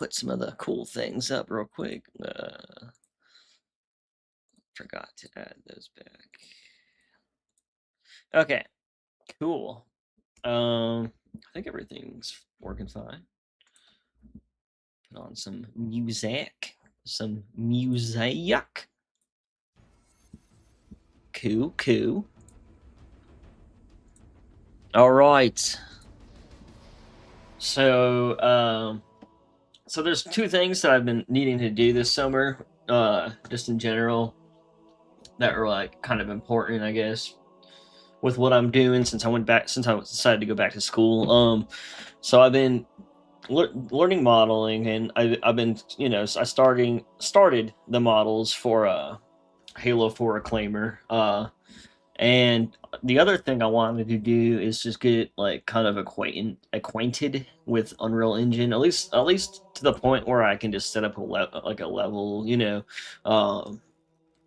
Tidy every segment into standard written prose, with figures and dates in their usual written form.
put some of the cool things up real quick. Forgot to add those back. Okay, cool. I think everything's working fine. Put on some music. Some music. Cool, cool. All right. So, so there's two things that I've been needing to do this summer, just in general, that are like kind of important, I guess, with what I'm doing since I decided to go back to school. So I've been learning modeling, and I've been, I started the models for Halo 4 Reclaimer. And the other thing I wanted to do is just get like kind of acquainted with Unreal Engine, at least to the point where I can just set up a level, um,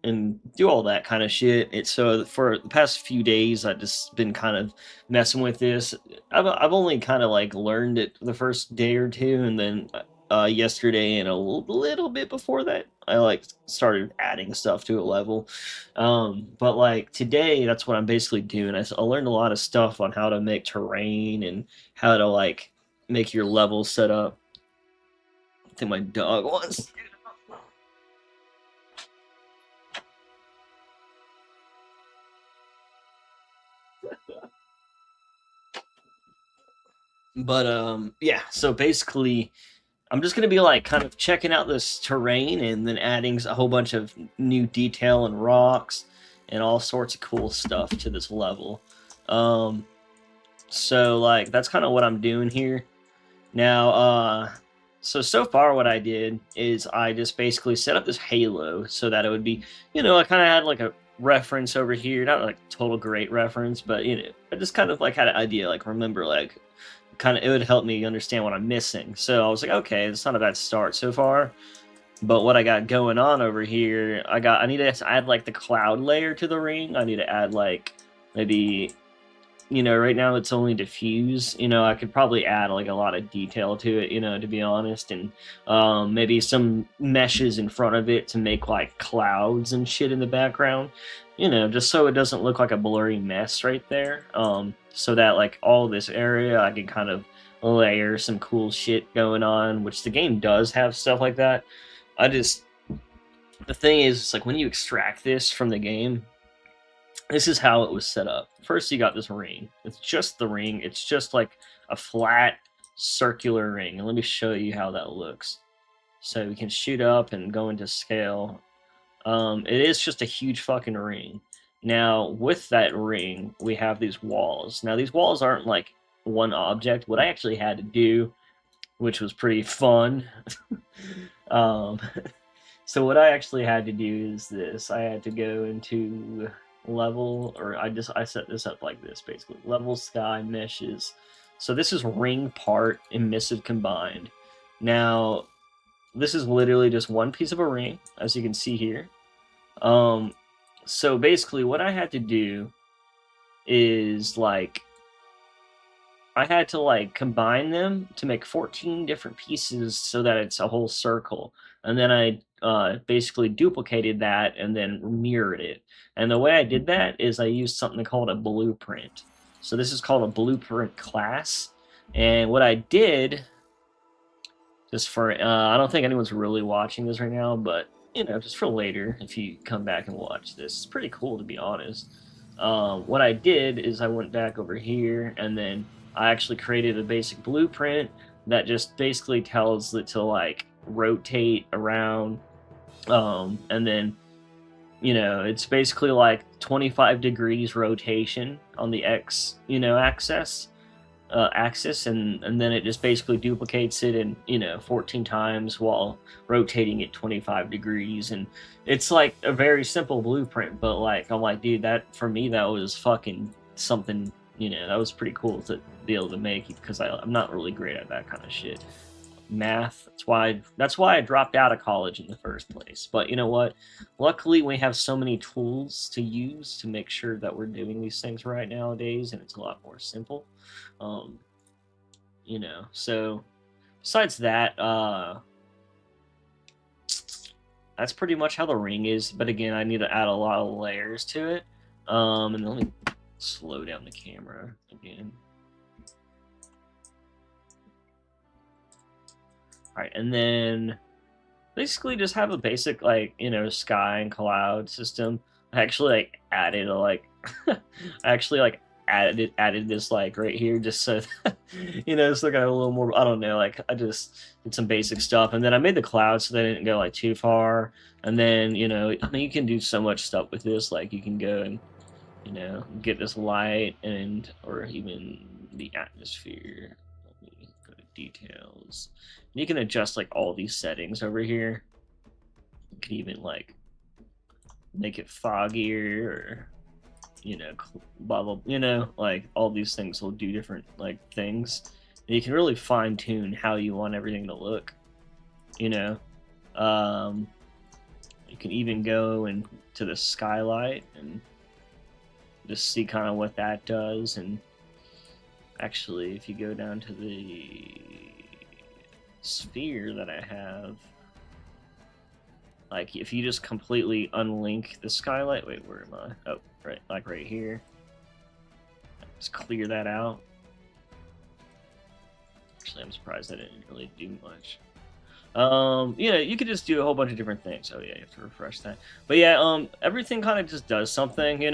and do all that kind of shit. It's so for the past few days I've just been kind of messing with this. I've only kind of like learned it the first day or two, and then yesterday and a little bit before that I like started adding stuff to a level. But like today, that's what I'm basically doing. I learned a lot of stuff on how to make terrain and how to like make your level set up. I think my dog wants. But yeah, so basically I'm just gonna be like kind of checking out this terrain and then adding a whole bunch of new detail and rocks and all sorts of cool stuff to this level. Um, so like that's kind of what I'm doing here. Now, so far what I did is I just basically set up this halo so that it would be, I kind of had like a reference over here, not like total great reference, but I just kind of like had an idea, like remember like kind of it would help me understand what I'm missing. So I was like, okay, it's not a bad start so far. But what I got going on over here, I need to add like the cloud layer to the ring. I need to add like maybe, right now it's only diffuse. I could probably add like a lot of detail to it, to be honest, and maybe some meshes in front of it to make like clouds and shit in the background, just so it doesn't look like a blurry mess right there. So that like all this area I can kind of layer some cool shit going on, which the game does have stuff like that. I just the thing is, it's like when you extract this from the game, this is how it was set up. First, you got this ring. It's just the ring. It's just like a flat circular ring. And let me show you how that looks. So we can shoot up and go into scale. It is just a huge fucking ring. Now, with that ring, we have these walls. Now, these walls aren't like one object. What I actually had to do, which was pretty fun, um, so what I actually had to do is this. I had to go into level, or I set this up like this basically. Level sky meshes. So this is ring part emissive combined. Now this is literally just one piece of a ring, as you can see here. So basically what I had to do is like I had to like combine them to make 14 different pieces so that it's a whole circle. And then I basically duplicated that and then mirrored it. And the way I did that is I used something called a blueprint. So this is called a blueprint class. And what I did, just for, I don't think anyone's really watching this right now, but, just for later, if you come back and watch this, it's pretty cool to be honest. What I did is I went back over here and then I actually created a basic blueprint that just basically tells it to like rotate around, and then it's basically like 25 degrees rotation on the x axis, and then it just basically duplicates it in 14 times while rotating it 25 degrees. And it's like a very simple blueprint, but like I'm like, dude, that for me that was fucking something. That was pretty cool to be able to make, because I'm not really great at that kind of shit. Math. That's why I dropped out of college in the first place. But you know what? Luckily, we have so many tools to use to make sure that we're doing these things right nowadays, and it's a lot more simple. Um, so besides that, that's pretty much how the ring is. But again, I need to add a lot of layers to it. And let me slow down the camera again. All right, and then basically just have a basic like sky and cloud system. I actually like added a like I actually like added this like right here just so that, so got a little more. I don't know, like I just did some basic stuff, and then I made the clouds so they didn't go like too far. And then I mean you can do so much stuff with this. Like you can go and get this light or even the atmosphere. Let me go to details. You can adjust like all these settings over here. You can even like make it foggier or blah blah, like all these things will do different like things. And you can really fine tune how you want everything to look. You can even go into the skylight and just see kind of what that does. And actually, if you go down to the sphere that I have, like if you just completely unlink the skylight, wait, where am I? Oh, right, like right here. Just clear that out. Actually, I'm surprised I didn't really do much. You could just do a whole bunch of different things. Oh yeah, you have to refresh that. But yeah, everything kind of just does something,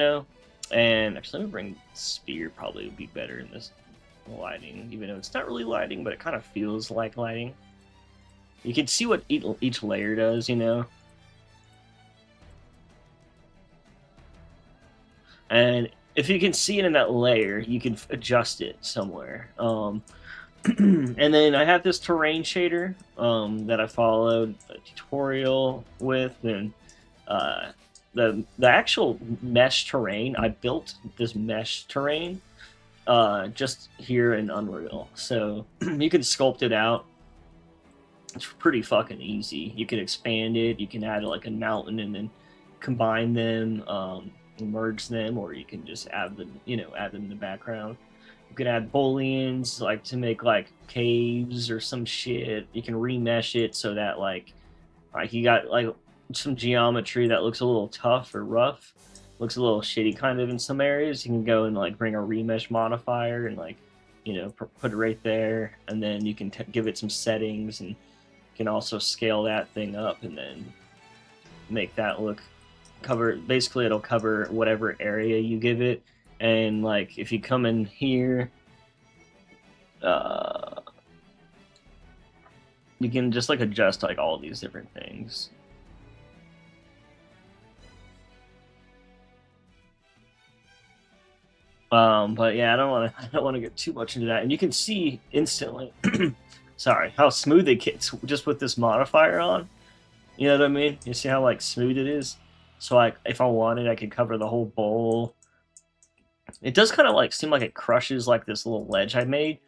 And actually, let me bring sphere. Probably would be better in this lighting, even though it's not really lighting, but it kind of feels like lighting. You can see what each layer does, And if you can see it in that layer, you can adjust it somewhere. And then I have this terrain shader that I followed a tutorial with, and the actual mesh terrain, I built this mesh terrain just here in Unreal. So you can sculpt it out. It's pretty fucking easy. You can expand it. You can add like a mountain and then combine them, merge them, or you can just add them, add them in the background. You can add booleans like to make like caves or some shit. You can remesh it so that like you got like some geometry that looks a little tough or rough, looks a little shitty kind of in some areas. You can go and like bring a remesh modifier and like put it right there, and then you can give it some settings, and you can also scale that thing up and then make that look cover. Basically, it'll cover whatever area you give it. And like if you come in here, you can just like adjust like all these different things. But yeah, I don't want to get too much into that. And you can see instantly, sorry, how smooth it gets just with this modifier on. You know what I mean? You see how like smooth it is? So like if I wanted, I could cover the whole bowl. It does kind of like seem like it crushes like this little ledge I made,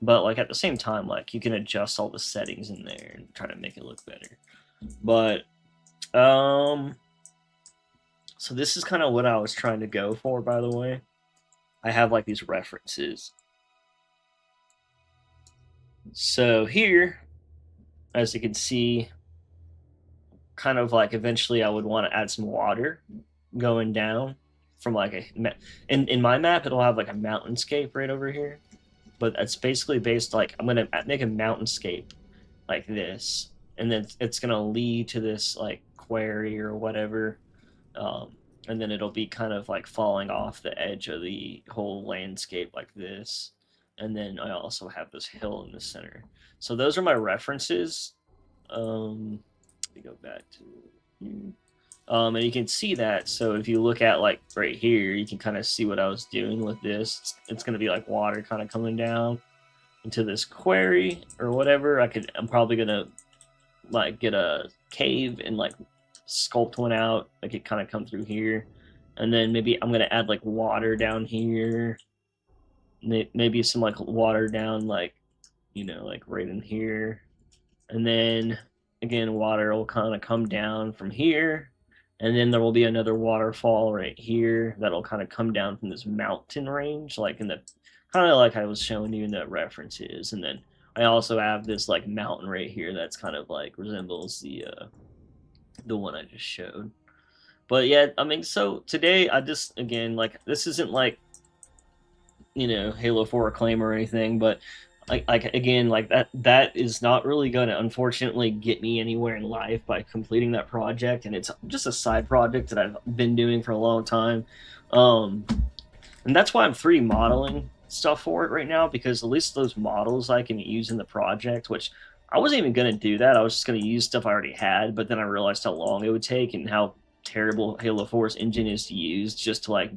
but like at the same time, like you can adjust all the settings in there and try to make it look better. But so this is kind of what I was trying to go for, by the way. I have like these references. So here, as you can see, kind of like eventually I would want to add some water going down from like in my map, it'll have like a mountainscape right over here, but it's basically based like I'm gonna make a mountainscape like this, and then it's gonna lead to this like quarry or whatever, and then it'll be kind of like falling off the edge of the whole landscape like this. And then I also have this hill in the center. So those are my references. Let me go back to and you can see that. So if you look at like right here, you can kind of see what I was doing with this. It's going to be like water kind of coming down into this quarry or whatever. I'm probably going to like get a cave and like sculpt one out, like it kind of come through here, and then maybe I'm gonna add like water down here, maybe some like water down like like right in here, and then again water will kind of come down from here, and then there will be another waterfall right here that'll kind of come down from this mountain range, like in the kind of like I was showing you in the references. And then I also have this like mountain right here that's kind of like resembles the the one I just showed. But yeah, I mean, so today I just, again, like, this isn't like, you know, Halo 4 acclaim or anything, but like again, like that is not really going to unfortunately get me anywhere in life by completing that project, and it's just a side project that I've been doing for a long time. Um, and that's why I'm 3D modeling stuff for it right now, because at least those models I can use in the project, which I wasn't even going to do that. I was just going to use stuff I already had, but then I realized how long it would take and how terrible Halo 4's engine is to use just to like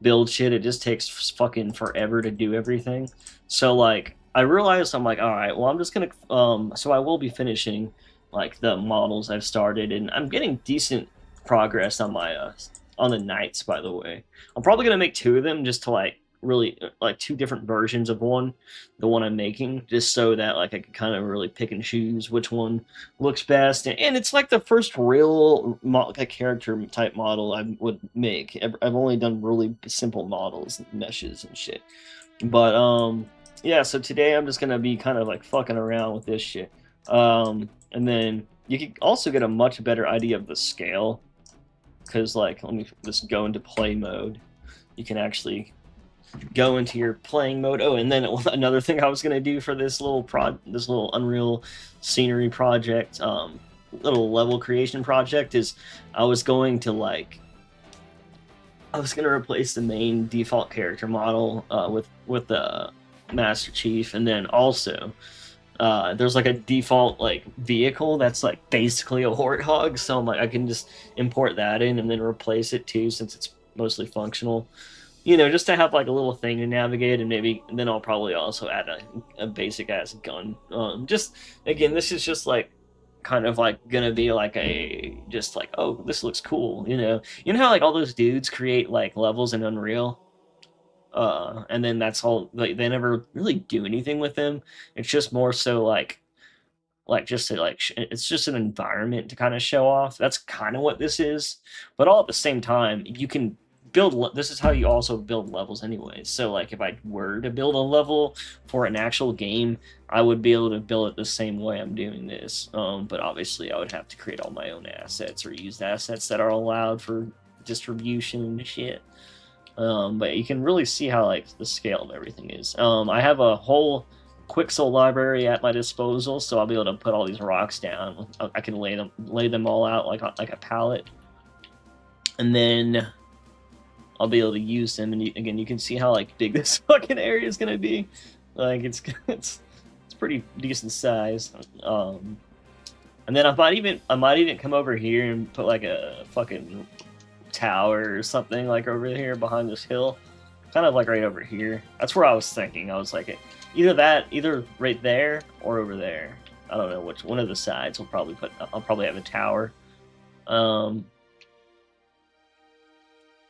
build shit. It just takes fucking forever to do everything. So like I realized, I'm like, all right, well, I'm just going to so I will be finishing like the models I've started, and I'm getting decent progress on my on the knights, by the way. I'm probably gonna make 2 of them just to like really like 2 different versions of one, the one I'm making, just so that like I can kind of really pick and choose which one looks best. And it's like the first real like character type model I would make. I've only done really simple models, and meshes and shit. But yeah. So today I'm just gonna be kind of like fucking around with this shit. And then you can also get a much better idea of the scale, because like, let me just go into play mode. You can actually go into your playing mode. Oh, and then another thing I was gonna do for this little Unreal scenery project, little level creation project, is I was going to replace the main default character model with the Master Chief, and then also there's like a default like vehicle that's like basically a Warthog, so I'm like, I can just import that in and then replace it too, since it's mostly functional. You know, just to have like a little thing to navigate, and maybe and then I'll probably also add a basic ass gun. Just again, this is just like kind of like gonna be like a just like, oh, this looks cool. You know how like all those dudes create like levels in Unreal, and then that's all, like they never really do anything with them. It's just more so like just to like it's just an environment to kind of show off. That's kind of what this is, but all at the same time you can build this is how you also build levels anyway. So like if I were to build a level for an actual game, I would be able to build it the same way I'm doing this, but obviously I would have to create all my own assets or use assets that are allowed for distribution and shit. But you can really see how like the scale of everything is. I have a whole Quixel library at my disposal, so I'll be able to put all these rocks down. I can lay them all out like a palette, and then I'll be able to use them. And again, you can see how like big this fucking area is gonna be. Like it's pretty decent size. And then I might even come over here and put like a fucking tower or something like over here behind this hill, kind of like right over here. That's where I was thinking. I was like, either right there or over there. I don't know which one of the sides. I'll probably have a tower.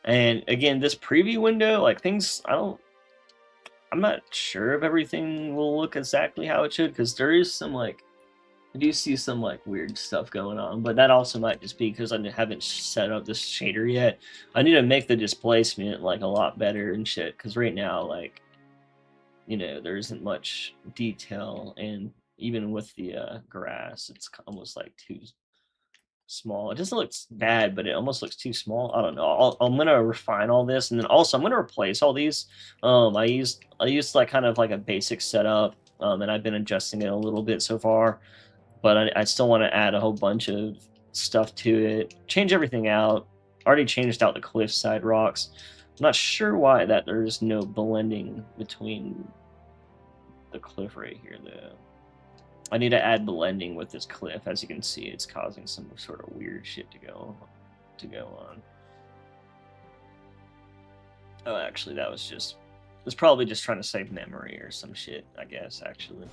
And again, this preview window, like things, I'm not sure if everything will look exactly how it should, because there is some like, I do see some like weird stuff going on, but that also might just be because I haven't set up this shader yet. I need to make the displacement like a lot better and shit, because right now, like, there isn't much detail, and even with the grass, it's almost like too small. It doesn't look bad, but it almost looks too small. I don't know. I'm gonna refine all this, and then also I'm gonna replace all these. I used like kind of like a basic setup, and I've been adjusting it a little bit so far, but I still want to add a whole bunch of stuff to it. Change everything out. Already changed out the cliffside rocks. I'm not sure why that there's no blending between the cliff right here though. I need to add blending with this cliff. As you can see, it's causing some sort of weird shit to go on. Oh, actually, that was probably just trying to save memory or some shit, I guess, actually.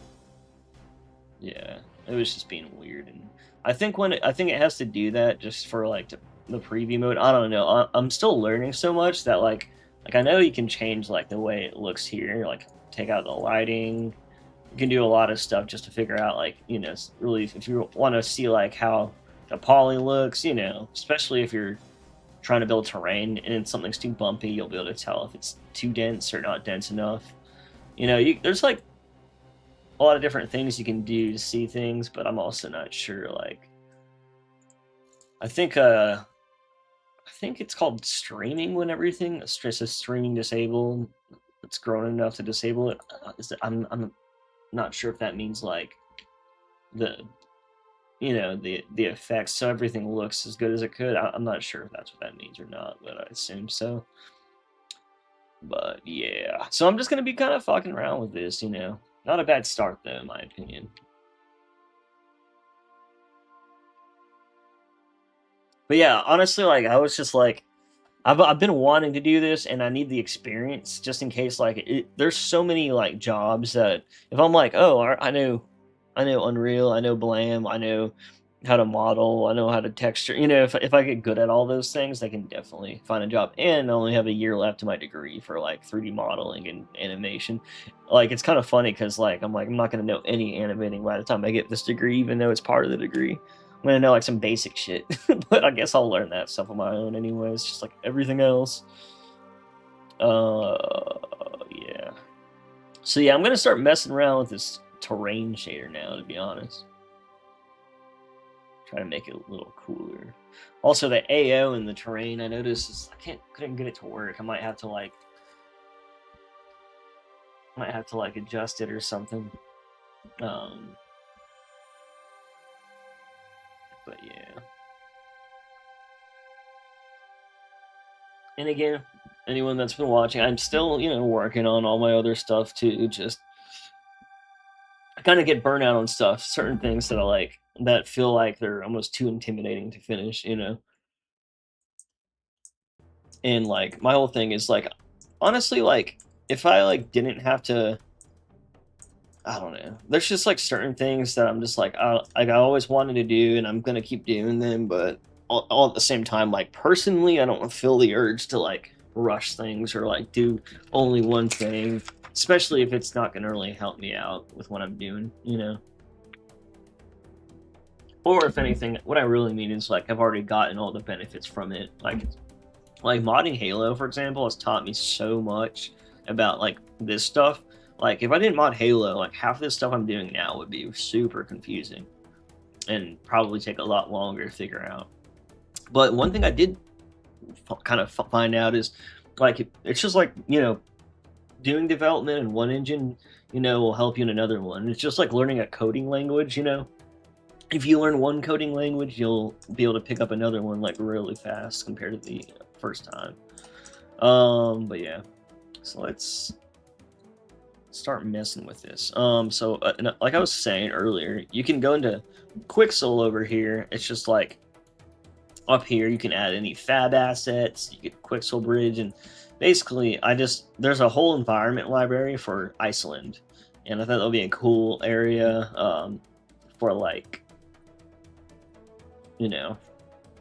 Yeah, it was just being weird, and I think it has to do that just for like the preview mode. I don't know. I'm still learning so much that like I know you can change like the way it looks here, like take out the lighting. You can do a lot of stuff just to figure out like, really if you want to see like how the poly looks, especially if you're trying to build terrain and something's too bumpy, you'll be able to tell if it's too dense or not dense enough. There's like a lot of different things you can do to see things, but I'm also not sure like I think it's called streaming when everything stress is streaming disabled. It's grown enough to disable it. I'm not sure if that means like the the effects, so everything looks as good as it could. I'm not sure if that's what that means or not, but I assume so. But yeah, so I'm just gonna be kind of fucking around with this, Not a bad start though, in my opinion. But yeah, honestly, like I was just like, I've been wanting to do this, and I need the experience just in case. Like, there's so many like jobs that if I'm like, oh, I know Unreal, I know Blam, I know how to model, I know how to texture. If I get good at all those things, I can definitely find a job. And I only have a year left to my degree for like 3D modeling and animation. Like, it's kind of funny because I'm not gonna know any animating by the time I get this degree, even though it's part of the degree. I'm gonna know like some basic shit, but I guess I'll learn that stuff on my own anyways, just like everything else. Yeah. So yeah, I'm gonna start messing around with this terrain shader now, to be honest. Try to make it a little cooler. Also, the AO in the terrain, I noticed couldn't get it to work. I might have to adjust it or something. But yeah. And again, anyone that's been watching, I'm still, working on all my other stuff too. Just I kind of get burnt out on stuff, certain things that I like that feel like they're almost too intimidating to finish. And like my whole thing is like, honestly, like if I like didn't have to, I don't know. There's just like certain things that I'm just like, I always wanted to do, and I'm gonna keep doing them, but all at the same time, like personally, I don't feel the urge to like rush things or like do only one thing, especially if it's not gonna really help me out with what I'm doing. Or if anything, what I really mean is like I've already gotten all the benefits from it. Like modding Halo, for example, has taught me so much about like this stuff. Like if I didn't mod Halo, like half of this stuff I'm doing now would be super confusing and probably take a lot longer to figure out. But one thing I did kind of find out is like it's just like doing development in one engine will help you in another one. It's just like learning a coding language. If you learn one coding language, you'll be able to pick up another one like really fast compared to the first time. But yeah, so let's start messing with this. So like I was saying earlier, you can go into Quixel over here. It's just like up here, you can add any fab assets. You get Quixel Bridge, and basically, there's a whole environment library for Iceland, and I thought that would be a cool area for like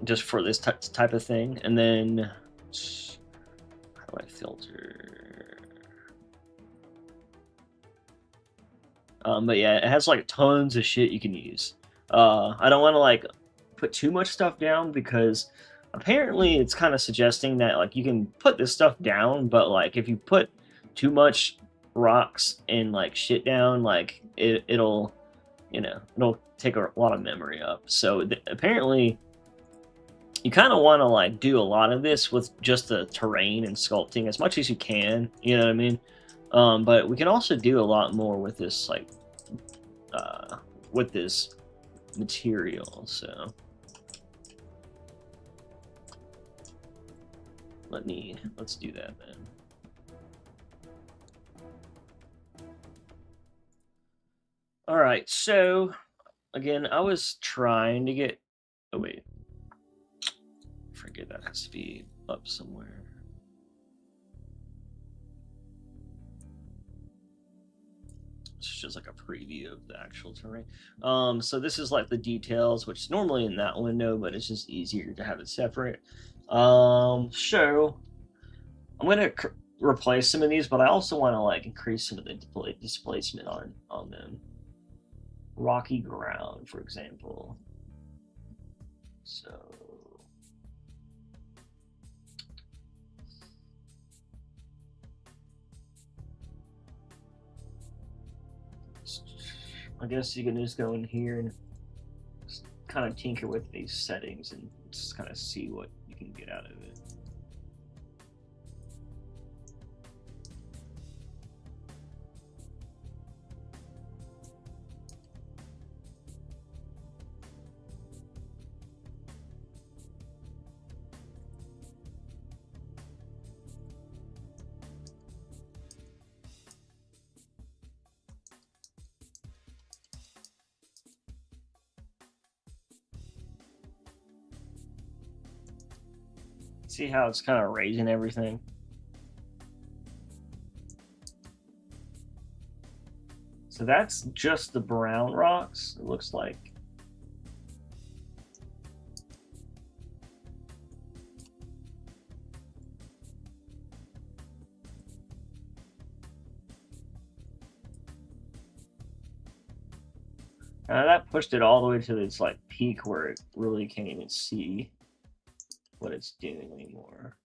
just for this type of thing. And then how do I filter? But yeah, it has like tons of shit you can use. I don't want to like put too much stuff down because apparently it's kind of suggesting that like you can put this stuff down, but like if you put too much rocks and like shit down, like it'll take a lot of memory up. So apparently you kind of want to like do a lot of this with just the terrain and sculpting as much as you can, you know what I mean? But we can also do a lot more with this with this material. So let's do that then. All right, so again, I was trying to get. Oh wait, forget that has to be up somewhere. It's just like a preview of the actual terrain. So this is like the details, which is normally in that window, but it's just easier to have it separate. So I'm gonna replace some of these, but I also want to like increase some of the displacement on them. Rocky ground, for example. So I guess you can just go in here and kind of tinker with these settings and Just kind of see what you can get out of it. See how it's kind of raising everything? So that's just the brown rocks, it looks like. That pushed it all the way to its like peak where it really can't even see what it's doing anymore.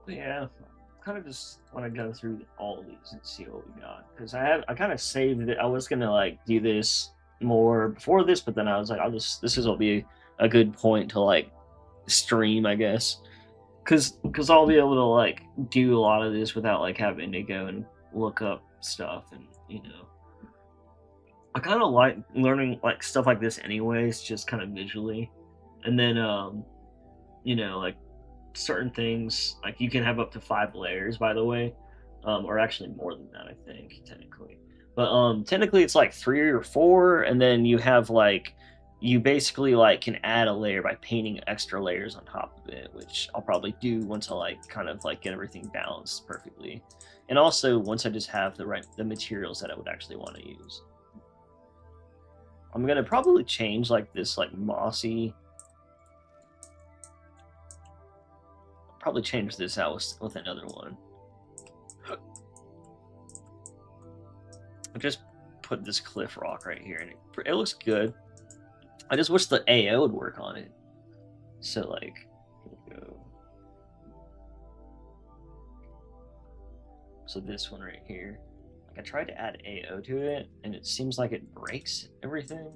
Yeah, kind of just want to go through all of these and see what we got, because I kind of saved it. I was gonna like do this more before this, but then I was like, this will be a good point to like stream, I guess, because I'll be able to like do a lot of this without like having to go and look up stuff, and I kind of like learning like stuff like this anyways, just kind of visually, and then like certain things like you can have up to 5 layers, by the way, or actually more than that, I think technically, but technically it's like 3 or 4, and then you have like you basically like can add a layer by painting extra layers on top of it, which I'll probably do once I like kind of like get everything balanced perfectly, and also once I just have the materials that I would actually want to use. I'm gonna probably change like this like mossy. Probably change this out with another one. I just put this cliff rock right here, and it looks good. I just wish the AO would work on it. So like, here we go. So this one right here, like I tried to add AO to it, and it seems like it breaks everything.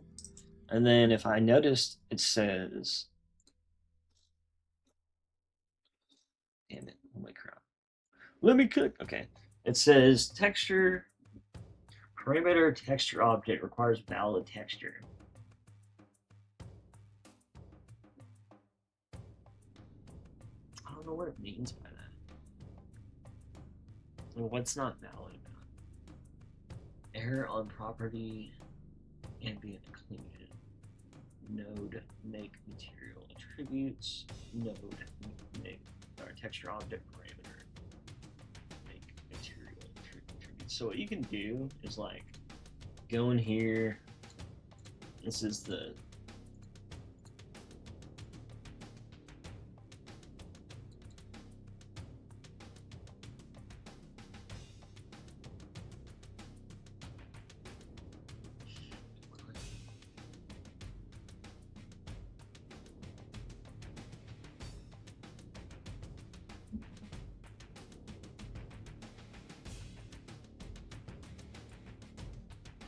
And then if I noticed, it says, damn it, holy crap. Let me cook. Okay, it says texture. Parameter texture object requires valid texture. I don't know what it means by that. Well, what's not valid about it? Error on property ambient included. Node make material attributes. Node make our texture object parameter make material attributes. So what you can do is like go in here. This is the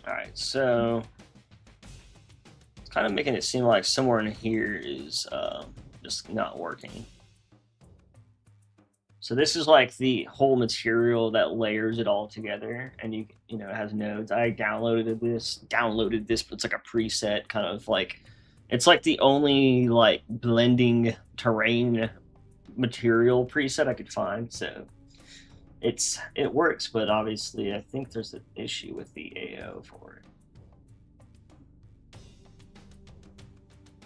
Alright, so it's kind of making it seem like somewhere in here is just not working. So this is like the whole material that layers it all together, and you know it has nodes. I downloaded this, but it's like a preset kind of like, it's like the only like blending terrain material preset I could find. So it works, but obviously I think there's an issue with the AO for it.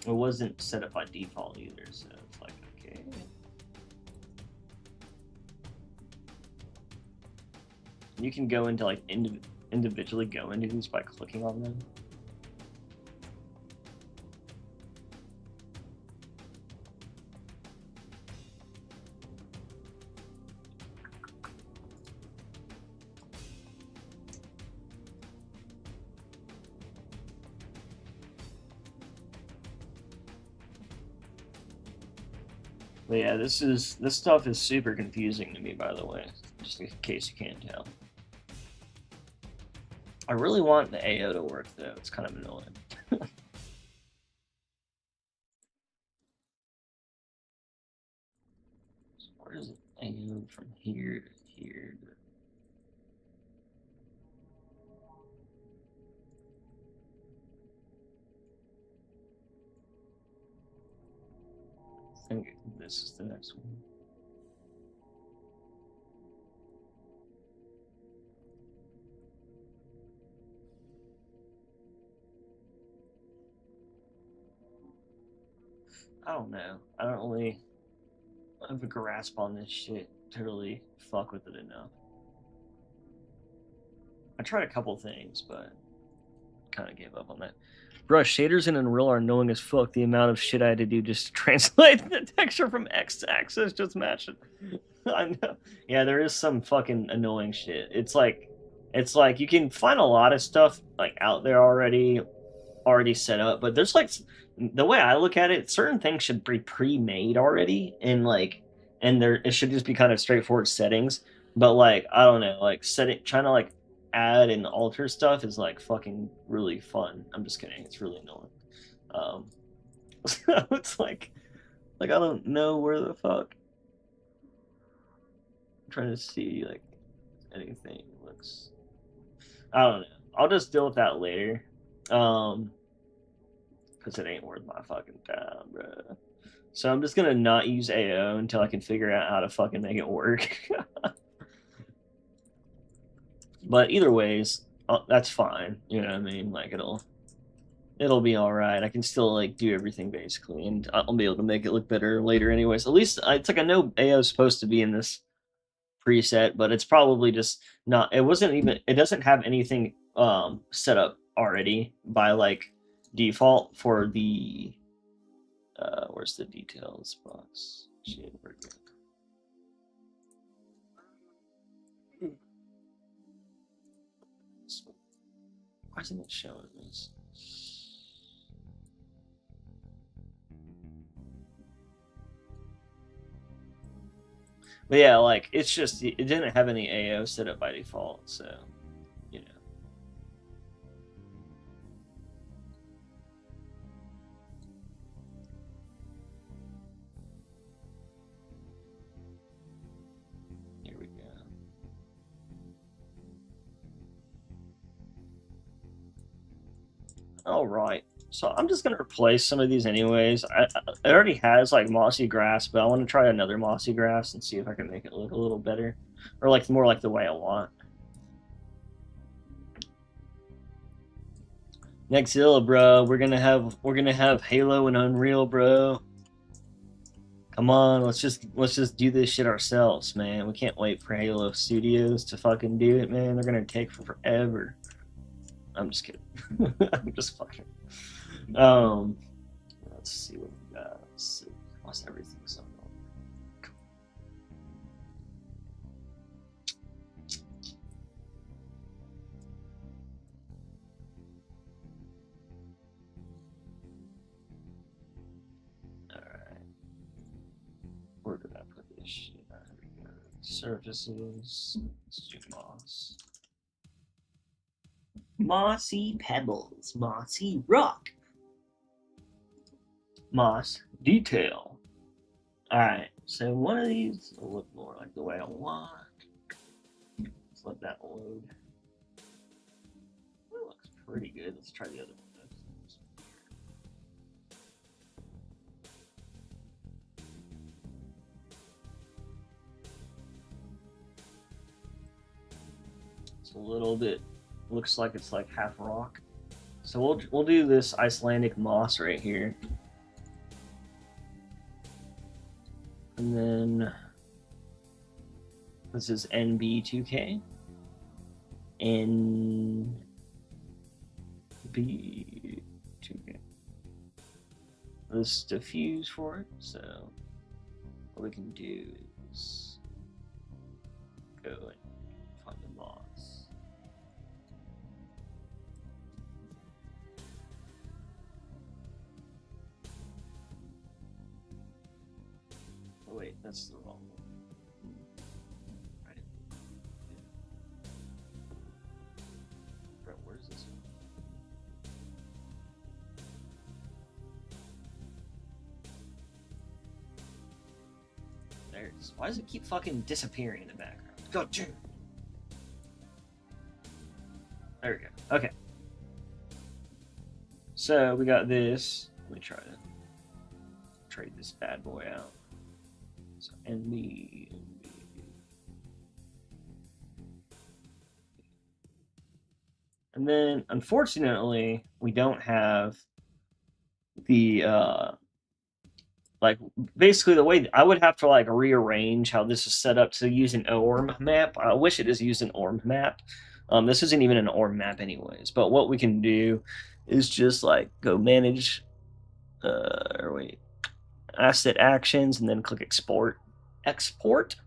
It wasn't set up by default either, so it's like, okay. You can go into like individually go into these by clicking on them. But yeah, this stuff is super confusing to me, by the way, just in case you can't tell. I really want the AO to work though. It's kind of annoying. So where is it? AO from here to here? I think this is the next one. I don't know. I don't really have a grasp on this shit to really fuck with it enough. I tried a couple things, but kind of gave up on that. Bruh, shaders in Unreal are annoying as fuck. The amount of shit I had to do just to translate the texture from X to axis just match it. I know. Yeah, there is some fucking annoying shit. It's like you can find a lot of stuff like out there already set up, but there's like the way I look at it, certain things should be pre-made already and there it should just be kind of straightforward settings. But like I don't know, like trying to like add and alter stuff is like fucking really fun. I'm just kidding, it's really annoying. So it's like I don't know where the fuck. I'm trying to see like anything looks. I don't know. I'll just deal with that later. Because it ain't worth my fucking time, bro. So I'm just gonna not use AO until I can figure out how to fucking make it work. But either ways, that's fine. You know what I mean? Like it'll be all right. I can still like do everything basically, and I'll be able to make it look better later. Anyways, at least it's like I know AO is supposed to be in this preset, but it's probably just not. It wasn't even. It doesn't have anything set up already by like default for the. Where's the details box? Shit, where'd it go? Why isn't it showing this? But yeah, like it's just it didn't have any AO set up by default, so you know. Here we go. All right. So I'm just gonna replace some of these anyways. It already has like mossy grass, but I want to try another mossy grass and see if I can make it look a little better, or like more like the way I want. Nextzilla, bro. We're gonna have Halo and Unreal, bro. Come on, let's just do this shit ourselves, man. We can't wait for Halo Studios to fucking do it, man. They're gonna take forever. I'm just kidding. I'm just fucking. Let's see what we got. Let's see. What's everything so Alright. Where did I put this shit? There we go. Surfaces. Let's do moss. Mossy pebbles. Mossy rock. Moss detail. Alright, so one of these will look more like the way I want. Let's let that load. That looks pretty good. Let's try the other one. It's a little bit, looks like it's like half rock. So we'll do this Icelandic moss right here. And then this is NB2K. NB2K. Let's diffuse for it. So what we can do is go and find the moss. That's the wrong one. Right. Bro, where's this one? There it is. Why does it keep fucking disappearing in the background? God damn. There we go. Okay. So we got this. Let me try to trade this bad boy out. So NB. And then, unfortunately, we don't have the like basically the way I would have to like rearrange how this is set up to use an ORM map. I wish it is used an ORM map. This isn't even an ORM map anyways. But what we can do is just like go manage, or wait, asset actions, and then click export. Export.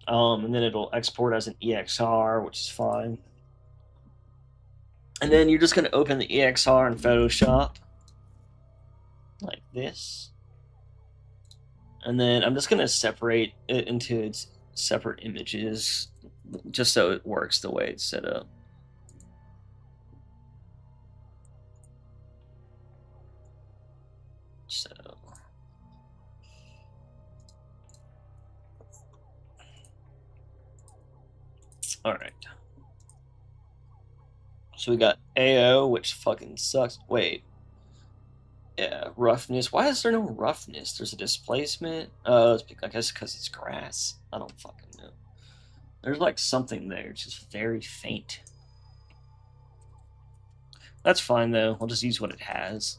And then it'll export as an EXR, which is fine. And then you're just going to open the EXR in Photoshop like this. And then I'm just going to separate it into its separate images just so it works the way it's set up. So all right. So we got AO, which fucking sucks. Wait. Yeah, roughness. Why is there no roughness? There's a displacement. Oh, I guess because it's grass. I don't fucking know. There's like something there. It's just very faint. That's fine though. I'll just use what it has.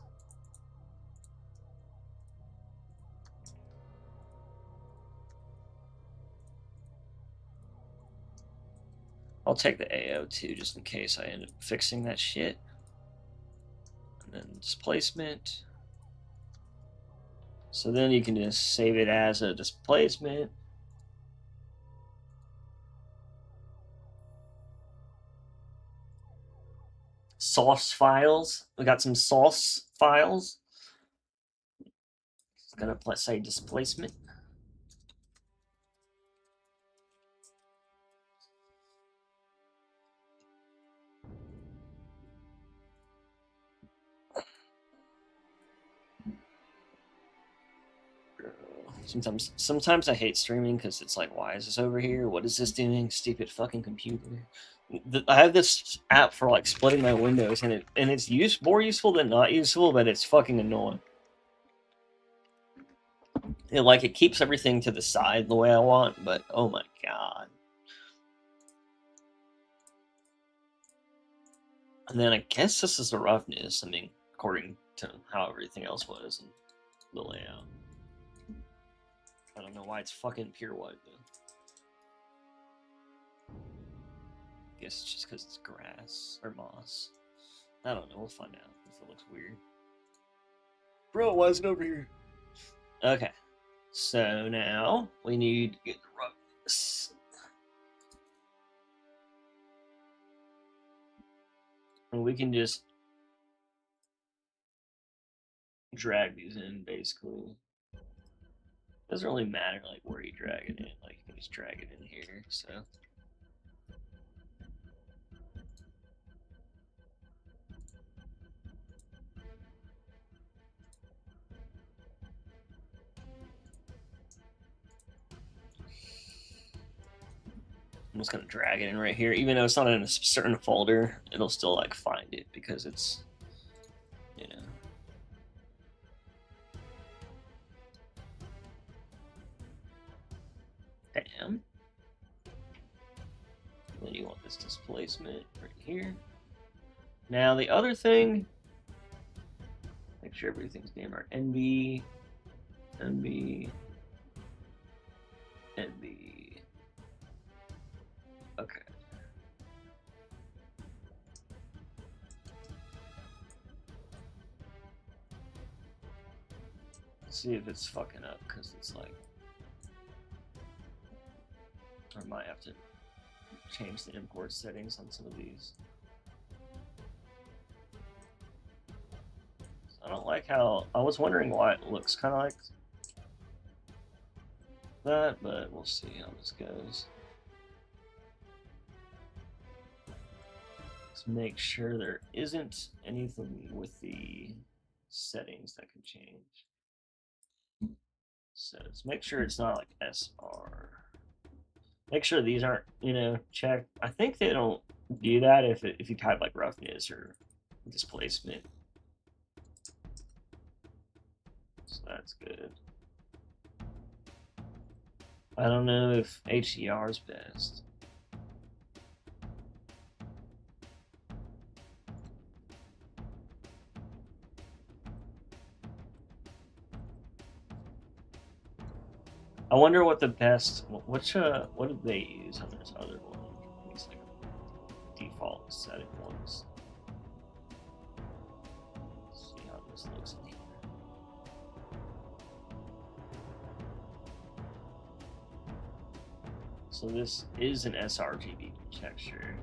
I'll take the AO too, just in case I end up fixing that shit. And then displacement. So then you can just save it as a displacement. Source files. We got some source files. It's gonna say displacement. Sometimes I hate streaming because it's like, why is this over here? What is this doing? Stupid fucking computer. I have this app for like splitting my windows, and it's more useful than not useful, but it's fucking annoying. It keeps everything to the side the way I want, but oh my god. And then I guess this is the roughness. I mean, according to how everything else was and the layout. I don't know why it's fucking pure white though. I guess it's just because it's grass or moss. I don't know. We'll find out if it looks weird. Bro, why is it over here? Okay. So now we need to get the roughness. And we can just drag these in basically. Doesn't really matter like where you drag it in. Like you can just drag it in here. So I'm just gonna drag it in right here. Even though it's not in a certain folder, it'll still like find it because it's, you know. Bam. Then you want this displacement right here. Now the other thing, make sure everything's named right. NB, NB, NB. Okay. Let's see if it's fucking up because it's like, I might have to change the import settings on some of these. I don't like how, I was wondering why it looks kind of like, that, but we'll see how this goes. Let's make sure there isn't anything with the settings that can change. So let's make sure it's not like SR. Make sure these aren't, checked. I think they don't do that if you type like roughness or displacement. So that's good. I don't know if HDR is best. I wonder what the best. What did they use on this other one? These like default setting ones. Let's see how this looks in here. So this is an sRGB texture.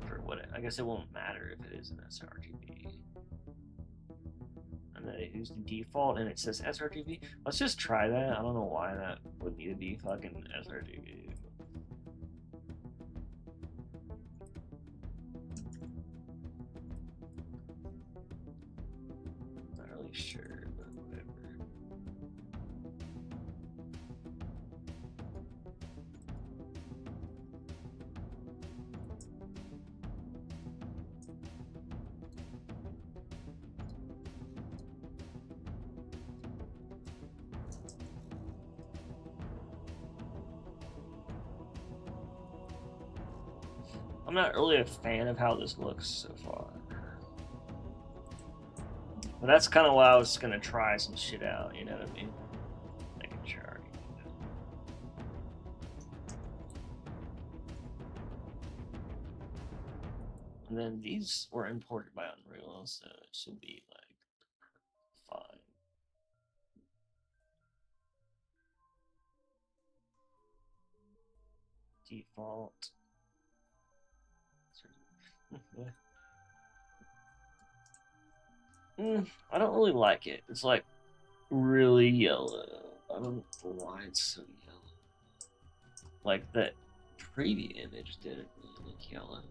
For what? I guess it won't matter if it is an sRGB. And then it used the default and it says sRGB. Let's just try that. I don't know why that would need to be fucking sRGB. Not really sure, but whatever. I'm not really a fan of how this looks so far. But that's kind of why I was gonna try some shit out, you know what I mean? Making sure I already do that. And then these were imported by Unreal, so it should be like fine. Default. I don't really like it. It's like really yellow. I don't know why it's so yellow. Like that preview image didn't really look yellow.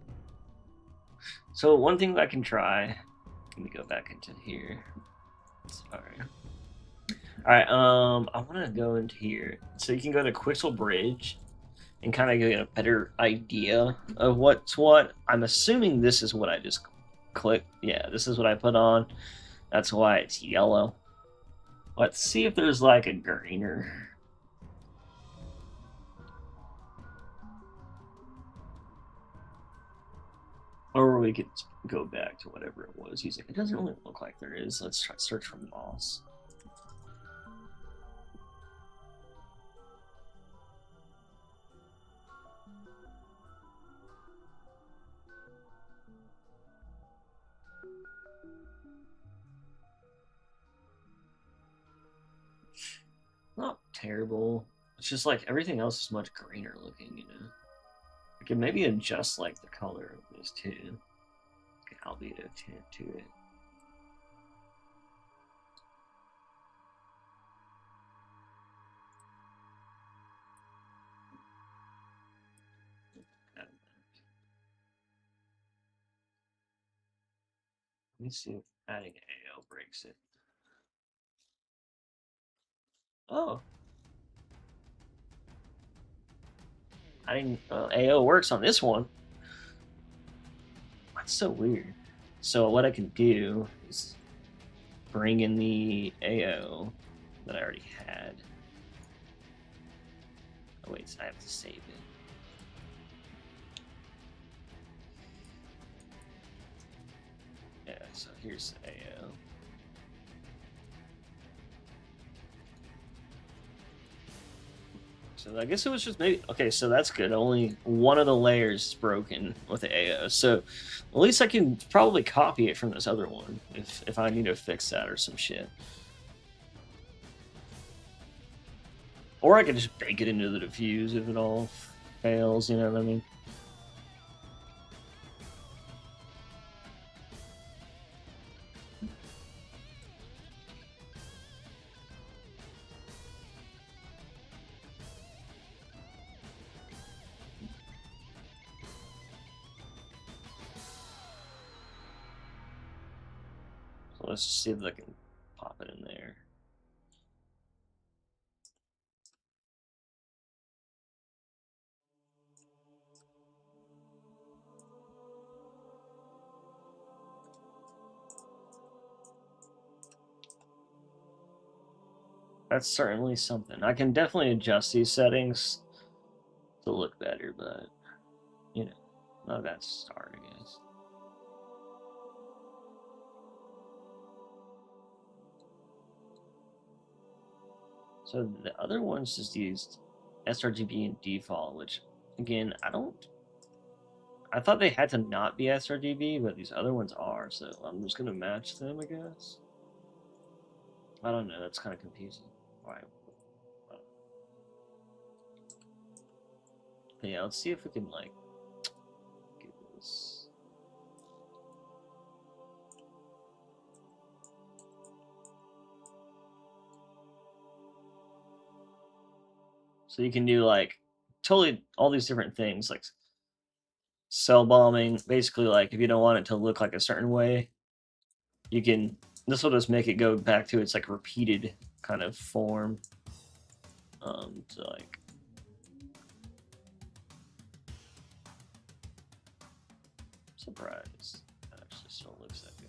So one thing that I can try. Let me go back into here. Sorry. All right. I want to go into here. So you can go to Quixel Bridge and kind of get a better idea of what's what. I'm assuming this is what I just clicked. Yeah, this is what I put on. That's why it's yellow. Let's see if there's like a greener. Or we could go back to whatever it was using. It doesn't really look like there is. Let's try to search for moss. Not terrible. It's just like everything else is much greener looking, you know. I could maybe adjust like the color of this too. Like an albedo tint to it. Let me see if adding AO breaks it. Oh. I didn't. AO works on this one. That's so weird. So what I can do is bring in the AO that I already had. Oh wait, so I have to save it. Yeah, so here's the AO. So I guess it was just maybe okay. So that's good. Only one of the layers is broken with the AO. So at least I can probably copy it from this other one if I need to fix that or some shit. Or I could just bake it into the diffuse if it all fails. You know what I mean? Let's see if I can pop it in there. That's certainly something. I can definitely adjust these settings to look better, but you know, not a bad start, I guess. So the other ones just used sRGB and default, which again, I thought they had to not be sRGB, but these other ones are, so I'm just gonna match them, I guess. I don't know, that's kind of confusing. Why? But yeah, let's see if we can like get this. So you can do like totally all these different things, like cell bombing. Basically, like if you don't want it to look like a certain way, you can. This will just make it go back to its like repeated kind of form. To like. Surprise. That actually still looks that good.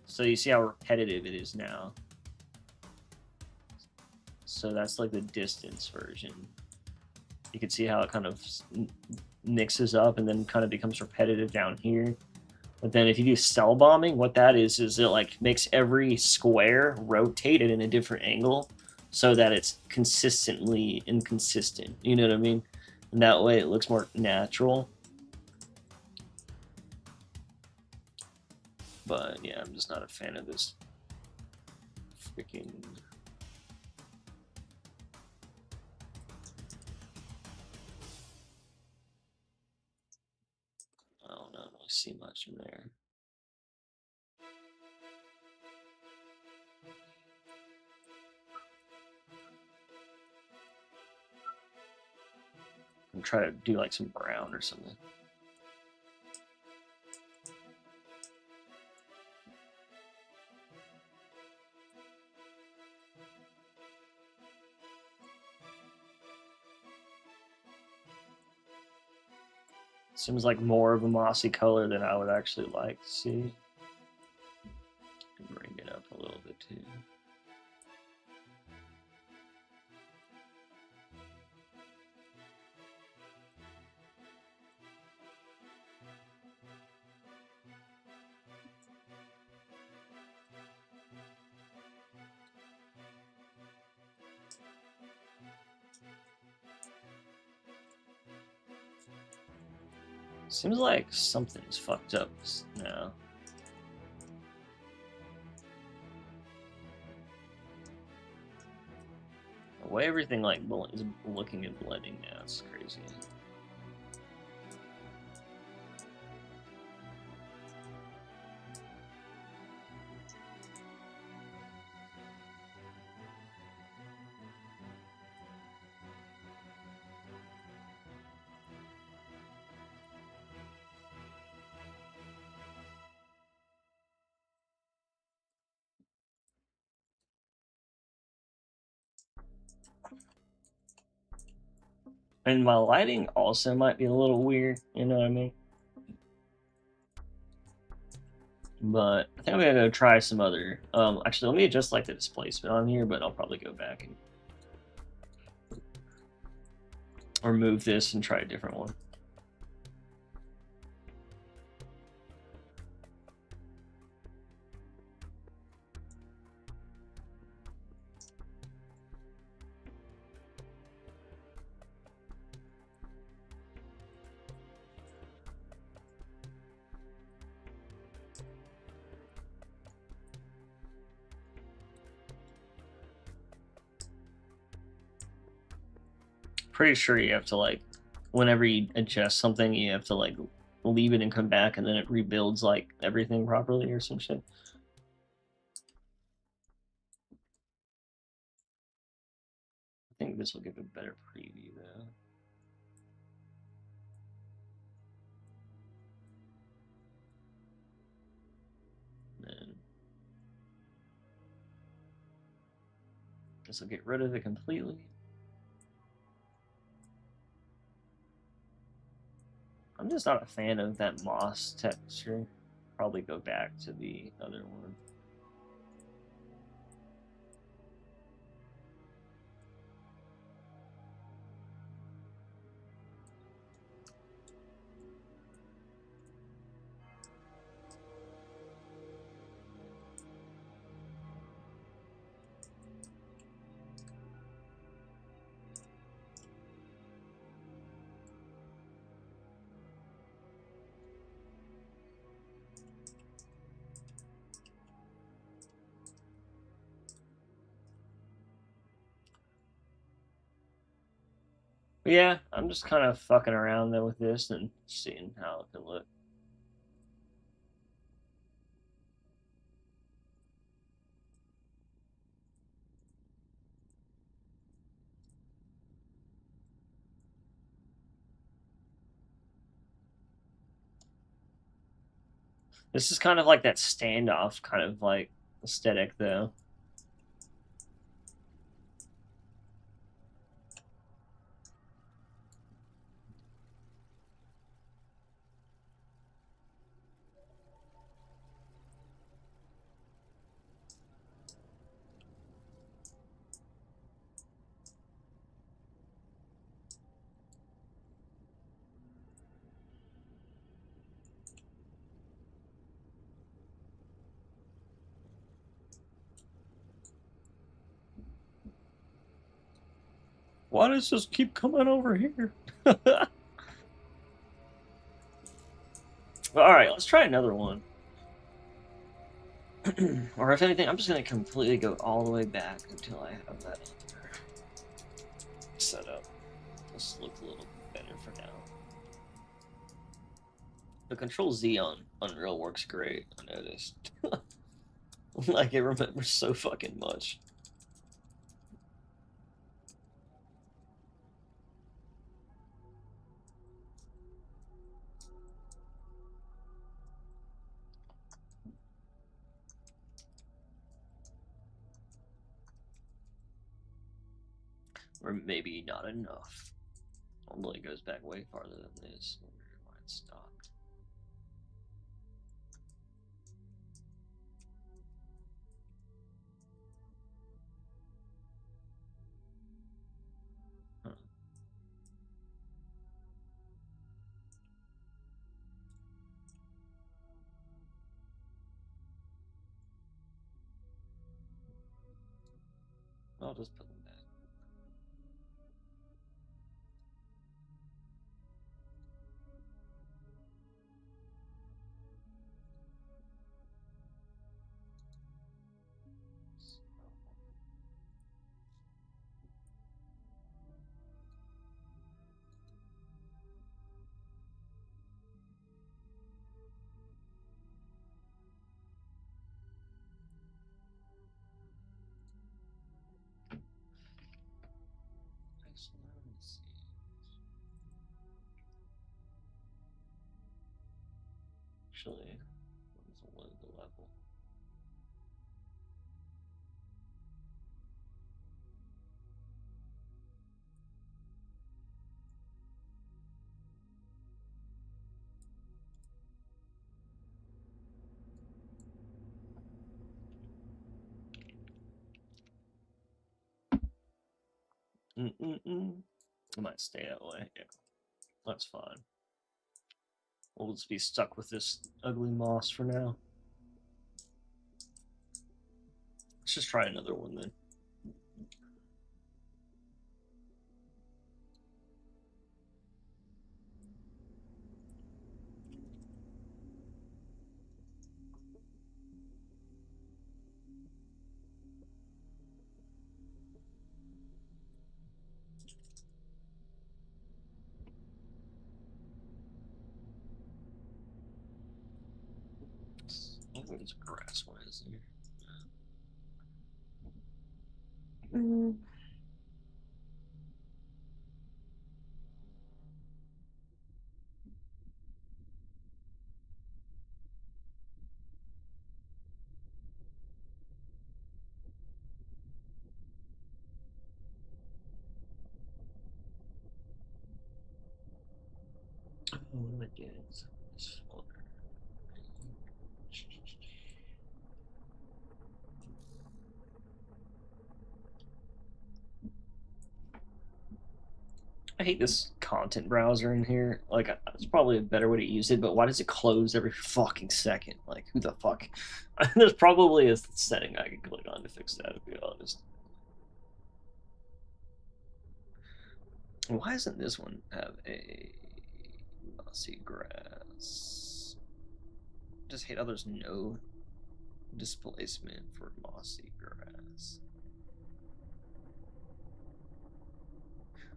So you see how repetitive it is now. So that's like the distance version. You can see how it kind of mixes up and then kind of becomes repetitive down here. But then if you do cell bombing, what that is it like makes every square rotated in a different angle so that it's consistently inconsistent. You know what I mean? And that way it looks more natural. But yeah, I'm just not a fan of this freaking. I don't know. I don't really see much in there. I'm trying to do like some brown or something. Seems like more of a mossy color than I would actually like to see. Bring it up a little bit too. Seems like something's fucked up now. The way everything like is looking and blending now, it's crazy. And my lighting also might be a little weird, you know what I mean? But I think I'm gonna go try some other. Actually, let me adjust like the displacement on here, but I'll probably go back and remove this and try a different one. Pretty sure you have to like, whenever you adjust something, you have to like leave it and come back, and then it rebuilds like everything properly or some shit. I think this will give a better preview though. Guess I'll get rid of it completely. I'm just not a fan of that moss texture. Probably go back to the other one. But yeah, I'm just kind of fucking around though with this and seeing how it can look. This is kind of like that standoff kind of like aesthetic though. Why does this keep coming over here? All right, let's try another one. Or if anything, I'm just gonna completely go all the way back until I have that set up. This looks a little better for now. The Control Z on Unreal works great, I noticed. Like, it remembers so fucking much. Or maybe not enough. Normally it goes back way farther than this. I wonder why it stopped. Huh. I'll just put them back. Let me see. Actually, what is the level? It might stay that way. Yeah, that's fine. We'll just be stuck with this ugly moss for now. Let's just try another one then. I think there's a grass one, isn't there? I hate this content browser in here. Like, it's probably a better way to use it, but why does it close every fucking second? Like, who the fuck? There's probably a setting I can click on to fix that, to be honest. Why doesn't this one have a mossy grass? Just hate how there's no displacement for mossy grass.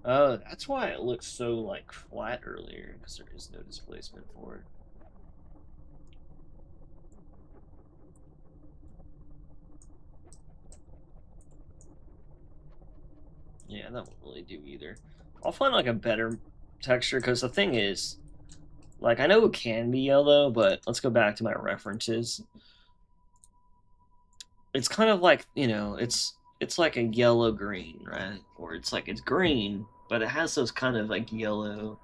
Oh, that's why it looked so like flat earlier, because there is no displacement for it. Yeah, that won't really do either. I'll find like a better texture, because the thing is, like, I know it can be yellow, but let's go back to my references. It's kind of like, you know, it's like a yellow green, right? Or it's like it's green, but it has those kind of like yellow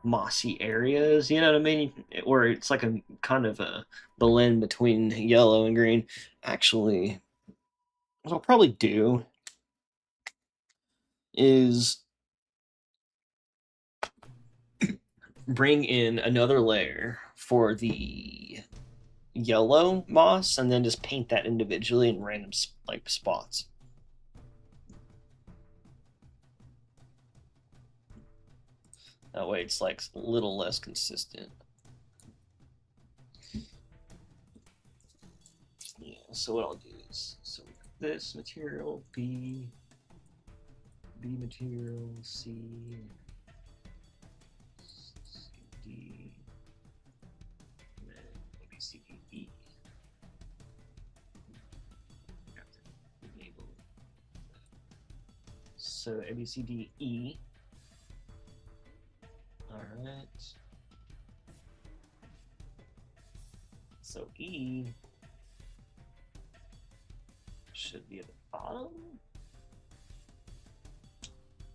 mossy areas, you know what I mean? Or it's like a kind of a blend between yellow and green. Actually, what I'll probably do is bring in another layer for the yellow moss and then just paint that individually in random like spots. That way it's like a little less consistent. Yeah, so what I'll do is, so this material, B material, C, D, and then maybe C, D, E. I have to enable that. So A, B, C, D, E. All right. So E should be at the bottom.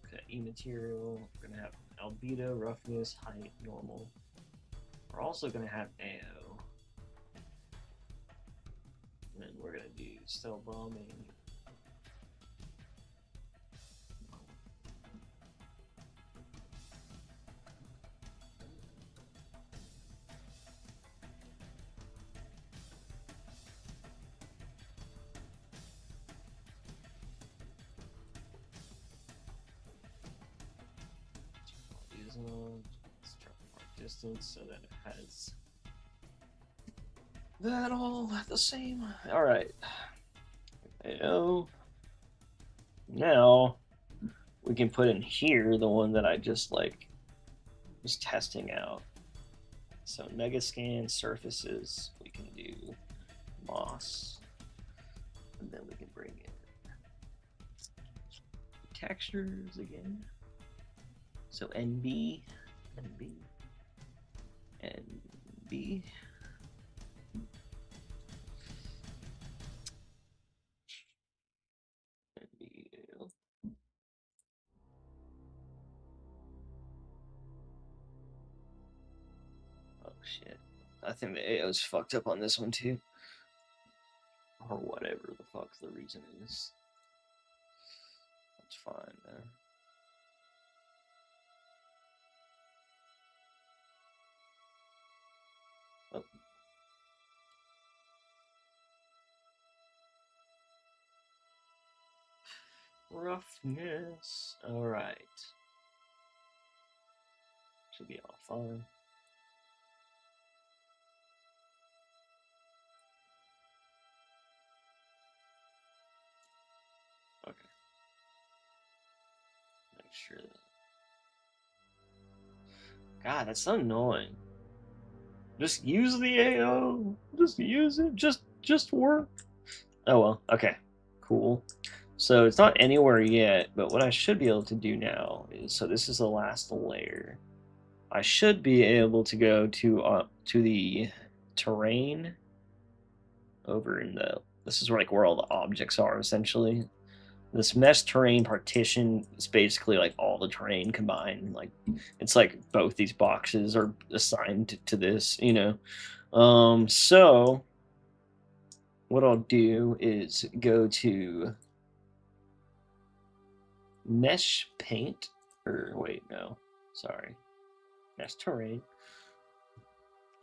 Okay, E material. We're gonna have albedo, roughness, height, normal. We're also gonna have AO. And then we're gonna do cell bombing. Let's drop our distance so that it has that all the same. All right. AO. Now we can put in here the one that I just like was testing out. So Megascan surfaces, we can do moss, and then we can bring in textures again. So NB, NB, NB. Oh shit. I think the AO's fucked up on this one too. Or whatever the fuck the reason is. That's fine, man. Oh. Roughness. Alright. Should be all fine. Okay. Make sure that. God, that's so annoying. Just use the AO. Just use it. Just work. Oh well. Okay. Cool. So it's not anywhere yet, but what I should be able to do now is, so this is the last layer. I should be able to go to the terrain over in the, this is where like where all the objects are essentially. this mesh terrain partition is basically like all the terrain combined. Like it's like both these boxes are assigned to this, you know. So what I'll do is go to mesh paint, or wait, no, sorry, mesh terrain.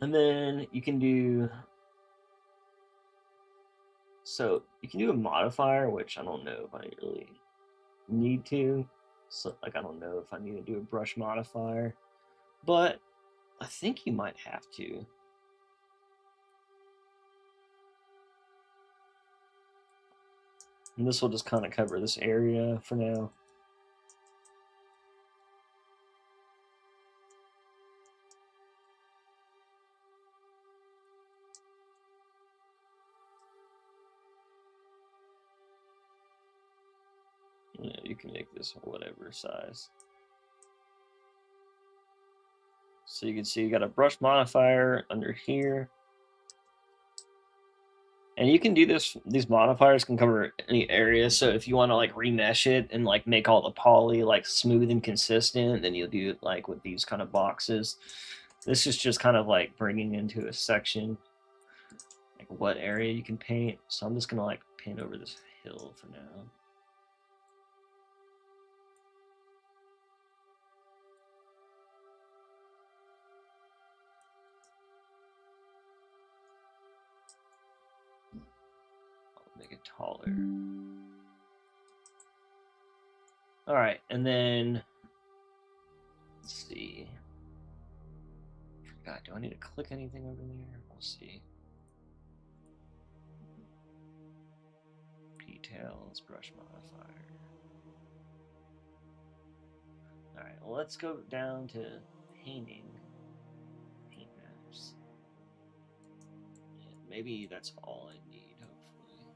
And then you can do, so you can do a modifier, which I don't know if I really need to. So like, I don't know if I need to do a brush modifier, but I think you might have to. And this will just kind of cover this area for now. Yeah, you can make this whatever size. So you can see you got a brush modifier under here. And you can do this, these modifiers can cover any area. So if you want to like remesh it and like make all the poly like smooth and consistent, then you'll do it like with these kind of boxes. This is just kind of like bringing into a section, like what area you can paint. So I'm just gonna like paint over this hill for now. Make it taller. All right, and then let's see. God, do I need to click anything over there? We'll see. Details, brush modifier. All right, well, let's go down to painting. Paint maps. Yeah, maybe that's all I need, hopefully.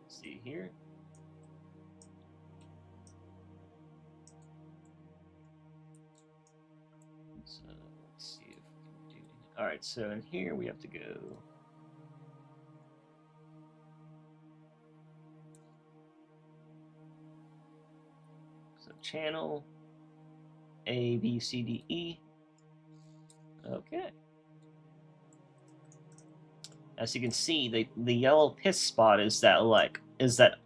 See here. So let's see if we can do. All right, so in here we have to go. So channel A, B, C, D, E. Okay. As you can see, the yellow piss spot is that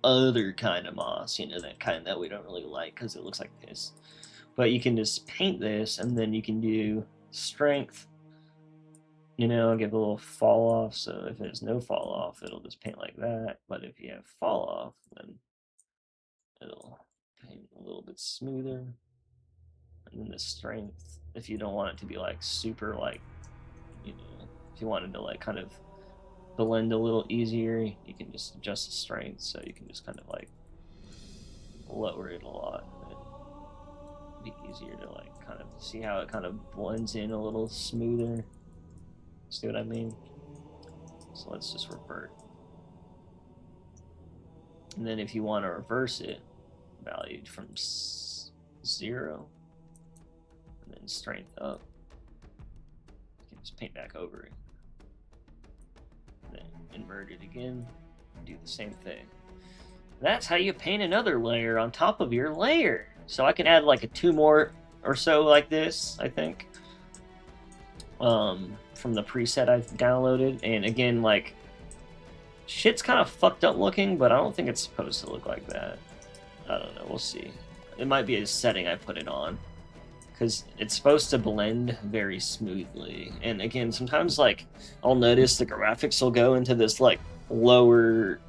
other kind of moss, you know, that kind that we don't really like because it looks like piss. But you can just paint this, and then you can do strength, you know, give a little fall off. So if there's no fall off, it'll just paint like that. But if you have fall off, then it'll paint a little bit smoother. And then the strength, if you don't want it to be like super like, you know, if you wanted to like kind of blend a little easier, you can just adjust the strength, so you can just kind of like lower it a lot, and it'd be easier to like kind of see how it kind of blends in a little smoother. See what I mean? So let's just revert. And then if you want to reverse it, valued from 0, and then strength up, you can just paint back over it. Then invert it again, do the same thing. That's how you paint another layer on top of your layer. So I can add like a 2 more or so like this, I think, from the preset I've downloaded. And again, like, shit's kind of fucked up looking, but I don't think it's supposed to look like that. I don't know, we'll see. It might be a setting I put it on, because it's supposed to blend very smoothly. And again, sometimes like I'll notice the graphics will go into this like lower,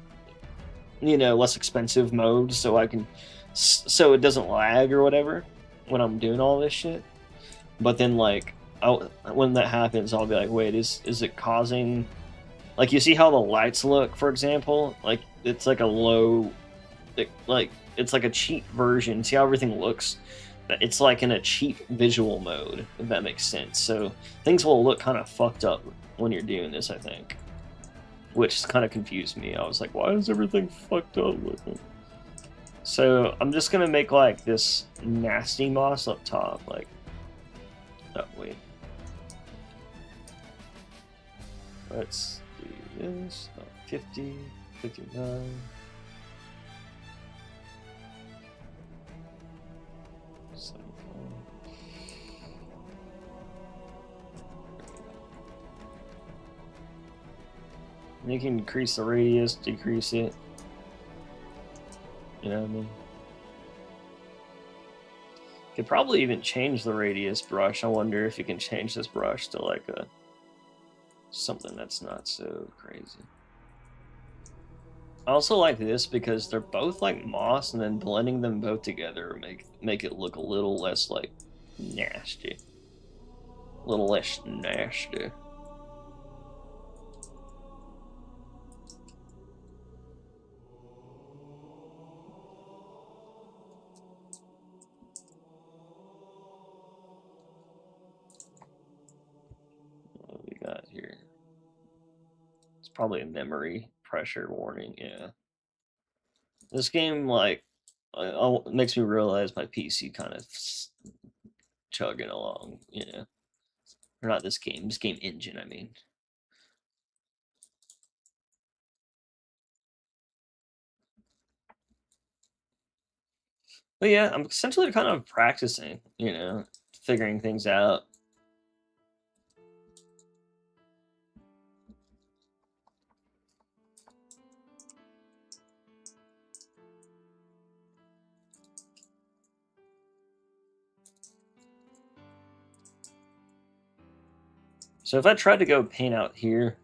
you know, less expensive mode, so I can, so it doesn't lag or whatever when I'm doing all this shit. But then like when that happens, I'll be like, wait, is it causing, like, you see how the lights look, for example? Like it's like a low, it's like a cheap version. See how everything looks? It's like in a cheap visual mode, if that makes sense. So things will look kind of fucked up when you're doing this, I think. Which kind of confused me. I was like, why is everything fucked up looking? So I'm just gonna make like this nasty moss up top, like, oh wait. Let's do this. 50, 59. 75. You can increase the radius, decrease it. You know what I mean? Could probably even change the radius brush. I wonder if you can change this brush to like a something that's not so crazy. I also like this because they're both like moss, and then blending them both together make it look a little less like nasty. A little less nasty. What we got here? It's probably a memory pressure warning, yeah. This game, like, makes me realize my PC kind of chugging along, you know. Or not this game engine, I mean. But yeah, I'm essentially kind of practicing, you know, figuring things out. So if I try to go paint out here,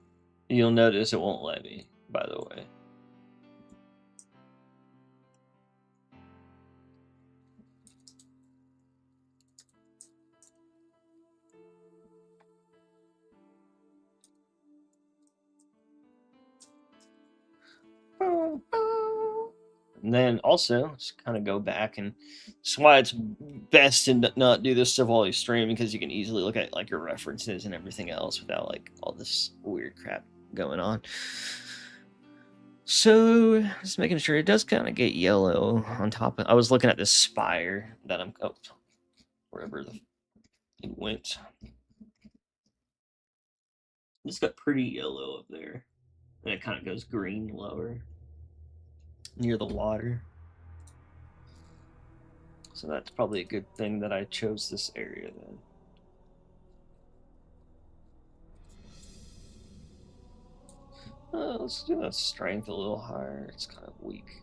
you'll notice it won't let me, by the way. And then also, just kind of go back, and that's why it's best to not do this stuff while you stream, because you can easily look at like your references and everything else without like all this weird crap going on. So just making sure it does kind of get yellow on top of. I was looking at this spire that I'm wherever it went. It's got pretty yellow up there, and it kind of goes green lower near the water. So that's probably a good thing that I chose this area then. Let's do that strength a little higher. It's kind of weak.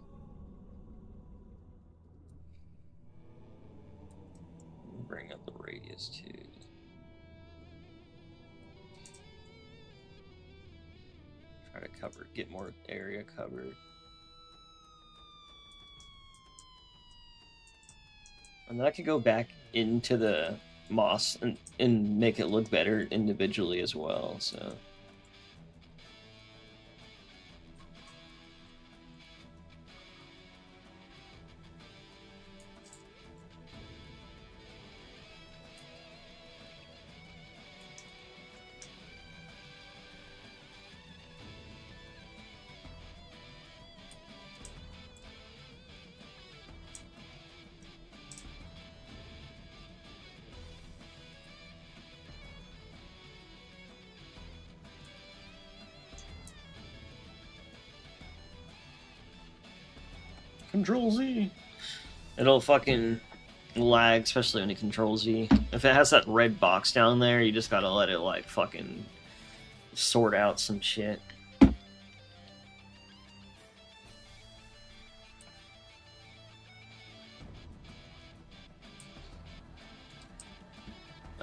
Bring up the radius too. Try to get more area covered. And then I could go back into the moss and make it look better individually as well, so. Control Z. It'll fucking lag, especially when you Control Z. If it has that red box down there, you just gotta let it like fucking sort out some shit.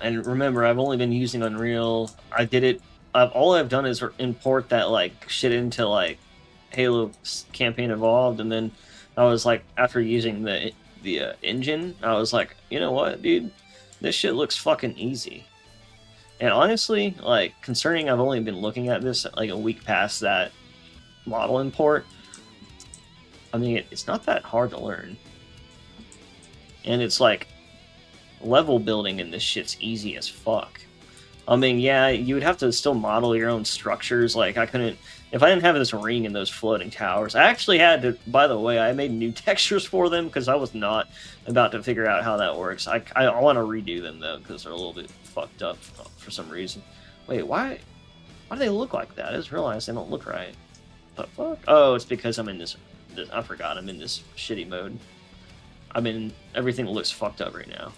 And remember, I've only been using Unreal. I did it. All I've done is import that like shit into like Halo Campaign Evolved, and then I was like, after using the engine, I was like, you know what, dude, this shit looks fucking easy. And honestly, like, concerning I've only been looking at this like a week past that model import, I mean, it's not that hard to learn. And it's like, level building in this shit's easy as fuck. I mean, yeah, you would have to still model your own structures. Like, I couldn't, if I didn't have this ring and those floating towers, I actually had to, by the way, I made new textures for them because I was not about to figure out how that works. I want to redo them, though, because they're a little bit fucked up for some reason. Wait, why? Why do they look like that? I just realized they don't look right. The fuck? Oh, it's because I'm in this I forgot I'm in this shitty mode. I'm in everything looks fucked up right now.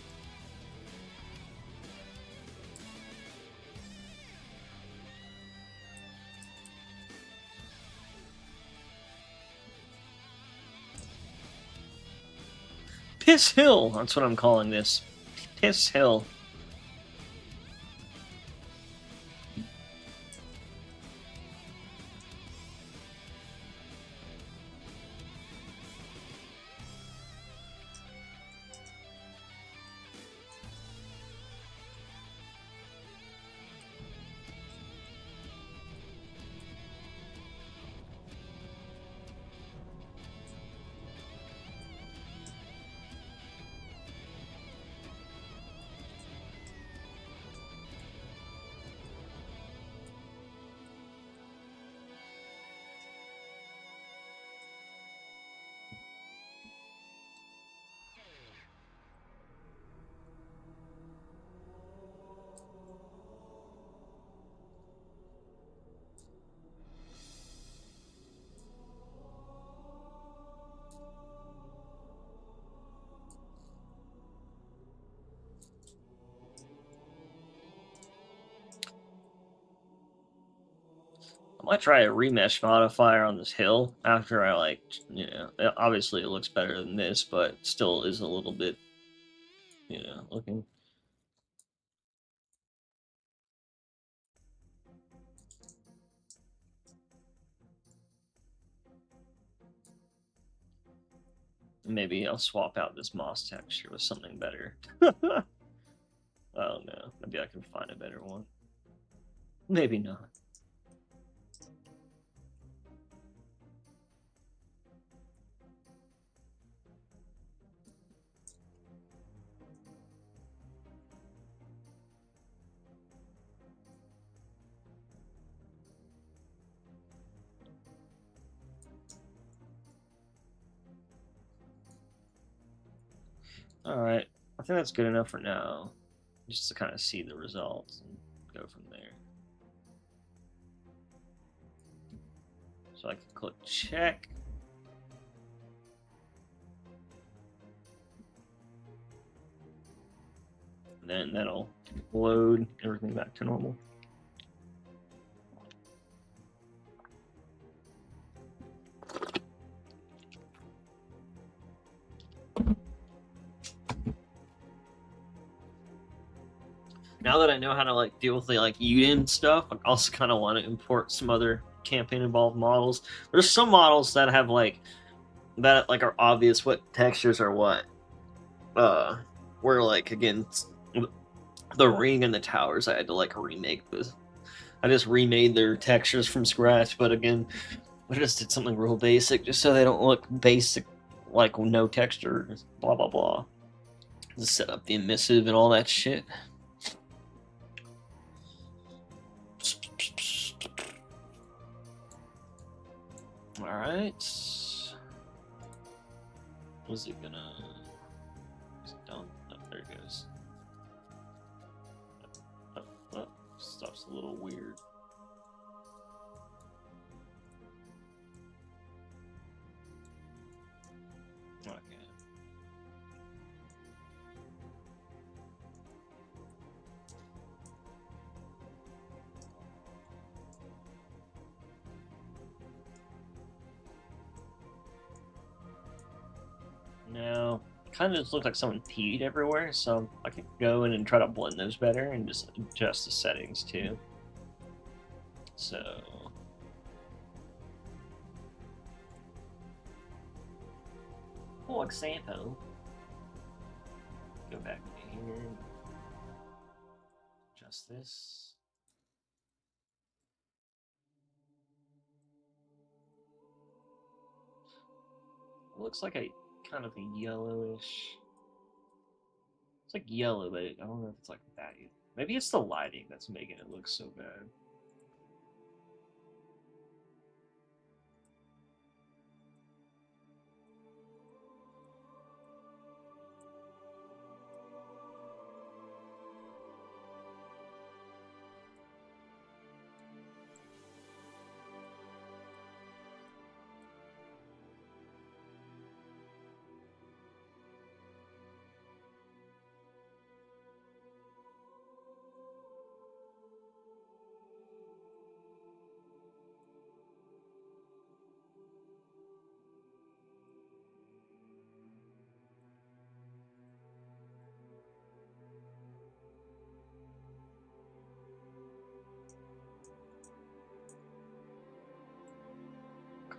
Piss Hill. That's what I'm calling this. Piss Hill. I might try a remesh modifier on this hill after I like, you know, obviously it looks better than this, but still is a little bit, you know, looking. Maybe I'll swap out this moss texture with something better. I don't know. Maybe I can find a better one. Maybe not. Alright, I think that's good enough for now. Just to kind of see the results and go from there. So I can click check. Then that'll load everything back to normal. Now that I know how to like deal with the like UDIN stuff, I also kind of want to import some other campaign involved models. There's some models that have like that like are obvious what textures are what. Where like again the ring and the towers I had to like remake this. I just remade their textures from scratch, but again, I just did something real basic just so they don't look basic like no texture, blah blah blah. Just set up the emissive and all that shit. Alright. Was it gonna... Is it done? Oh, there it goes. Oh, stuff's a little weird. Okay. Now, kind of just looked like someone peed everywhere, so I could go in and try to blend those better and just adjust the settings too. So... like sample. Go back to here. Adjust this. It looks like a kind of a yellowish. It's like yellow, but I don't know if it's like that either. Maybe it's the lighting that's making it look so bad.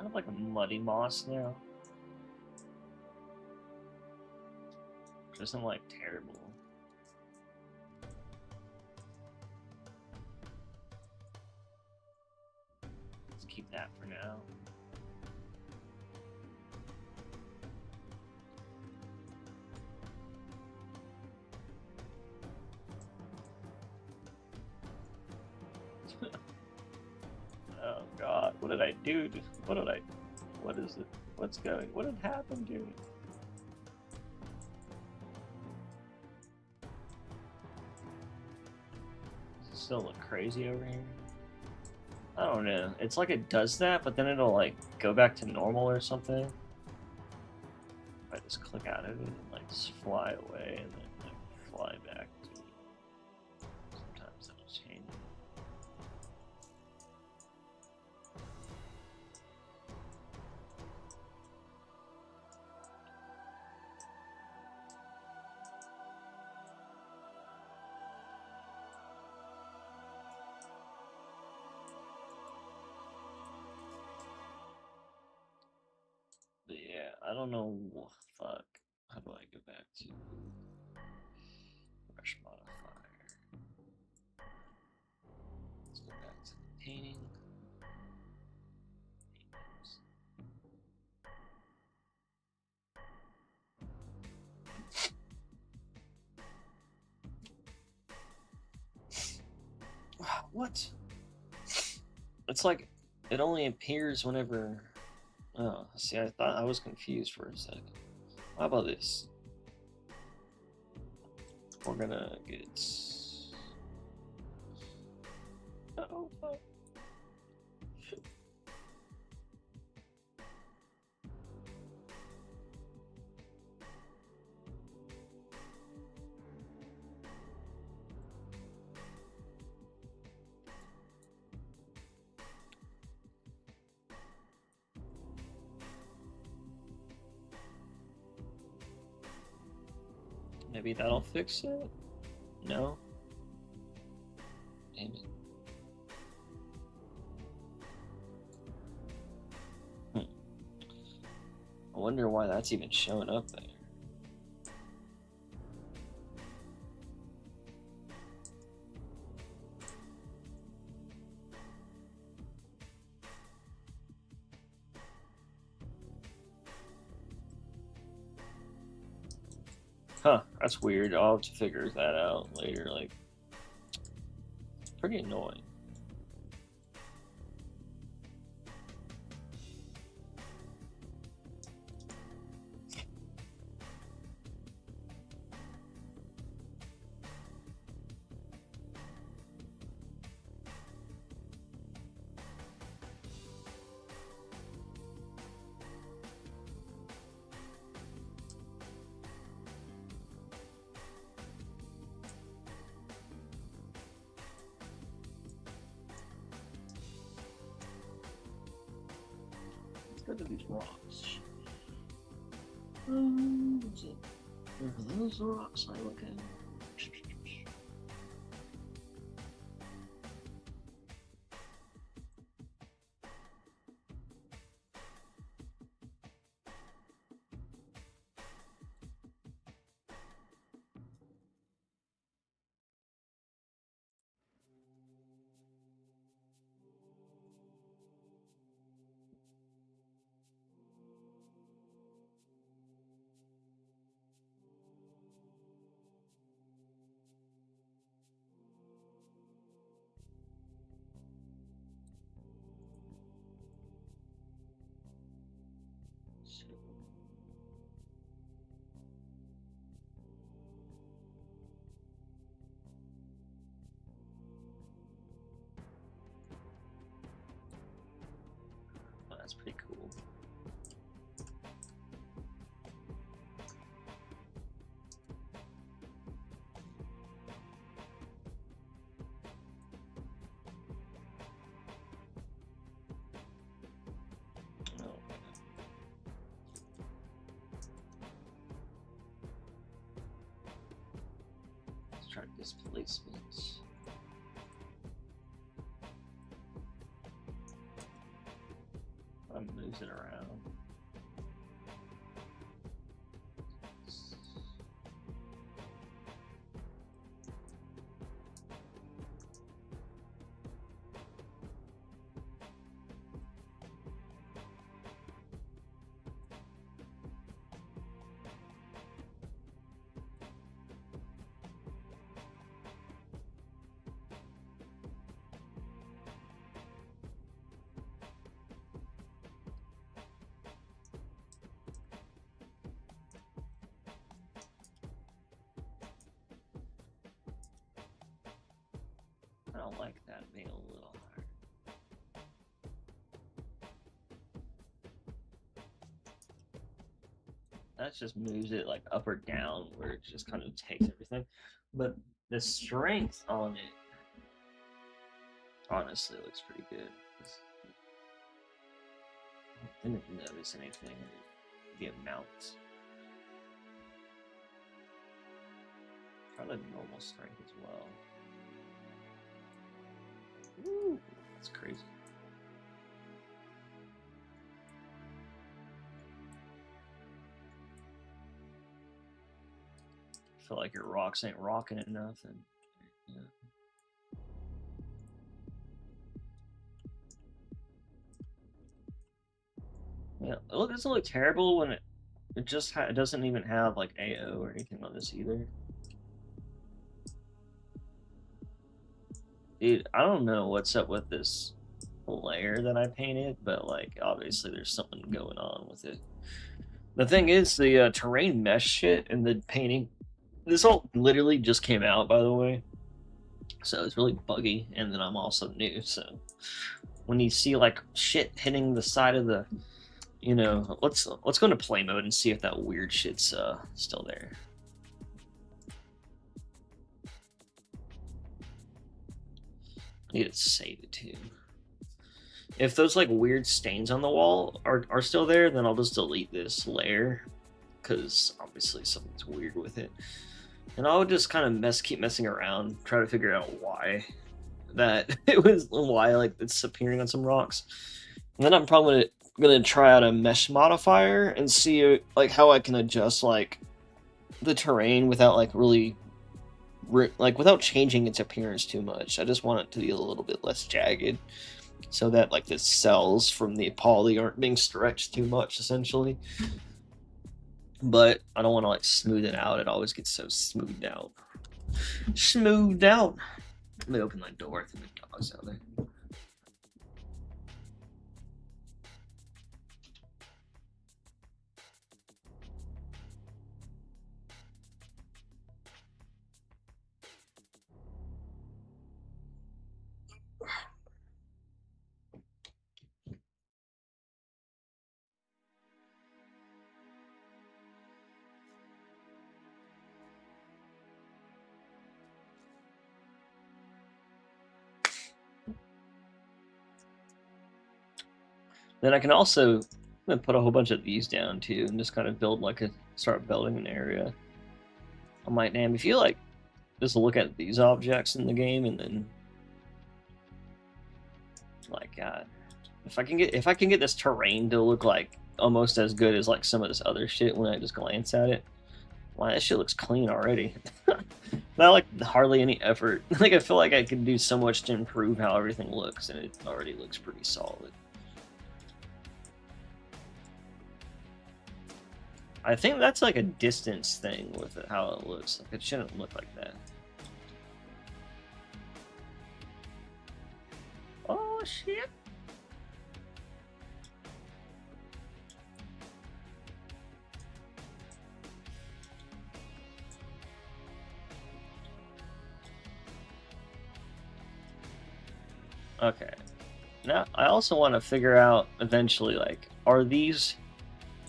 kind of like a muddy moss now. Which isn't like terrible. Let's keep that for now. Oh God, what did I do? What is it? What had happened to me? Does it still look crazy over here? I don't know. It's like it does that, but then it'll like go back to normal or something. If I just click out of it and like just fly away and then like fly back to it. Sometimes it'll change. But yeah, I don't know. Fuck. How do I go back to brush modifier? Let's go back to the painting. What? It's like it only appears whenever. Oh, see, I thought I was confused for a second. How about this? We're gonna get. Oh, fuck. Maybe that'll fix it? No? Damn it. I wonder why that's even showing up there. Huh, that's weird. I'll have to figure that out later. Like, it's pretty annoying. Let's go to these rocks. Is it? Are those the rocks I look at? Oh, that's pretty cool. Oh. Let's try displacements. kind of moves it around. I don't like that being a little higher. That just moves it like up or down where it just kind of takes everything. But the strength on it honestly looks pretty good. I didn't notice anything the amount. Try the normal strength as well. Ooh, that's crazy. I feel like your rocks ain't rocking enough, and yeah. Yeah, it doesn't look terrible when it just it doesn't even have like AO or anything on this either. Dude, I don't know what's up with this layer that I painted, but like obviously there's something going on with it. The thing is, the terrain mesh shit and the painting, this all literally just came out, by the way, so it's really buggy. And then I'm also new, so when you see like shit hitting the side of the, you know, let's go into play mode and see if that weird shit's still there. I need to save it too. If those like weird stains on the wall are still there, then I'll just delete this layer, because obviously something's weird with it. And I'll just kind of keep messing around, try to figure out why that why like it's appearing on some rocks. And then I'm probably gonna try out a mesh modifier and see like how I can adjust like the terrain without like really like without changing its appearance too much. I just want it to be a little bit less jagged, so that like the cells from the poly aren't being stretched too much, essentially. But I don't want to like smooth it out. It always gets so smoothed out. Smoothed out. Let me open my door. I think the dog's out there. Then I can also put a whole bunch of these down too, and just kind of build like start building an area. I might, damn, if you like, just look at these objects in the game, and then like, if I can get this terrain to look like almost as good as like some of this other shit when I just glance at it. Wow, that shit looks clean already. Not like hardly any effort. Like I feel like I could do so much to improve how everything looks, and it already looks pretty solid. I think that's like a distance thing with it, how it looks. Like it shouldn't look like that. Oh shit. Okay. Now I also want to figure out eventually, like, are these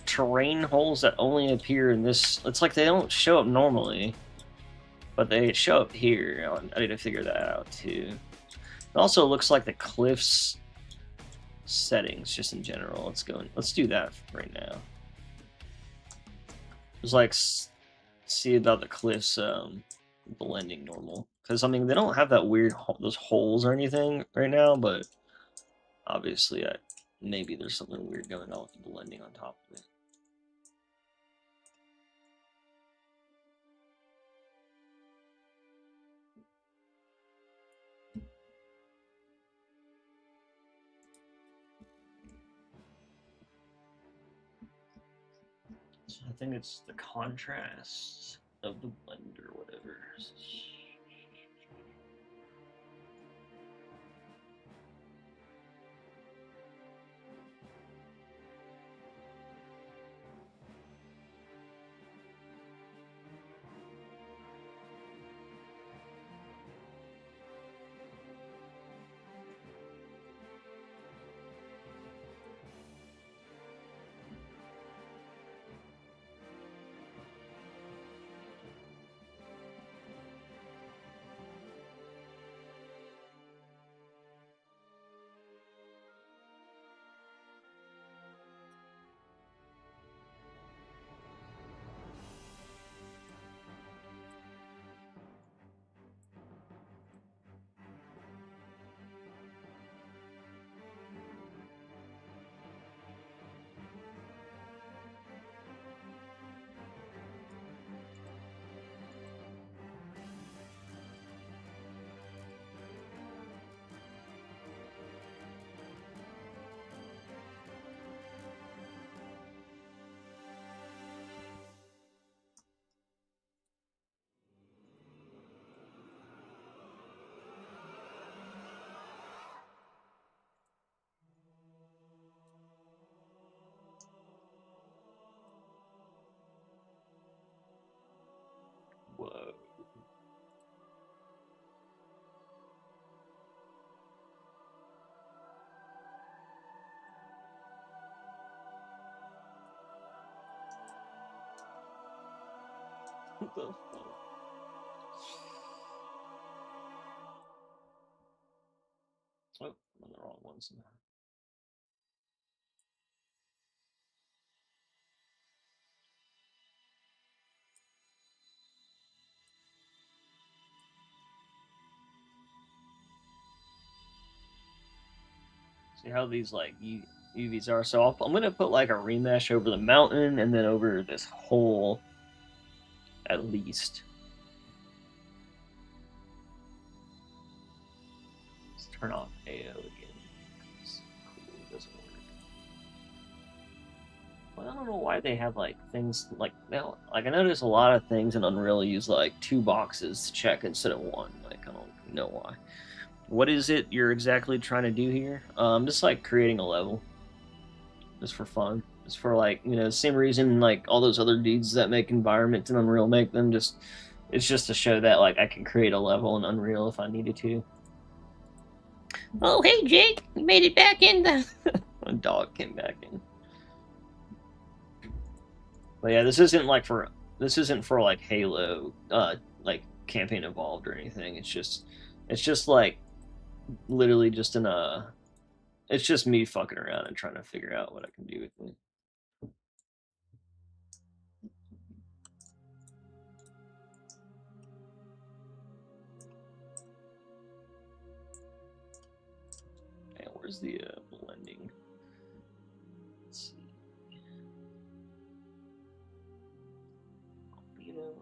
terrain holes that only appear in this? It's like they don't show up normally, but they show up here. I need to figure that out too. It also looks like the cliffs settings just in general. Let's do that right now. Just like see about the cliffs blending normal, because I mean they don't have that weird those holes or anything right now, but obviously maybe there's something weird going on with the blending on top of it. So I think it's the contrast of the blend or whatever. Whoa. What the fuck? Oh, I'm on the wrong one somehow. See how these like UVs are. So I'm gonna put like a remesh over the mountain and then over this hole at least. Let's turn off AO again. It's cool, it doesn't work. Well, I don't know why they have like things like now. Like I notice a lot of things in Unreal use like 2 boxes to check instead of 1. Like I don't know why. What is it you're exactly trying to do here? Just like creating a level, just for fun. Just for like same reason like all those other dudes that make environments in Unreal make them. Just it's just to show that like I can create a level in Unreal if I needed to. Oh hey Jake, you made it back in. A dog came back in. But yeah, this isn't for like Halo, like Campaign Evolved or anything. It's just like literally just it's just me fucking around and trying to figure out what I can do with it. And where's the blending? Let's see. Albedo.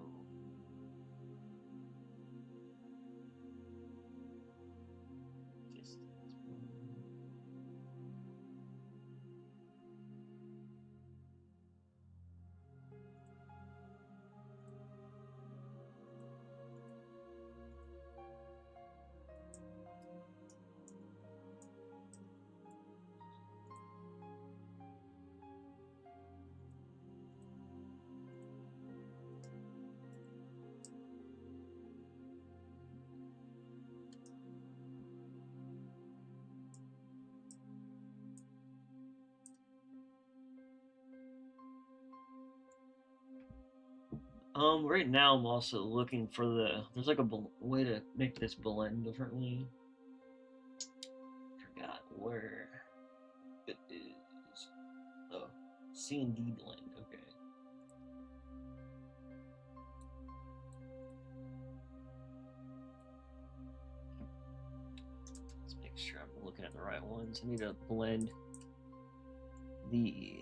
Right now I'm also looking for there's like a way to make this blend differently. Forgot where it is. Oh, C&D blend. Okay. Let's make sure I'm looking at the right ones. I need a blend the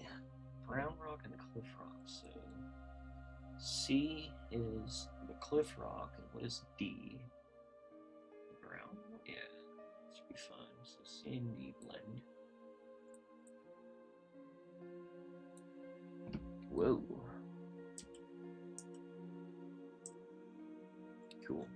brown rock and the cliff rock. So C is the cliff rock, and what is D? The brown. Yeah, should be fine. So C and D blend. Whoa. Cool.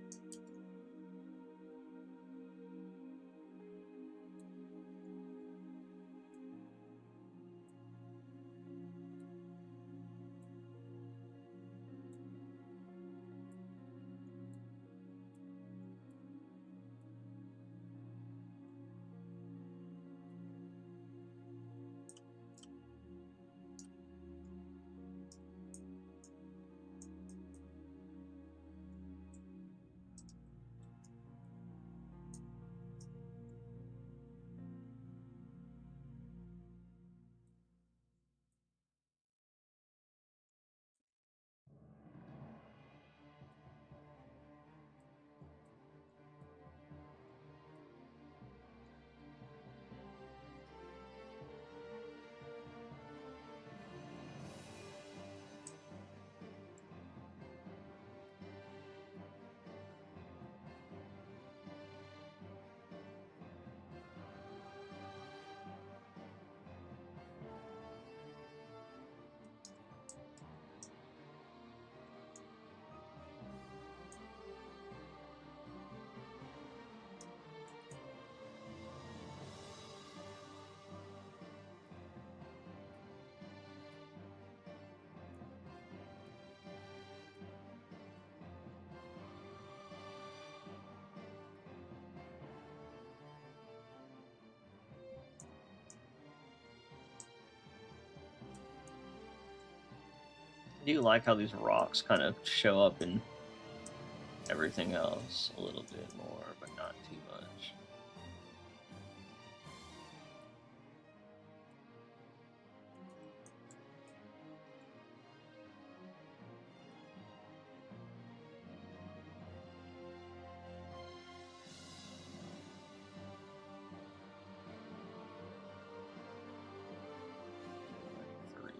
I do like how these rocks kind of show up in everything else a little bit more, but not too much. Three.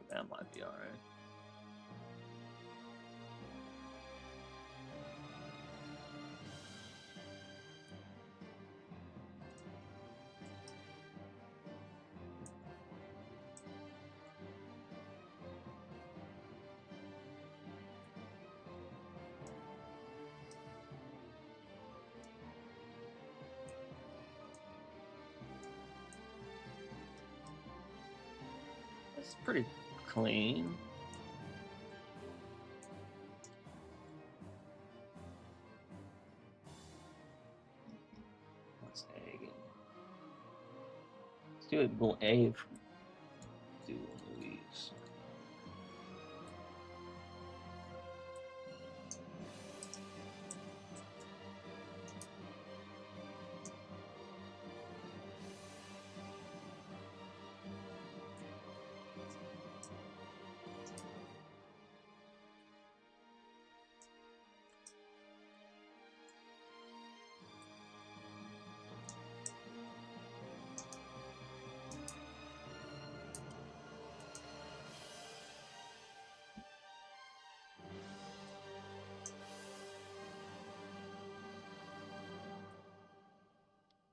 That might be alright. It's pretty clean. What's A again? Let's do it. We'll A if we do Louise.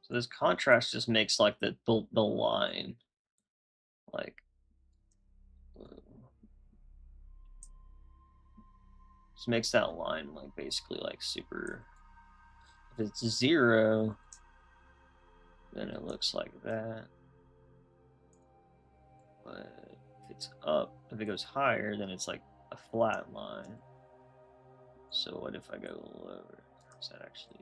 So this contrast just makes like the line like just makes that line like basically like super. If it's 0, then it looks like that. But if it's up, if it goes higher, then it's like a flat line. So what if I go lower? Is that actually?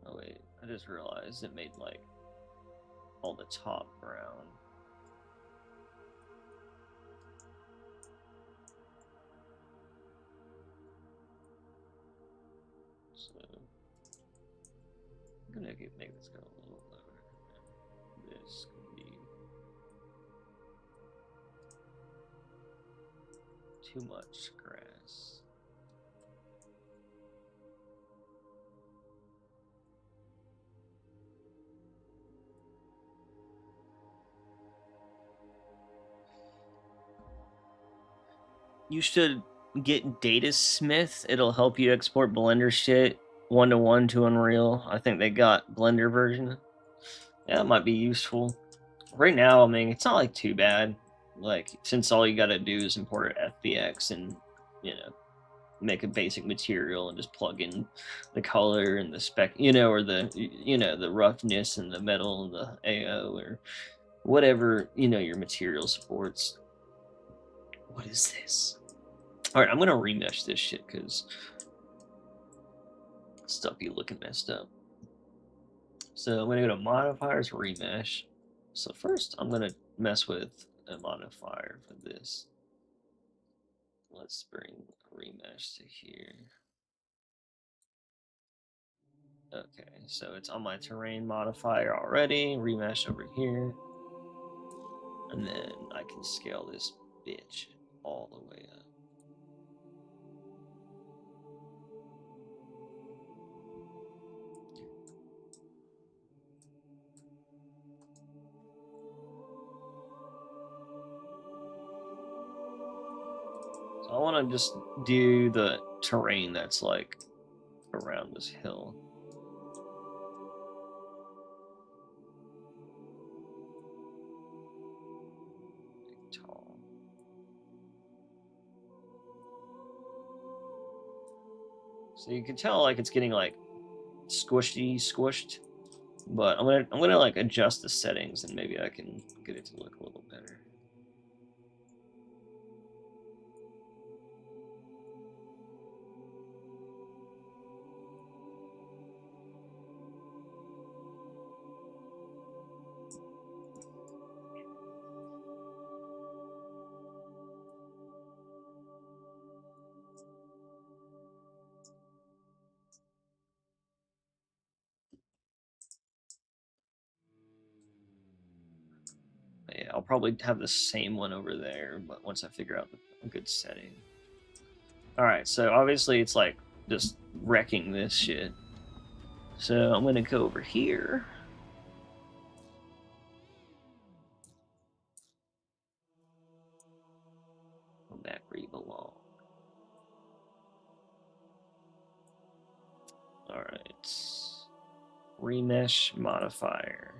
Oh wait, I just realized it made like all the top brown. So I'm gonna make this go a little lower. this could be too much grass. You should get Datasmith. It'll help you export Blender shit 1-to-1 to Unreal. I think they got Blender version. Yeah, that might be useful. Right now, I mean, it's not like too bad. Like, since all you gotta do is import FBX and, you know, make a basic material and just plug in the color and the spec, you know, or the, you know, the roughness and the metal and the AO or whatever, you know, your material supports. What is this? All right, I'm gonna remesh this shit because stuff be looking messed up. So I'm gonna go to modifiers, remesh. So first I'm gonna mess with a modifier for this. Let's bring remesh to here. Okay, so it's on my terrain modifier already. Remesh over here. And then I can scale this bitch all the way up. So I want to just do the terrain that's like around this hill. Tall. So you can tell like it's getting like squished, but I'm gonna like adjust the settings and maybe I can get it to look a little better. Yeah, I'll probably have the same one over there, but once I figure out a good setting. Alright, so obviously it's like just wrecking this shit. So I'm gonna go over here. Go back where you belong. Alright. Remesh modifier.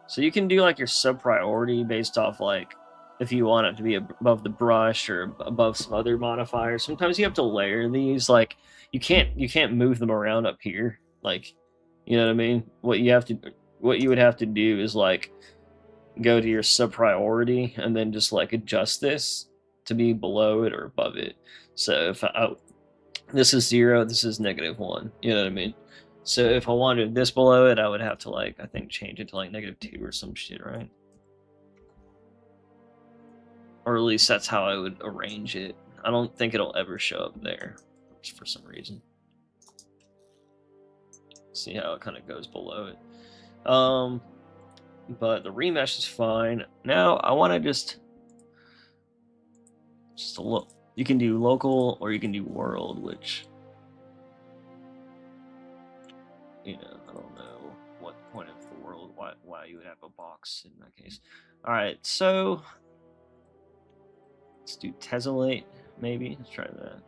So you can do like your sub priority based off like if you want it to be above the brush or above some other modifiers. Sometimes you have to layer these. Like you can't move them around up here. Like, you know what I mean? What you would have to do is like go to your sub priority and then just like adjust this to be below it or above it. So if this is 0, this is -1. You know what I mean? So if I wanted this below it, I would have to like I think change it to like -2 or some shit, right? Or at least that's how I would arrange it. I don't think it'll ever show up there for some reason. See how it kind of goes below it. But the remesh is fine. Now I want to just a look. You can do local or you can do world, which, you know, I don't know what point of the world why you would have a box in that case. All right, so let's do tessellate maybe. Let's try that.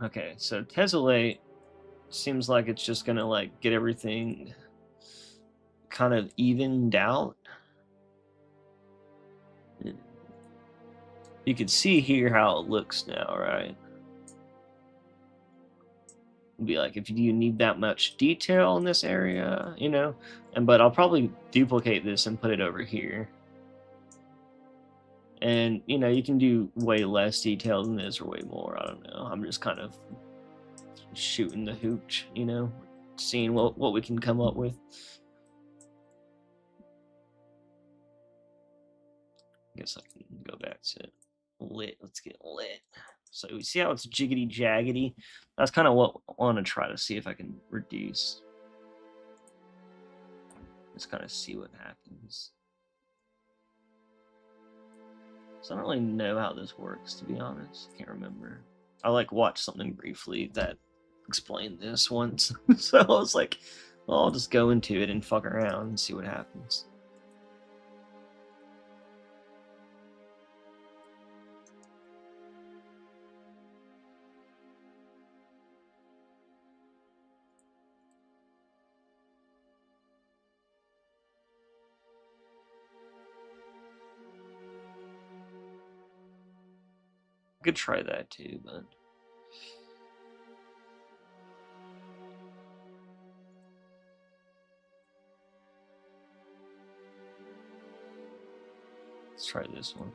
Okay, so tessellate seems like it's just gonna like get everything kind of evened out. You can see here how it looks now, right? It'd be like, if you need that much detail in this area, you know, but I'll probably duplicate this and put it over here. And, you know, you can do way less detail than this or way more. I don't know. I'm just kind of shooting the hooch, you know, seeing what we can come up with. guess I can go back to lit. Let's get lit. So we see how it's jiggity jaggedy. That's kind of what I want to try to see if I can reduce. Just kind of see what happens. So I don't really know how this works, to be honest. Can't remember. I like watched something briefly that explained this once. So I was like, well, I'll just go into it and fuck around and see what happens. I could try that too, but let's try this one.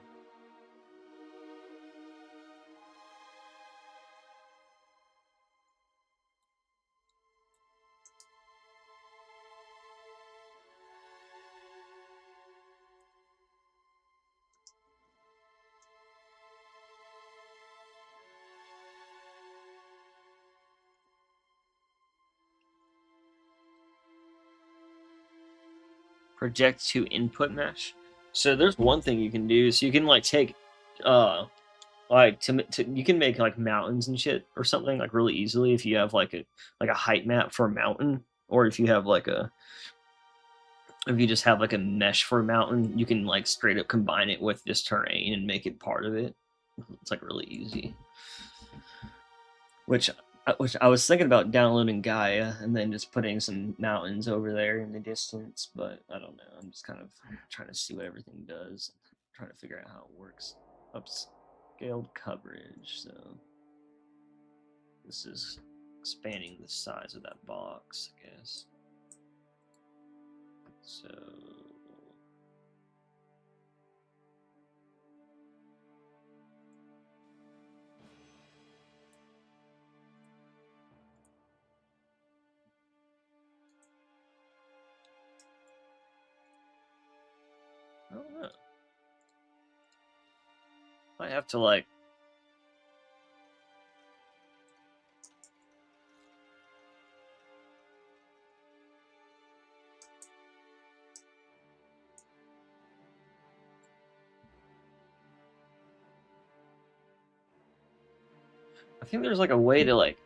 Project to input mesh. So there's one thing you can do. So you can like take, like to you can make like mountains and shit or something like really easily if you have like a height map for a mountain, or if you have like if you just have like a mesh for a mountain, you can like straight up combine it with this terrain and make it part of it. It's like really easy. Which I was thinking about downloading Gaia and then just putting some mountains over there in the distance, but I don't know. I'm just kind of trying to see what everything does, trying to figure out how it works. Upscaled coverage, so this is expanding the size of that box, I guess. So I don't know. I have to like I think there's like a way to like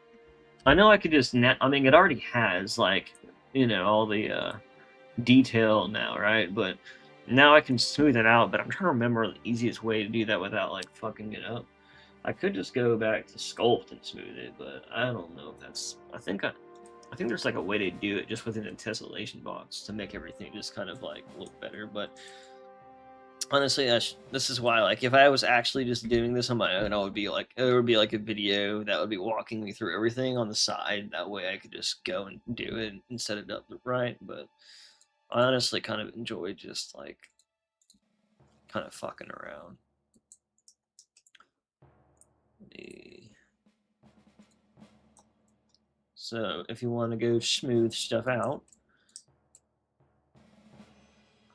I know I could just I mean it already has like, you know, all the detail now, right? But now I can smooth it out, but I'm trying to remember the easiest way to do that without like fucking it up. I could just go back to sculpt and smooth it, but I don't know if that's I think there's like a way to do it just within the tessellation box to make everything just kind of like look better, but honestly, this is why, like, if I was actually just doing this on my own, I would be like, it would be like a video that would be walking me through everything on the side. That way, I could just go and do it and set it up right. But I honestly kind of enjoy just like kind of fucking around. So if you want to go smooth stuff out,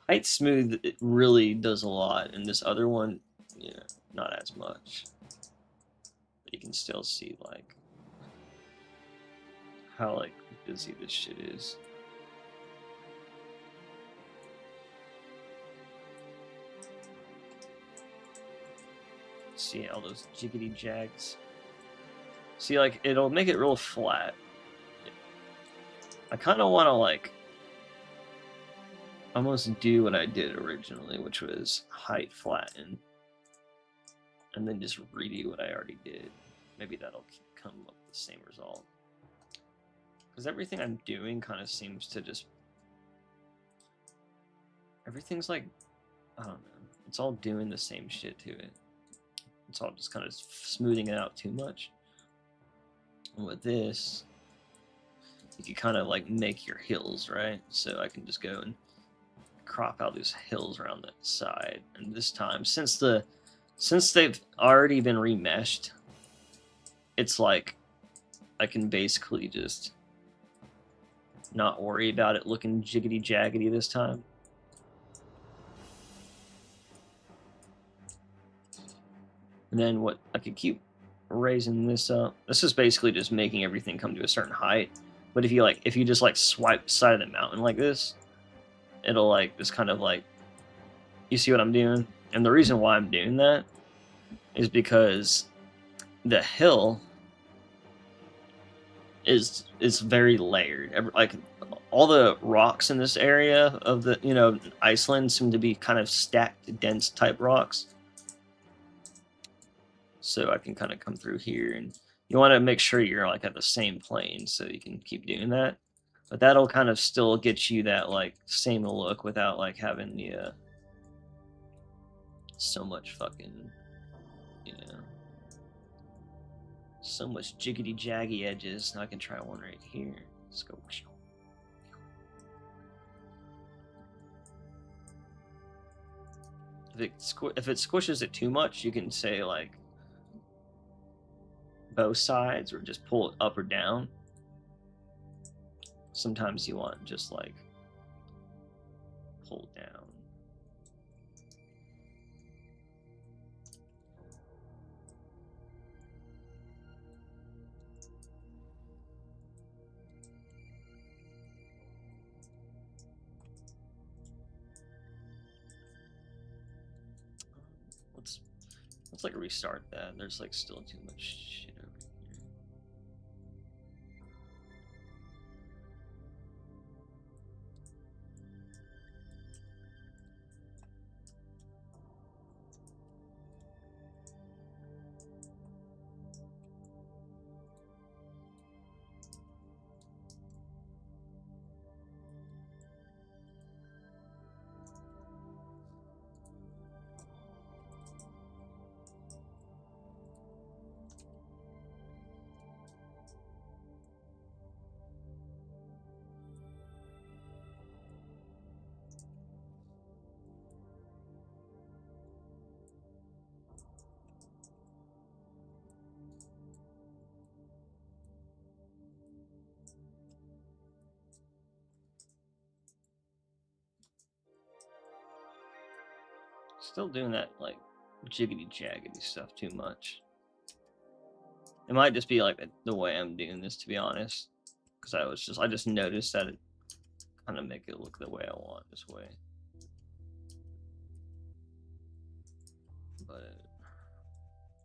height smooth it really does a lot, and this other one, yeah, not as much. But you can still see like how like busy this shit is. See all those jiggity jags. See, like, it'll make it real flat. I kind of want to, like, almost do what I did originally, which was height flatten. And then just redo what I already did. Maybe that'll come up with the same result. Because everything I'm doing kind of seems to just... Everything's like... I don't know. It's all doing the same shit to it. It's all just kind of smoothing it out too much. And with this, you can kind of like make your hills, right? So I can just go and crop out these hills around the side. And this time, since they've already been remeshed, it's like I can basically just not worry about it looking jiggity jaggedy this time. And then what I could keep raising this up. This is basically just making everything come to a certain height. But if you just like swipe side of the mountain like this, it'll like just kind of like, you see what I'm doing? And the reason why I'm doing that is because the hill is very layered. Like all the rocks in this area of the Iceland seem to be kind of stacked, dense type rocks. So I can kind of come through here, and you want to make sure you're like at the same plane so you can keep doing that. But that'll kind of still get you that like same look without like having the so much fucking, you know, so much jiggity jaggy edges. Now I can try one right here. Let's go. If it squishes it too much, you can say like both sides or just pull it up or down. Sometimes you want just like pull down. Let's like restart that. There's like still too much shit over here. Still doing that like jiggity jaggedy stuff too much. It might just be like the way I'm doing this, to be honest, because I just noticed that it kind of make it look the way I want this way. But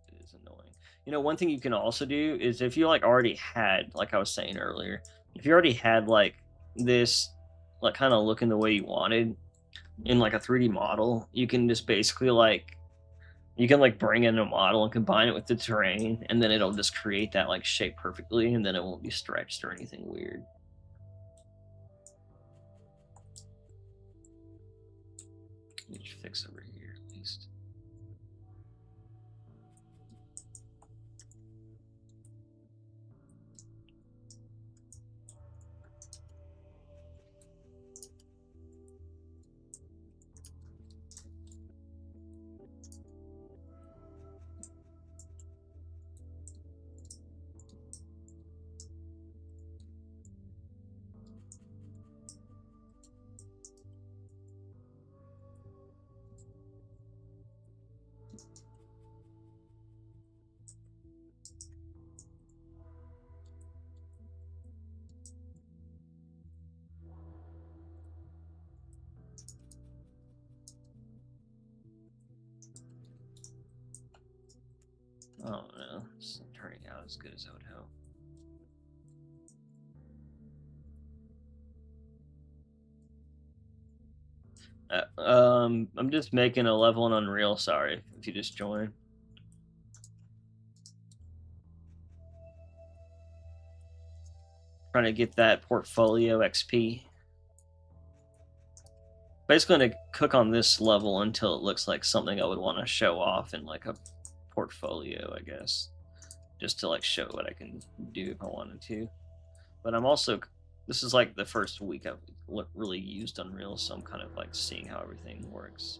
it is annoying. You know, one thing you can also do is if you like already had, like I was saying earlier, if you already had like this, like kind of looking the way you wanted in like a 3D model, you can just basically like you can like bring in a model and combine it with the terrain, and then it'll just create that like shape perfectly, and then it won't be stretched or anything weird. Let me fix over here at least. I don't know. It's not turning out as good as I would hope. I'm just making a level in Unreal. Sorry if you just joined. Trying to get that portfolio XP. Basically, going to cook on this level until it looks like something I would want to show off in like a portfolio, I guess, just to like show what I can do if I wanted to. But I'm also, this is like the first week I've really used Unreal, so I'm kind of like seeing how everything works.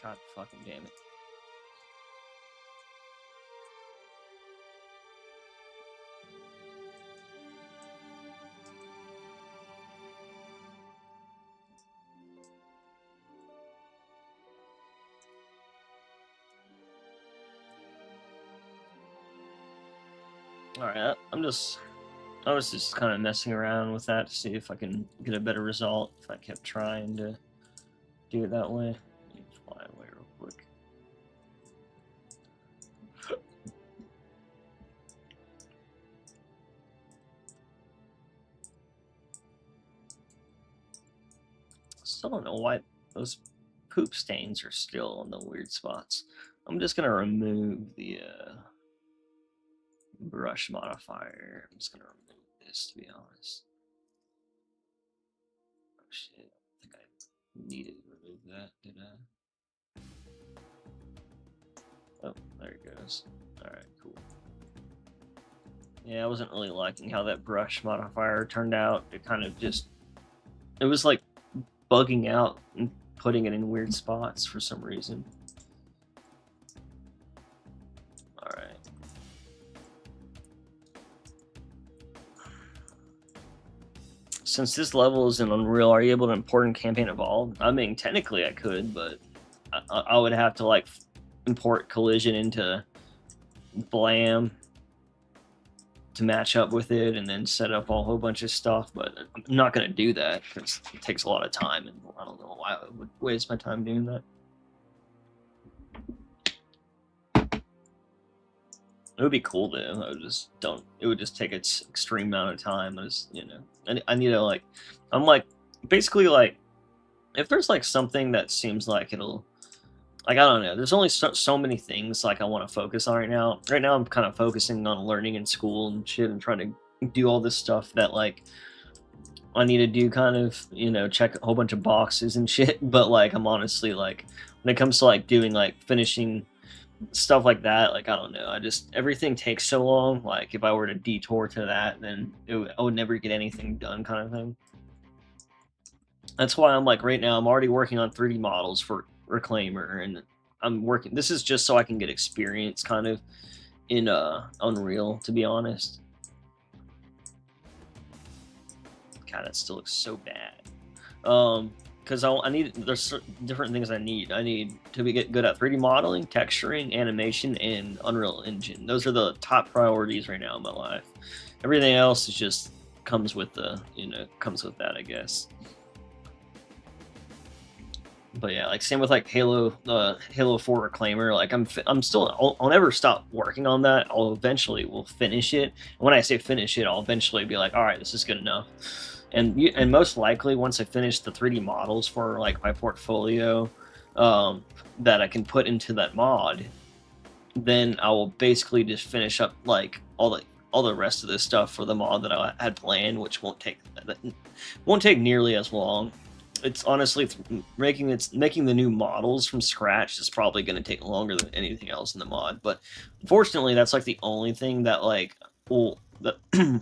God fucking damn it. Alright, I was just kind of messing around with that to see if I can get a better result if I kept trying to do it that way. Let me fly away real quick. Still don't know why those poop stains are still in the weird spots. I'm just gonna remove the brush modifier. I'm just gonna remove this, to be honest. Oh shit, I think I needed to remove that, did I? Oh, there it goes. Alright, cool. Yeah, I wasn't really liking how that brush modifier turned out. It kind of just... It was like bugging out and putting it in weird spots for some reason. Alright. Since this level is in Unreal, are you able to import in Campaign Evolved? I mean, technically I could, but I would have to like import Collision into Blam to match up with it and then set up a whole bunch of stuff, but I'm not going to do that because it takes a lot of time, and I don't know why I would waste my time doing that. It would be cool though. I would just don't. It would just take an extreme amount of time. As you know, and I need to like. I'm like basically like, if there's like something that seems like it'll, like I don't know. There's only so many things like I want to focus on right now. Right now I'm kind of focusing on learning in school and shit, and trying to do all this stuff that like I need to do. Kind of, you know, check a whole bunch of boxes and shit. But like I'm honestly like, when it comes to like doing like finishing stuff like that, like I don't know, I just, everything takes so long. Like if I were to detour to that, then I would never get anything done, kind of thing. That's why I'm like, right now I'm already working on 3D models for Reclaimer, and I'm working, this is just so I can get experience kind of in Unreal, to be honest. God, that still looks so bad. Because I need, there's different things I need. I need to get good at 3D modeling, texturing, animation, and Unreal Engine. Those are the top priorities right now in my life. Everything else is just comes with the, you know, comes with that, I guess. But yeah, like same with like Halo 4 Reclaimer. Like I'm still, I'll never stop working on that. I'll eventually will finish it. And when I say finish it, I'll eventually be like, all right, this is good enough. And most likely once I finish the 3D models for like my portfolio, that I can put into that mod, then I will basically just finish up like all the rest of this stuff for the mod that I had planned, which won't take nearly as long. It's honestly making the new models from scratch is probably going to take longer than anything else in the mod. But unfortunately, that's like the only thing that like that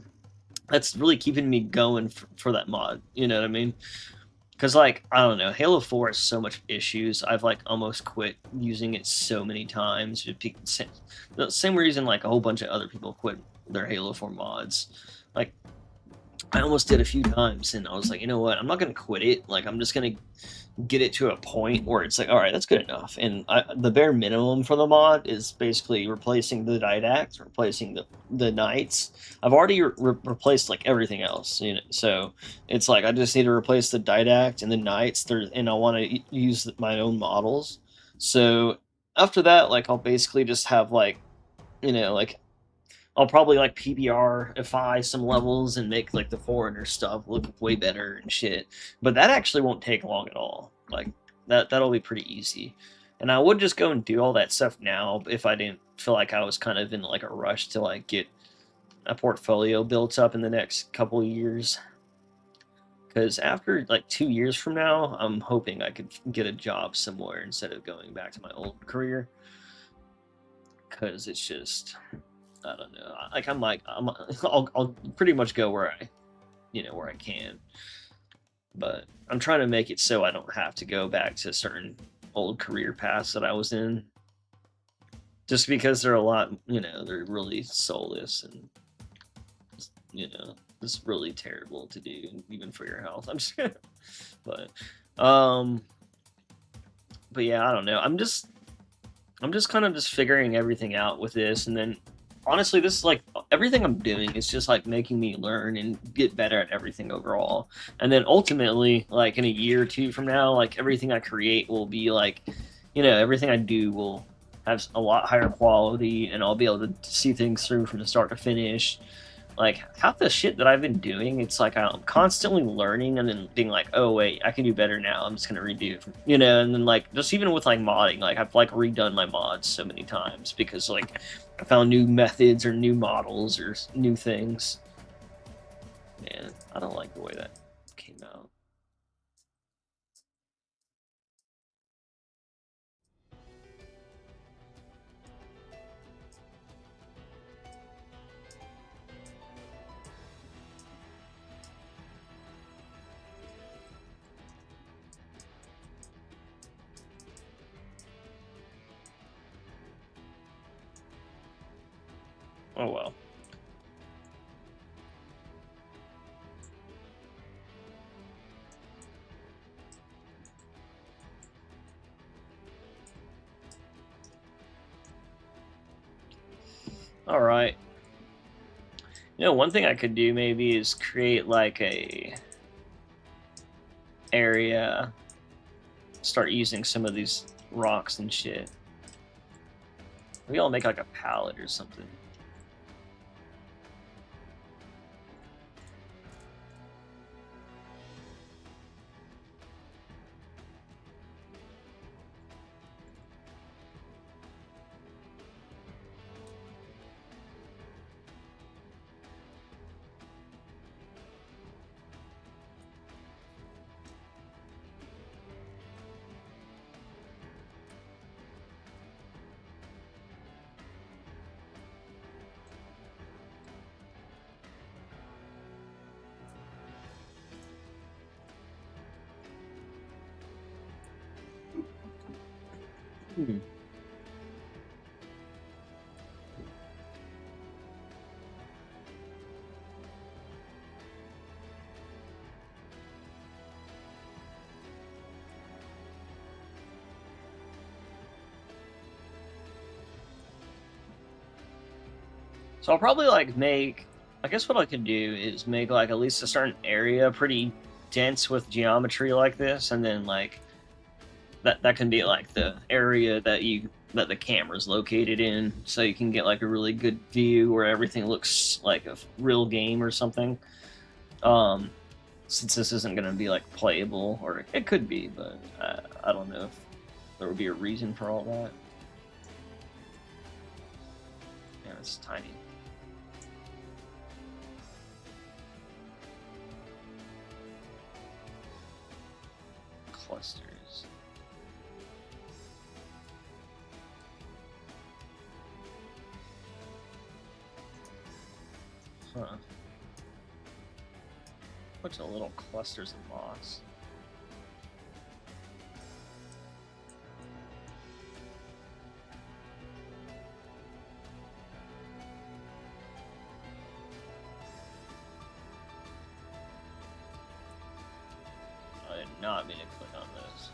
that's really keeping me going for that mod. You know what I mean? Because like I don't know, Halo 4 has so much issues. I've like almost quit using it so many times. The same reason like a whole bunch of other people quit their Halo 4 mods. Like I almost did a few times, and I was like, you know what? I'm not gonna quit it. Like I'm just gonna get it to a point where it's like, all right, that's good enough. And the bare minimum for the mod is basically replacing the Didacts, replacing the Knights. I've already replaced like everything else, you know. So it's like I just need to replace the Didact and the Knights. And I want to use my own models. So after that, like I'll basically just have like, you know, like I'll probably like PBR-ify some levels and make like the Foreigner stuff look way better and shit. But that actually won't take long at all. Like that'll be pretty easy. And I would just go and do all that stuff now if I didn't feel like I was kind of in like a rush to like get a portfolio built up in the next couple of years. Because after like 2 years from now, I'm hoping I could get a job somewhere instead of going back to my old career. Because it's just, I don't know. Like I'll pretty much go where where I can. But I'm trying to make it so I don't have to go back to certain old career paths that I was in, just because they're a lot, they're really soulless and it's really terrible to do, even for your health. I'm just, but, um, but yeah, I don't know. I'm just kind of just figuring everything out with this, and then honestly, this is like everything I'm doing is just like making me learn and get better at everything overall. And then ultimately, like in a year or two from now, like everything I create will be like, everything I do will have a lot higher quality, and I'll be able to see things through from the start to finish. Like half the shit that I've been doing, it's like I'm constantly learning and then being like, oh wait, I can do better now. I'm just gonna redo, and then like just even with like modding, like I've like redone my mods so many times because like I found new methods or new models or new things. Man, I don't like the way that came out. Oh well. All right. One thing I could do maybe is create like a area, start using some of these rocks and shit. Maybe I'll make like a palette or something. Hmm. So I'll probably like make, I guess what I could do is make like at least a certain area pretty dense with geometry like this, and then like that can be like the area that the camera's located in, so you can get like a really good view where everything looks like a real game or something. Um, since this isn't going to be like playable, or it could be, but I don't know if there would be a reason for all that. Yeah, it's tiny. Clusters. Huh. Bunch of little clusters of moss. I did not mean to click on this.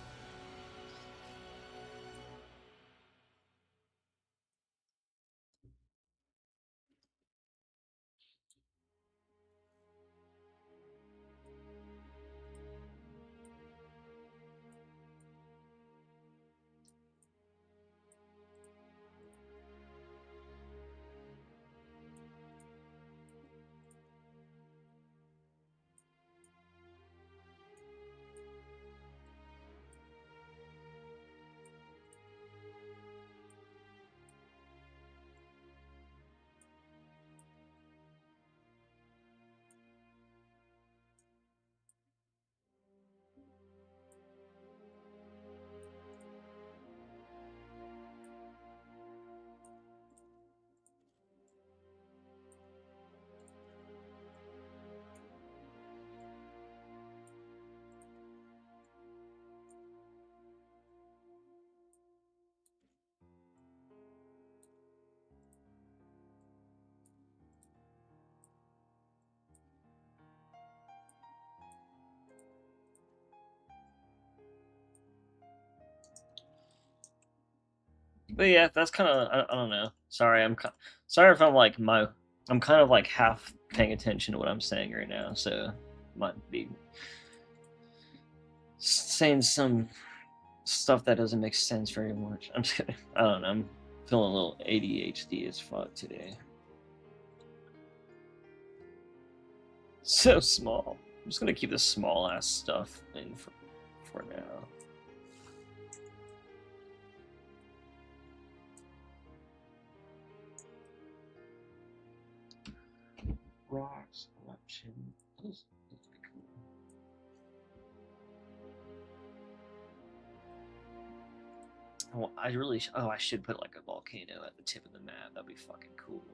But yeah, that's kind of I don't know. Sorry, sorry if I'm like I'm kind of like half paying attention to what I'm saying right now, so might be saying some stuff that doesn't make sense very much. I'm just kidding. I don't know. I'm feeling a little ADHD as fuck today. So small. I'm just gonna keep this small ass stuff in for now. Rocks collection. This would be cool. Oh, I really. Oh, I should put like a volcano at the tip of the map. That'd be fucking cool.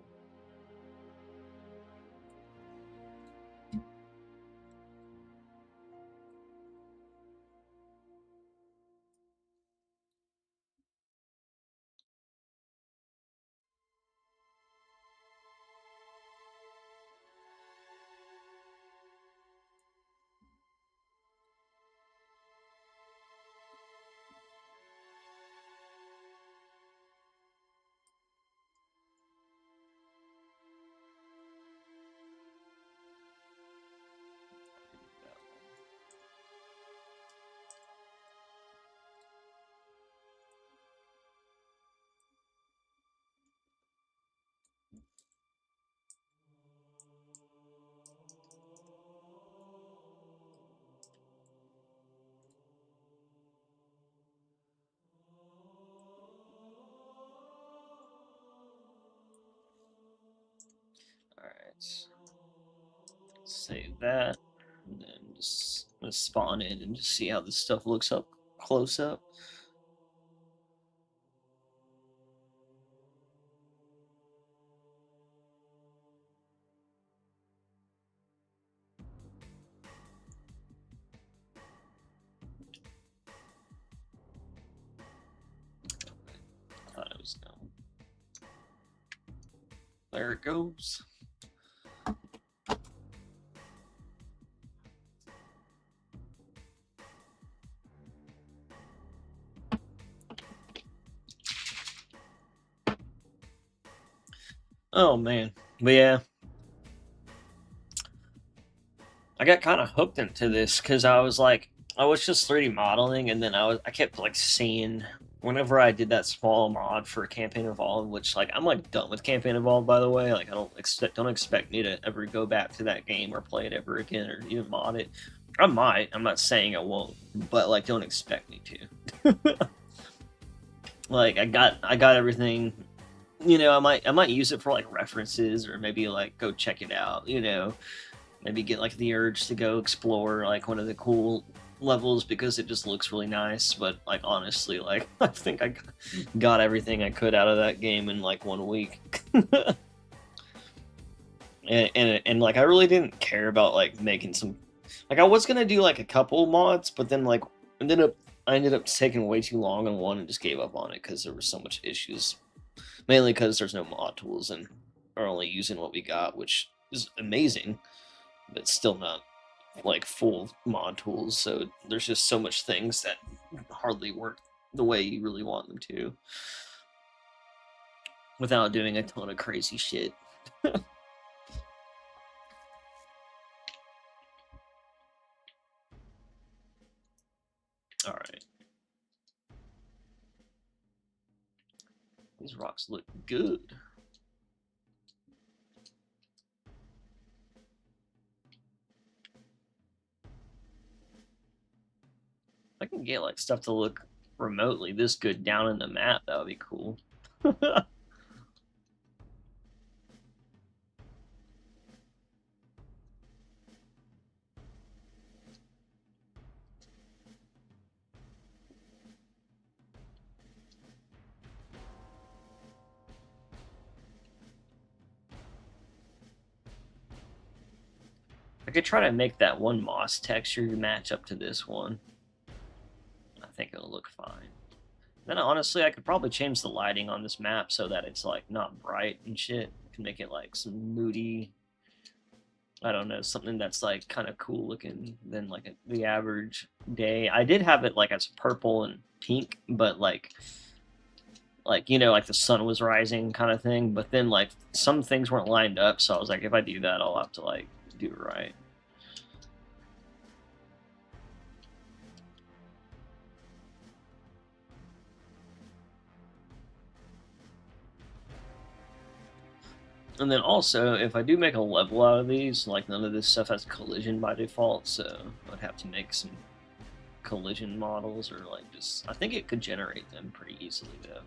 All right. Save that, and then just let's spawn in and just see how this stuff looks up close up. I thought it was no. There it goes. Oh man, but yeah, I got kind of hooked into this because I was just 3D modeling, and then I kept like seeing whenever I did that small mod for Campaign Evolved, which like I'm like done with Campaign Evolved by the way. Like I don't expect me to ever go back to that game or play it ever again or even mod it. I might. I'm not saying I won't, but like don't expect me to. Like I got everything. You know, I might use it for like references or maybe like go check it out. You know, maybe get like the urge to go explore like one of the cool levels because it just looks really nice. But like honestly, like I think I got everything I could out of that game in like 1 week. And like I really didn't care about like making some like I was gonna do like a couple mods, but then like I ended up taking way too long on one and just gave up on it because there were so much issues. Mainly because there's no mod tools and are only using what we got, which is amazing, but still not like full mod tools. So there's just so much things that hardly work the way you really want them to without doing a ton of crazy shit. All right. These rocks look good. I can get like stuff to look remotely this good down in the map. That would be cool. I could try to make that one moss texture match up to this one. I think it'll look fine. Then honestly, I could probably change the lighting on this map so that it's like not bright and shit. I can make it like some moody, I don't know, something that's like kind of cool looking than like the average day. I did have it like as purple and pink, but like like like the sun was rising kind of thing. But then like some things weren't lined up, so I was like, if I do that, I'll have to like do it right. And then also, if I do make a level out of these, like none of this stuff has collision by default, so I'd have to make some collision models, or like just, I think it could generate them pretty easily though,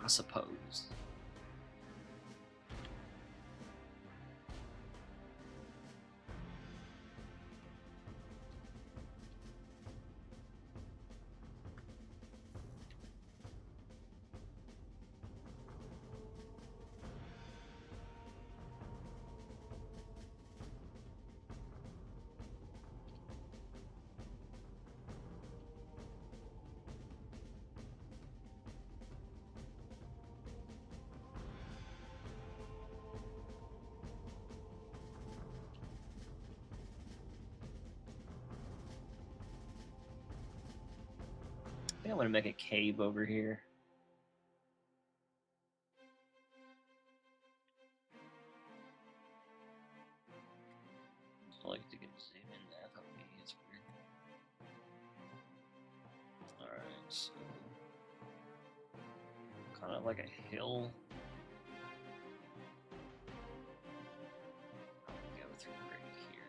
I suppose. I think I'm gonna make a cave over here. I like to get zoom in that. It's weird. Alright, so kind of like a hill. I'll go through right here.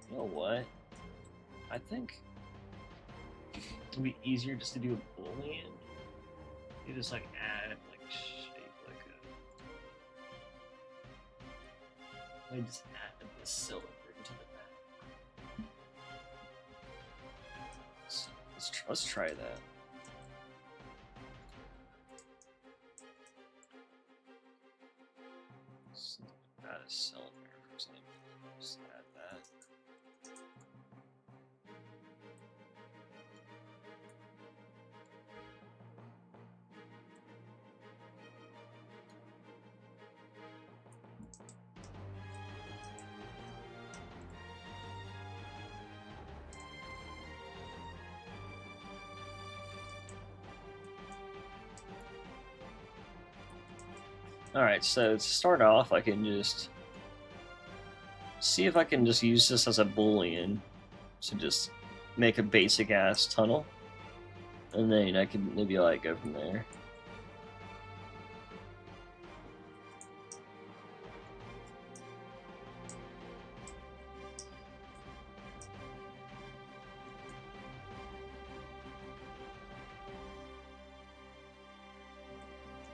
You know what? I think it'd be easier just to do a boolean. You just like add like shape like a. I just add this cylinder into the back. So let's try that. Let's add a cylinder for example. Just add that. Alright, so to start off, I can just see if I can just use this as a boolean to just make a basic ass tunnel. And then I can maybe like go from there.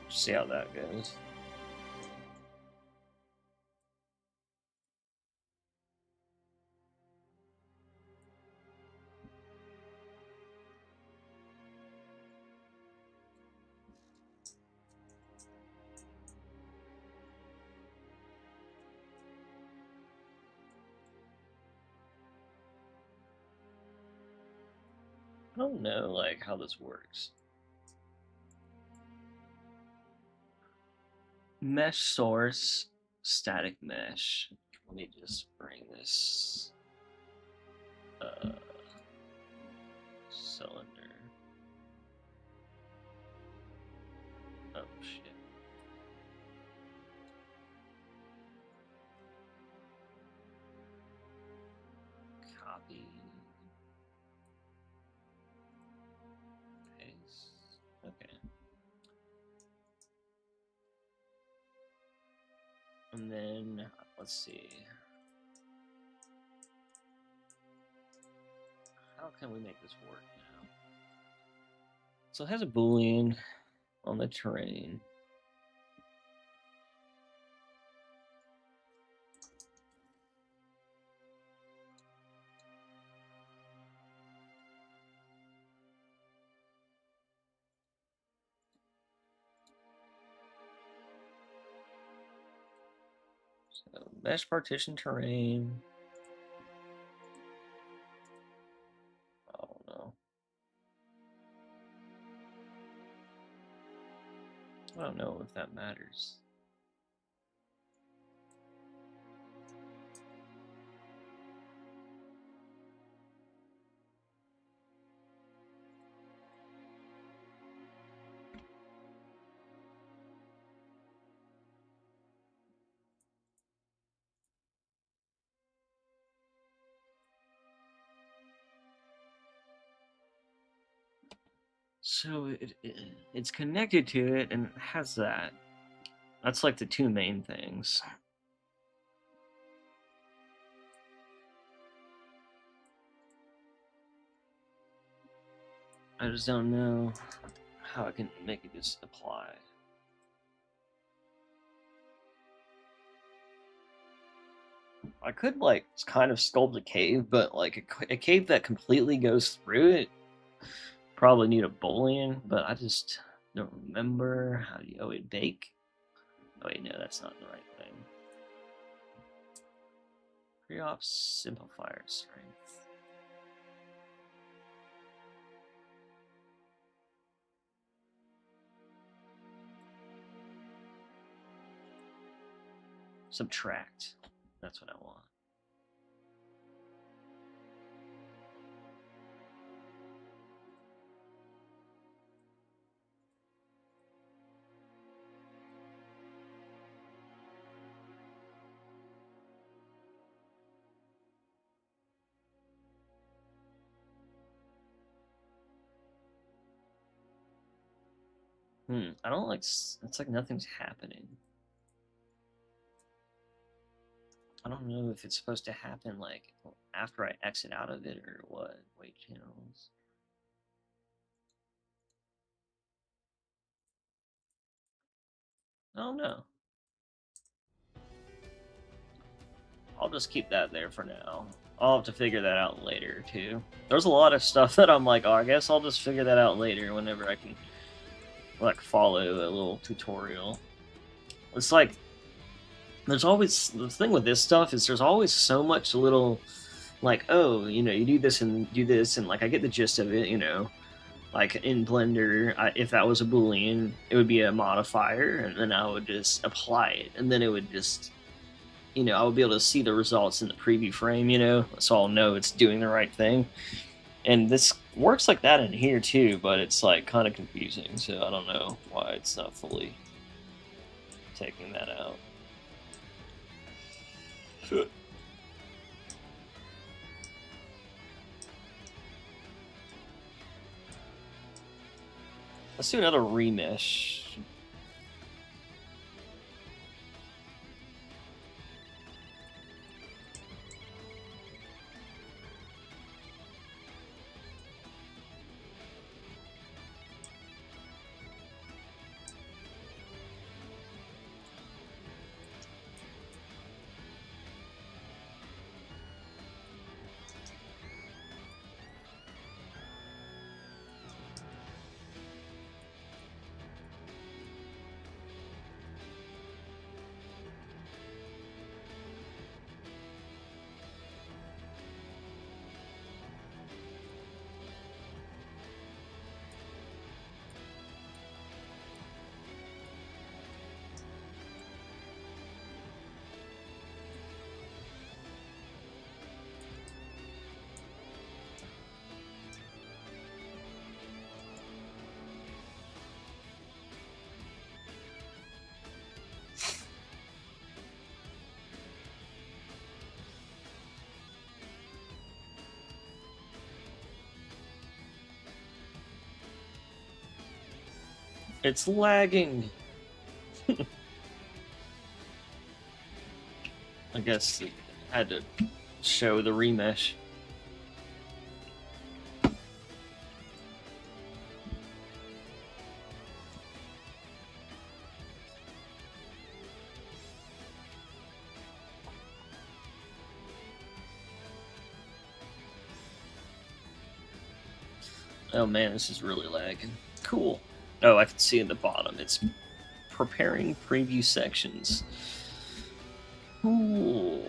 See how that goes. I don't know like how this works. Mesh source, static mesh. Let me just bring this cylinder. Oh shit. Copy. Paste. Okay. And then let's see. How can we make this work now? So it has a boolean on the terrain. Mesh partition terrain. I don't know. I don't know if that matters. So it's connected to it and it has that. That's like the two main things. I just don't know how I can make it just apply. I could like kind of sculpt a cave, but like a cave that completely goes through it probably need a Boolean, but I just don't remember how do you bake. Oh wait, no, that's not the right thing. Pre-op simplifier strength. Subtract. That's what I want. I don't like. It's like nothing's happening. I don't know if it's supposed to happen like after I exit out of it or what. Wait, channels. I don't know. I'll just keep that there for now. I'll have to figure that out later too. There's a lot of stuff that I'm like, oh, I guess I'll just figure that out later whenever I can like follow a little tutorial. It's like there's always the thing with this stuff is there's always so much little like, oh, you know, you do this and do this and like I get the gist of it, you know. Like in Blender, if that was a Boolean, it would be a modifier and then I would just apply it and then it would just, you know, I would be able to see the results in the preview frame, you know, so I'll know it's doing the right thing. And this works like that in here too, but it's like kind of confusing, so I don't know why it's not fully taking that out. Let's do another remesh. It's lagging. I guess I had to show the remesh. Oh man, this is really lagging. Cool. Oh, I can see in the bottom. It's preparing preview sections. Cool.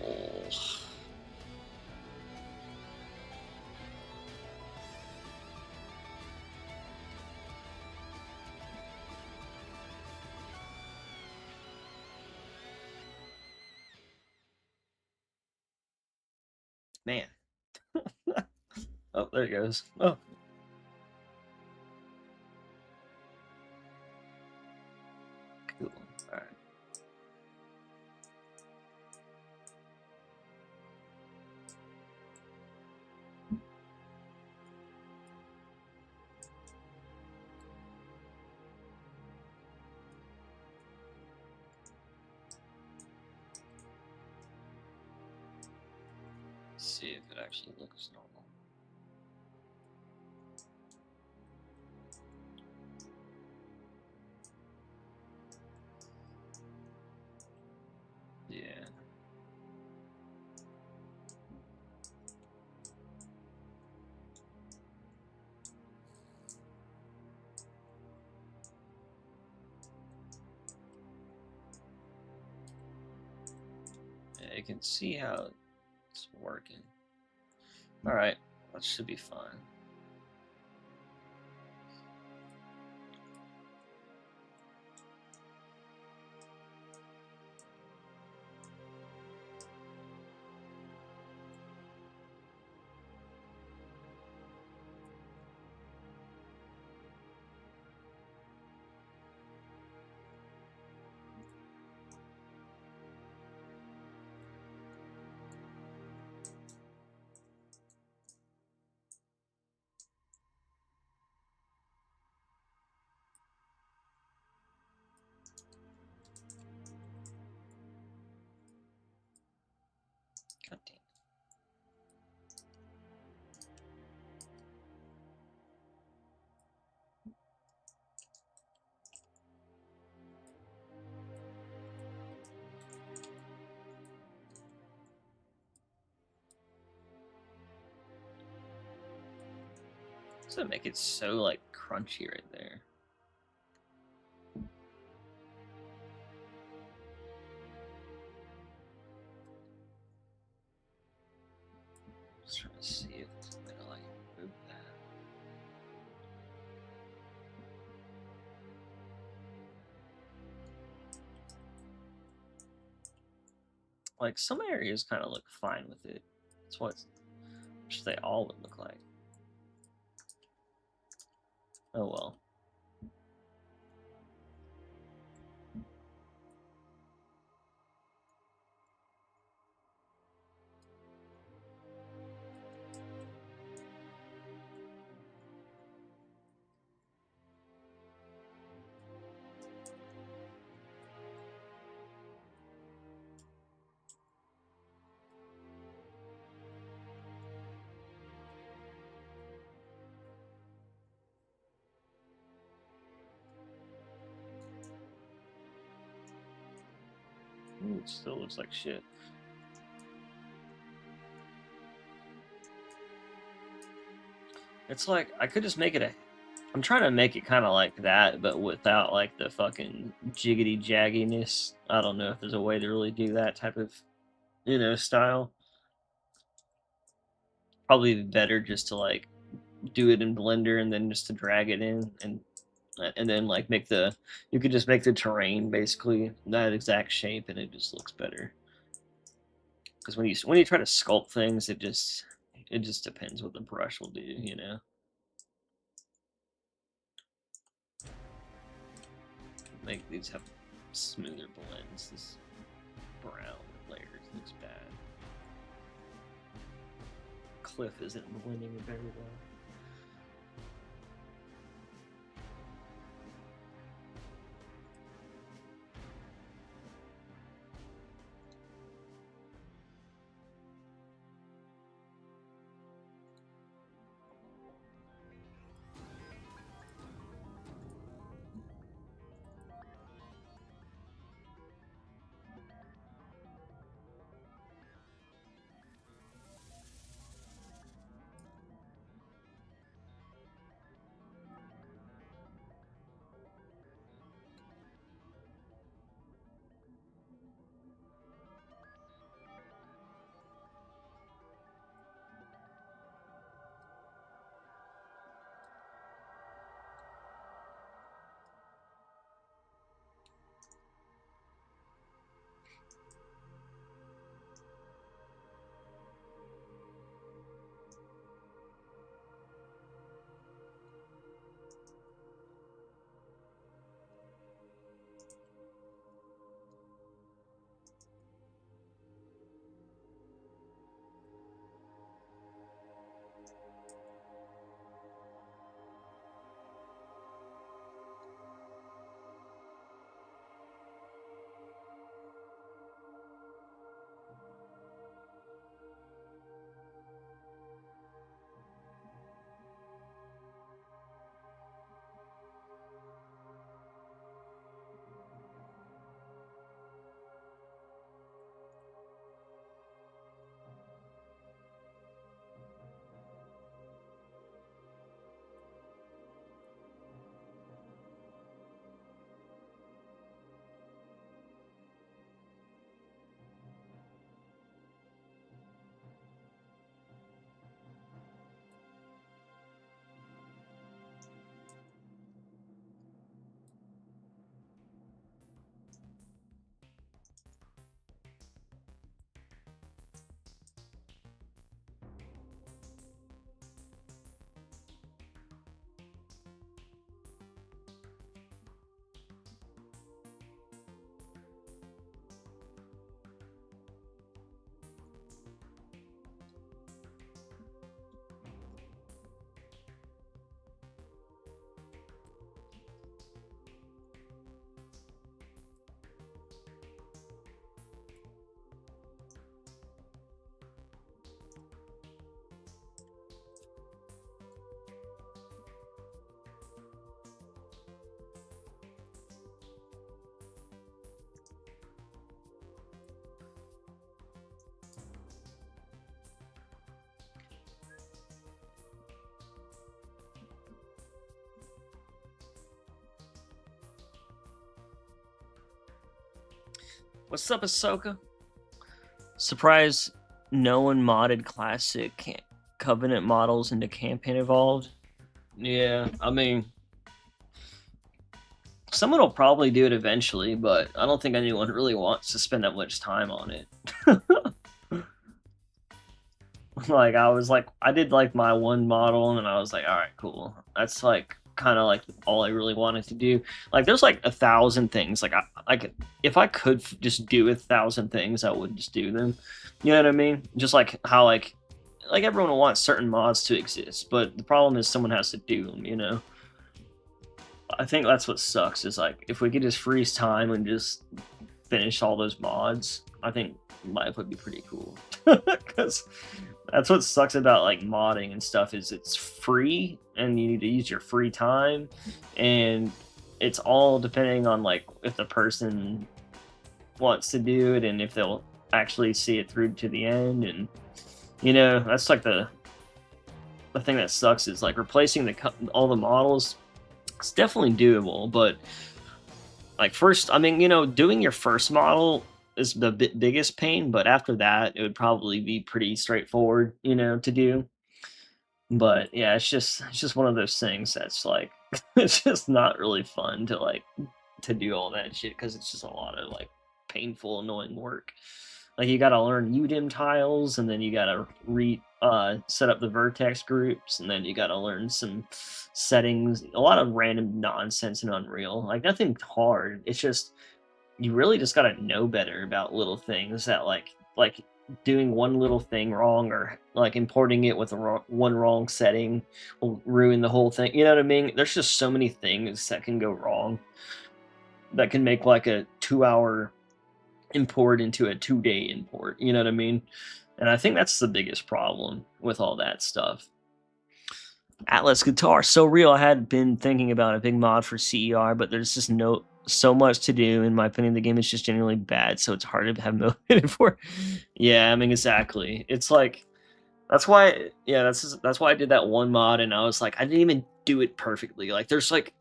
Man. Oh, there it goes. Oh. Cool. All right. See if it actually looks normal. Yeah. Yeah, you can see how it's working. All right, that should be fine. God damn. Does that make it so like crunchy right there? Just trying to see if it's gonna like move that. Like some areas kind of look fine with it. That's what they all would look like. Oh well. Ooh, it still looks like shit. It's like I could just make it a. I'm trying to make it kind of like that, but without like the fucking jiggity jagginess. I don't know if there's a way to really do that type of, style. Probably better just to like do it in Blender and then just to drag it in and then like make the you could just make the terrain basically that exact shape and it just looks better. Because when you try to sculpt things, it just depends what the brush will do. Make these have smoother blends. This brown layers looks bad. Cliff isn't blending very well. What's up, Ahsoka? Surprised no one modded classic Covenant models into Campaign Evolved. Yeah, I mean, someone will probably do it eventually, but I don't think anyone really wants to spend that much time on it. Like, I did like my one model, and I was like, all right, cool. That's like kind of like all I really wanted to do. Like, there's like 1,000 things. Like, if I could just do 1,000 things, I would just do them. You know what I mean? Just like how like everyone wants certain mods to exist, but the problem is someone has to do them. You know? I think that's what sucks. Is like if we could just freeze time and just finish all those mods, I think life would be pretty cool. Because that's what sucks about like modding and stuff is it's free and you need to use your free time, and it's all depending on like if the person wants to do it and if they'll actually see it through to the end. And you know, that's like the thing that sucks is like replacing all the models. It's definitely doable, but like first, I mean, you know, doing your first model is the biggest pain, but after that, it would probably be pretty straightforward, you know, to do. But yeah, it's just one of those things that's like it's just not really fun to like to do all that shit because it's just a lot of like painful, annoying work. Like you got to learn UDIM tiles, and then you got to set up the vertex groups, and then you got to learn some settings. A lot of random nonsense in Unreal. Like nothing hard. It's just you really just got to know better about little things that like doing one little thing wrong or like importing it with one wrong setting will ruin the whole thing. You know what I mean? There's just so many things that can go wrong that can make like a 2-hour import into a 2-day import. You know what I mean? And I think that's the biggest problem with all that stuff. Atlas Guitar, so real. I had been thinking about a big mod for CER, but there's just so much to do. In my opinion, the game is just generally bad, so it's hard to have motivated for. Yeah, I mean exactly. It's like that's why, yeah, that's why I did that one mod, and I was like, I didn't even do it perfectly. Like, there's like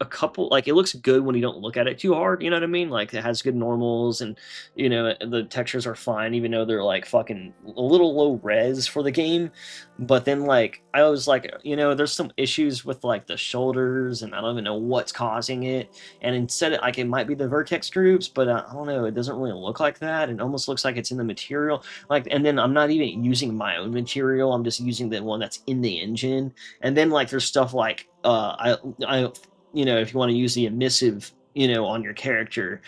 a couple, like it looks good when you don't look at it too hard. You know what I mean? Like, it has good normals, and you know the textures are fine, even though they're like fucking a little low res for the game. But then, like, I was like, you know, there's some issues with like the shoulders, and I don't even know what's causing it. And instead, like, it might be the vertex groups, but I don't know. It doesn't really look like that. It almost looks like it's in the material. Like, and then I'm not even using my own material. I'm just using the one that's in the engine. And then like there's stuff like I you know, if you want to use the emissive, you know, on your character,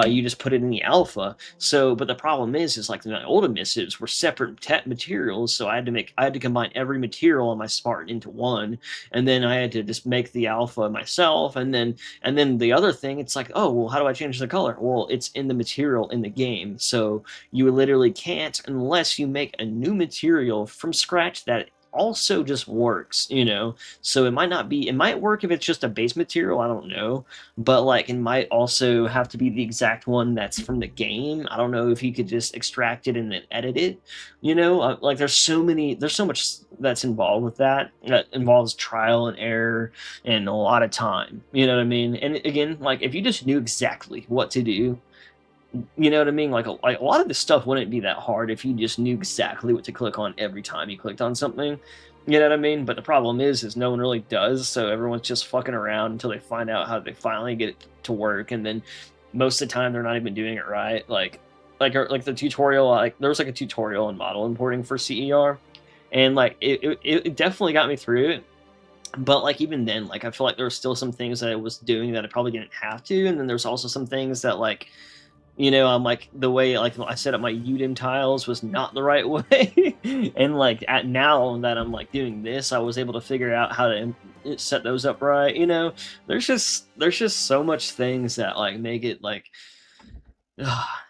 you just put it in the alpha. So, but the problem is like the old emissives were separate materials, so I had to combine every material on my Spartan into one, and then I had to just make the alpha myself, and then the other thing, it's like, oh well, how do I change the color? Well, it's in the material in the game, so you literally can't unless you make a new material from scratch that also just works, you know. So it might work if it's just a base material, I don't know, but like it might also have to be the exact one that's from the game. I don't know if you could just extract it and then edit it, you know. Like there's so much that's involved with that involves trial and error and a lot of time, you know what I mean. And again, like if you just knew exactly what to do, you know what I mean? Like a lot of this stuff wouldn't be that hard if you just knew exactly what to click on every time you clicked on something. You know what I mean? But the problem is no one really does, so everyone's just fucking around until they find out how they finally get it to work, and then most of the time they're not even doing it right. Like the tutorial, like there was like a tutorial on model importing for CER, and like it definitely got me through it. But like even then, like I feel like there were still some things that I was doing that I probably didn't have to, and then there's also some things that like, you know, I'm like the way like I set up my UDIM tiles was not the right way, and like now that I'm like doing this, I was able to figure out how to set those up right. You know, there's just so much things that like make it like,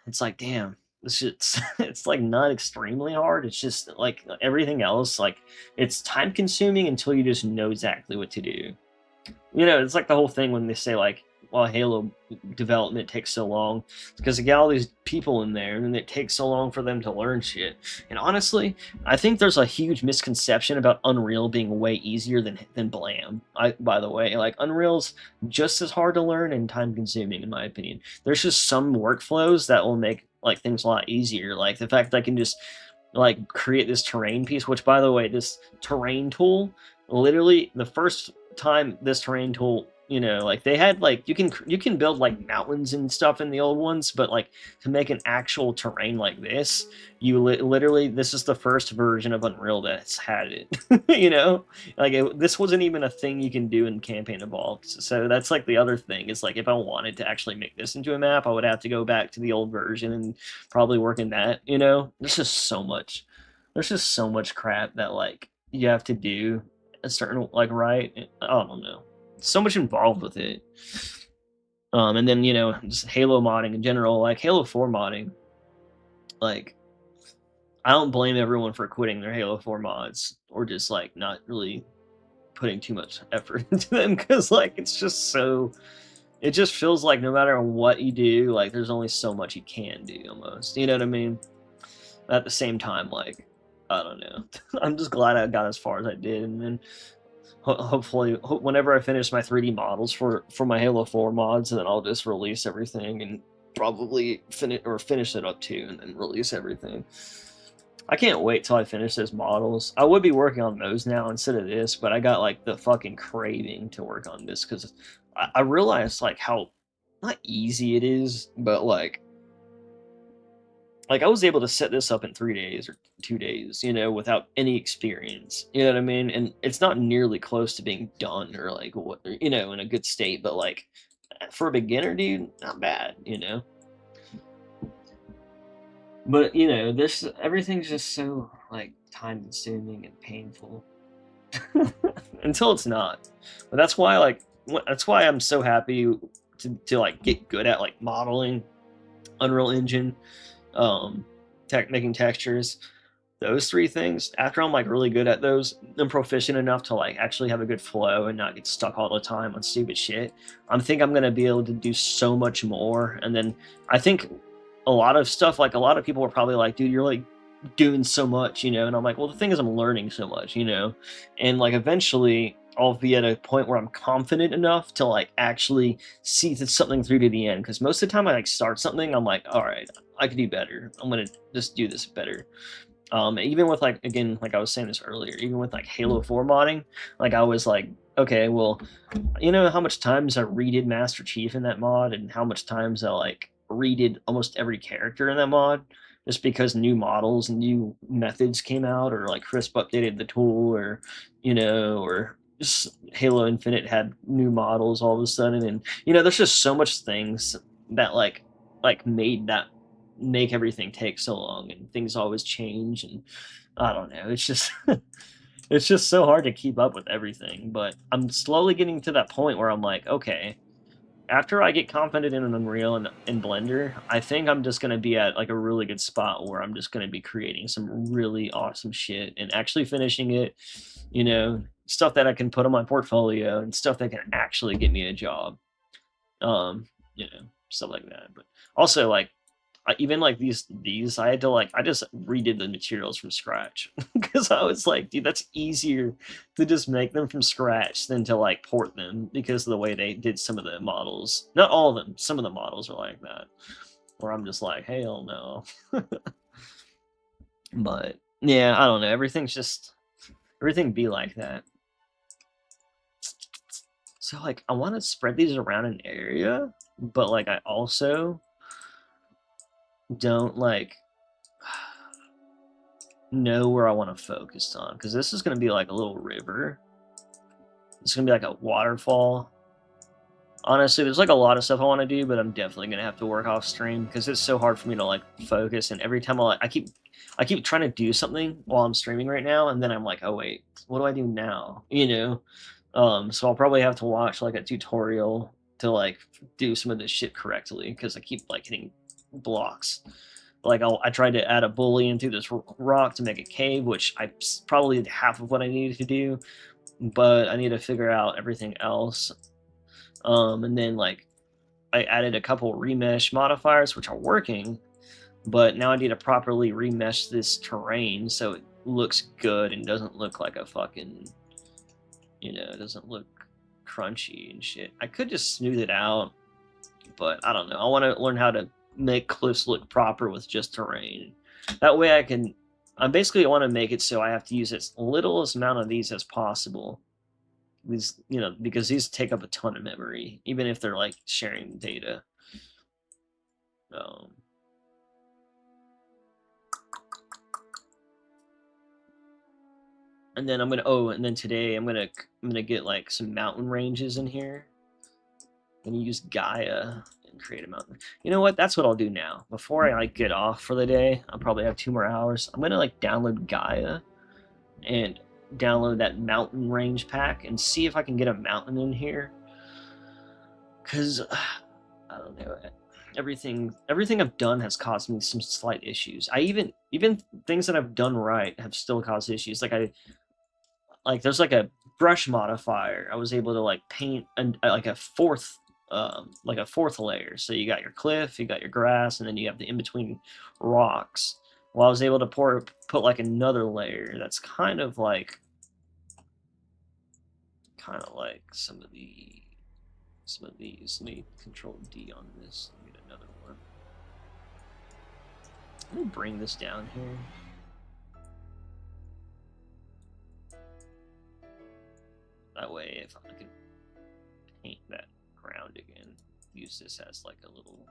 it's like damn, this shit's it's like not extremely hard. It's just like everything else, like it's time consuming until you just know exactly what to do. You know, it's like the whole thing when they say like Halo development takes so long, because you got all these people in there, and it takes so long for them to learn shit. And honestly, I think there's a huge misconception about Unreal being way easier than Blam. By the way, like Unreal's just as hard to learn and time consuming, in my opinion. There's just some workflows that will make like things a lot easier, like the fact that I can just like create this terrain piece. Which, by the way, this terrain tool, literally the first time this terrain tool, like they had like you can build like mountains and stuff in the old ones, but like to make an actual terrain like this, you literally, this is the first version of Unreal that's had it. Like this wasn't even a thing you can do in Campaign Evolved. So that's like the other thing, is like if I wanted to actually make this into a map, I would have to go back to the old version and probably work in that. There's just so much crap that like you have to do a certain, like, right, I don't know, so much involved with it. And then just Halo modding in general, like Halo 4 modding, like I don't blame everyone for quitting their Halo 4 mods, or just like not really putting too much effort into them, because like it just feels like no matter what you do, like there's only so much you can do, almost, you know what I mean? At the same time, like, I don't know. I'm just glad I got as far as I did, and then hopefully whenever I finish my 3D models for my Halo 4 mods, then I'll just release everything, and probably finish it up too, and then release everything. I can't wait till I finish those models. I would be working on those now instead of this, but I got like the fucking craving to work on this, because I realized like how not easy it is, but like I was able to set this up in 3 days or 2 days, without any experience. You know what I mean? And it's not nearly close to being done, or like what, in a good state, but like for a beginner, dude, not bad, But this everything's just so like time consuming and painful until it's not. But that's why I'm so happy to like get good at like modeling, Unreal Engine, making textures, those three things. After I'm like really good at those, I'm proficient enough to like actually have a good flow and not get stuck all the time on stupid shit. I think I'm gonna be able to do so much more. And then I think a lot of stuff, like a lot of people are probably like, dude, you're like doing so much, and I'm like, well, the thing is I'm learning so much, and like eventually I'll be at a point where I'm confident enough to like actually see something through to the end. Because most of the time I like start something, I'm like, all right, I could do better. I'm gonna just do this better. Even with like, again, like I was saying this earlier, even with like Halo 4 modding, like I was like, okay, well, how much times I redid Master Chief in that mod, and how much times I like redid almost every character in that mod, just because new models and new methods came out, or like Crisp updated the tool, or or just Halo Infinite had new models all of a sudden, and there's just so much things that like make everything take so long, and things always change, and I don't know, it's just it's just so hard to keep up with everything. But I'm slowly getting to that point where I'm like, okay, after I get confident in an Unreal and in Blender, I think I'm just going to be at like a really good spot where I'm just going to be creating some really awesome shit and actually finishing it, stuff that I can put on my portfolio and stuff that can actually get me a job. Stuff like that. But also like even like these I had to like, I just redid the materials from scratch because I was like, dude, that's easier to just make them from scratch than to like port them, because of the way they did some of the models. Not all of them, some of the models are like that, where I'm just like, hell no. But yeah, I don't know, everything be like that. So like I want to spread these around an area, but like I also don't like know where I want to focus on, because this is going to be like a little river. It's going to be like a waterfall. Honestly, there's like a lot of stuff I want to do, but I'm definitely going to have to work off stream, because it's so hard for me to like focus. And every time I keep trying to do something while I'm streaming right now, and then I'm like, oh wait, what do I do now? So I'll probably have to watch like a tutorial to like do some of this shit correctly, because I keep like hitting blocks. Like I tried to add a bully into this rock to make a cave, which I probably did half of what I needed to do, but I need to figure out everything else. And then like I added a couple remesh modifiers, which are working, but now I need to properly remesh this terrain so it looks good and doesn't look like a fucking, it doesn't look crunchy and shit. I could just smooth it out, but I don't know. I want to learn how to make cliffs look proper with just terrain. That way I basically want to make it so I have to use as little amount of these as possible. These, because these take up a ton of memory, even if they're like sharing data. And then and then today I'm gonna get like some mountain ranges in here. I'm gonna use Gaia and create a mountain. You know what? That's what I'll do now. Before I like get off for the day, I'll probably have 2 more hours. I'm gonna like download Gaia and download that mountain range pack and see if I can get a mountain in here. Cause I don't know. Everything I've done has caused me some slight issues. I even things that I've done right have still caused issues. There's like a brush modifier. I was able to like paint like a fourth layer. So you got your cliff, you got your grass, and then you have the in between rocks. Well, I was able to put like another layer that's kind of like some of these. Let me control D on this and get another one. Let me bring this down here. That way, if I can paint that ground again, use this as like a little,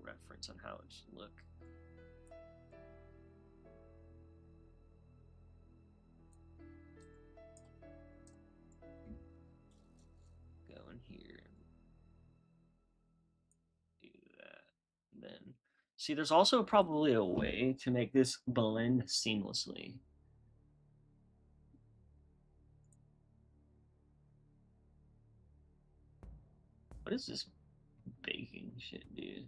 reference on how it should look. Go in here and do that. And then, see, there's also probably a way to make this blend seamlessly. What is this baking shit, dude?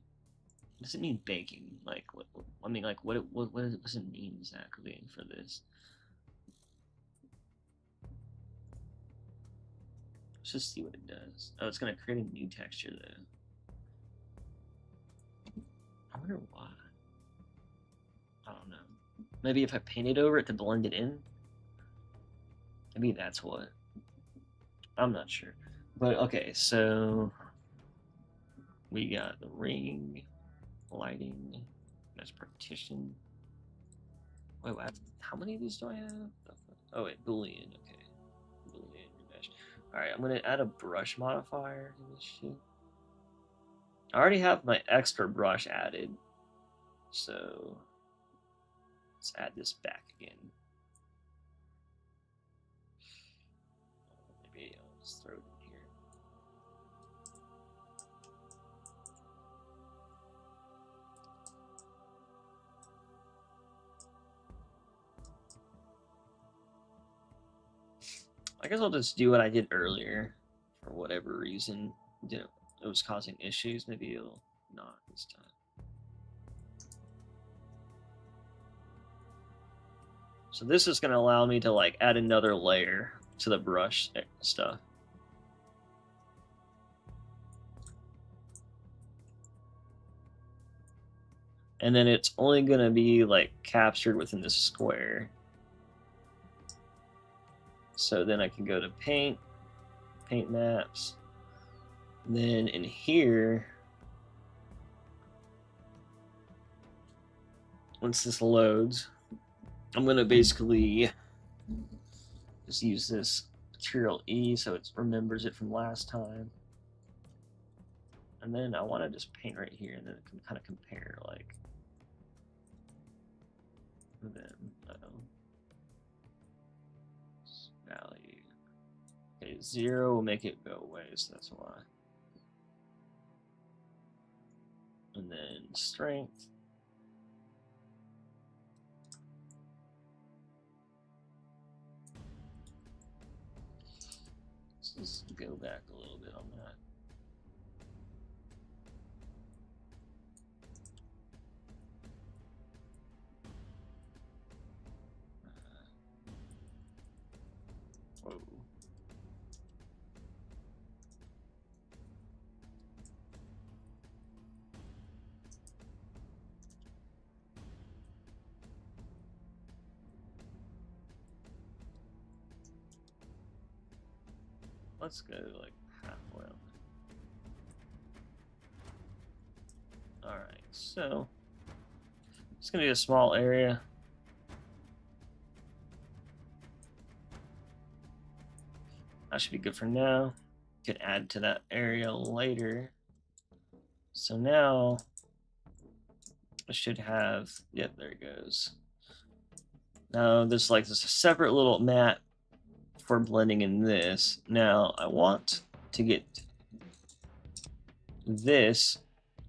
What does it mean baking? Like, what does it mean exactly for this? Let's just see what it does. Oh, it's gonna create a new texture though. I wonder why. I don't know. Maybe if I painted over it to blend it in? Maybe that's what. I'm not sure. But okay, so we got the ring, lighting, mesh partition. Wait, what? How many of these do I have? Oh wait, Boolean, okay. Boolean mesh. Alright, I'm gonna add a brush modifier to this shit. I already have my extra brush added. So let's add this back again. Maybe I'll just throw it in here. I guess I'll just do what I did earlier. For whatever reason, it was causing issues. Maybe it'll not this time. So this is going to allow me to like add another layer to the brush stuff. And then it's only going to be like captured within this square. So then I can go to paint maps. And then in here, once this loads, I'm going to basically just use this material E so it remembers it from last time. And then I want to just paint right here, and then it can kind of compare, like, and then, value. Okay, 0 will make it go away, so that's why. And then strength. Let's just go back a little bit on that. Whoa. let's go like halfway. Alright, so it's gonna be a small area. That should be good for now. Could add to that area later. So now I should have, yep, there it goes. Now there's like this separate little mat for blending in this. Now I want to get this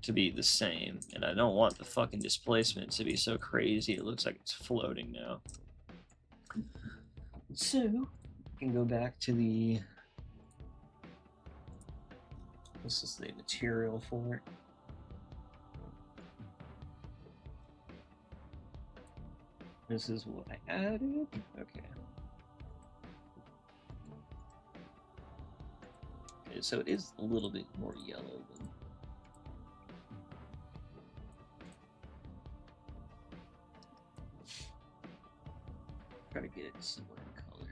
to be the same, and I don't want the fucking displacement to be so crazy it looks like it's floating now. So I can go back to the, this is the material for it. This is what I added. Okay. Okay, so it is a little bit more yellow than. Try to get it similar in color.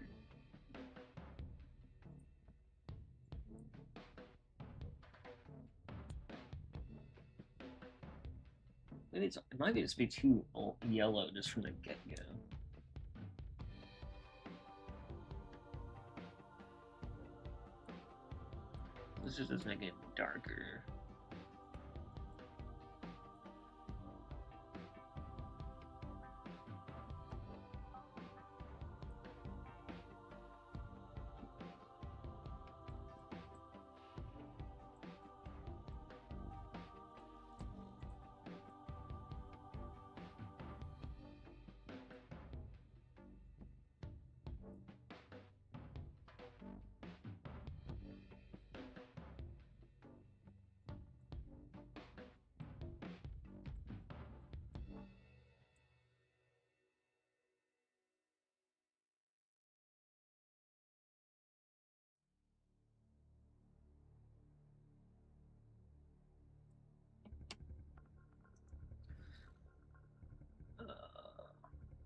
Maybe it might just be too yellow just from the get-go. This just does make it darker.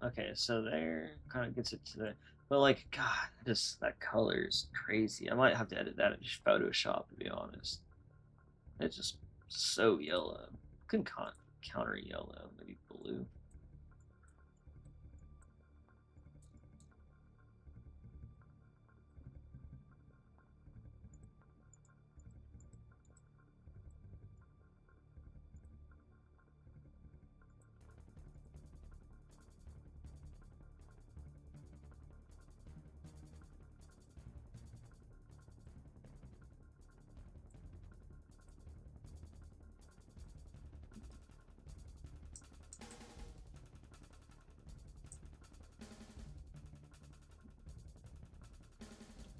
Okay, so there kind of gets it to the, but like, God, just that color is crazy. I might have to edit that in just Photoshop to be honest. It's just so yellow. Couldn't counter yellow, maybe blue.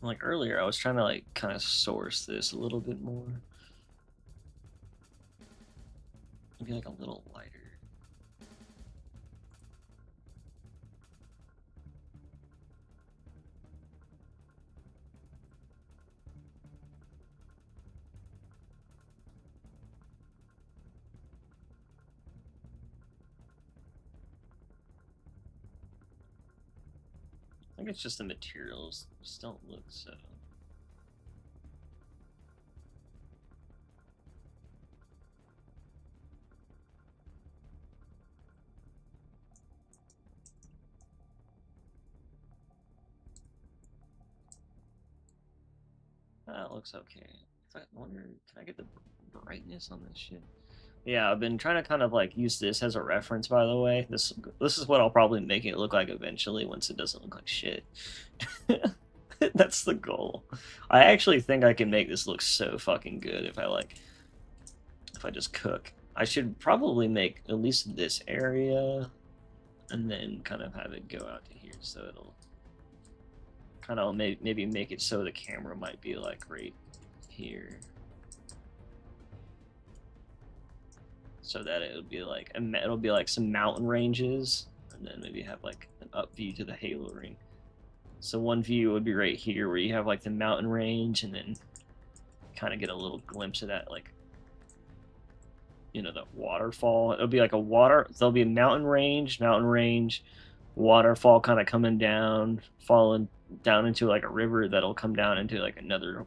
Like earlier, I was trying to like kind of source this a little bit more. Maybe like a little lighter. I think it's just the materials just don't look so. That looks okay. I wonder, can I get the brightness on this shit? Yeah, I've been trying to kind of like use this as a reference, by the way. This is what I'll probably make it look like eventually once it doesn't look like shit. That's the goal. I actually think I can make this look so fucking good if I just cook. I should probably make at least this area and then kind of have it go out to here so it'll kind of maybe make it so the camera might be like right here. So that it'll be like some mountain ranges, and then maybe have like an up view to the Halo ring. So one view would be right here where you have like the mountain range, and then kind of get a little glimpse of that, like, you know, the waterfall. It'll be like there'll be a mountain range, waterfall kind of coming down, falling down into like a river that'll come down into like another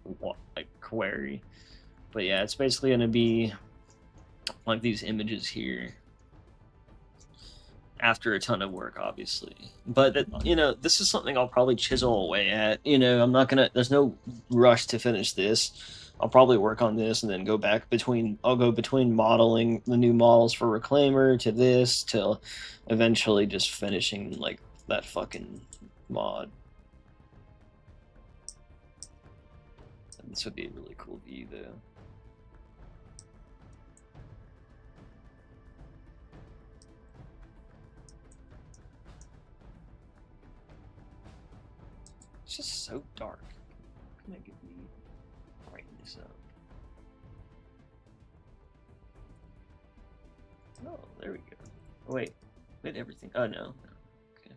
like quarry. But yeah, it's basically gonna be like these images here after a ton of work, obviously. But this is something I'll probably chisel away at. I'm not gonna. There's no rush to finish this. I'll probably work on this and then go back between. I'll go between modeling the new models for Reclaimer to this till eventually just finishing like that fucking mod. This would be a really cool view, though. It's just so dark. Can I get me brighten this up? Oh, there we go. Oh, wait, everything. Oh no. Okay.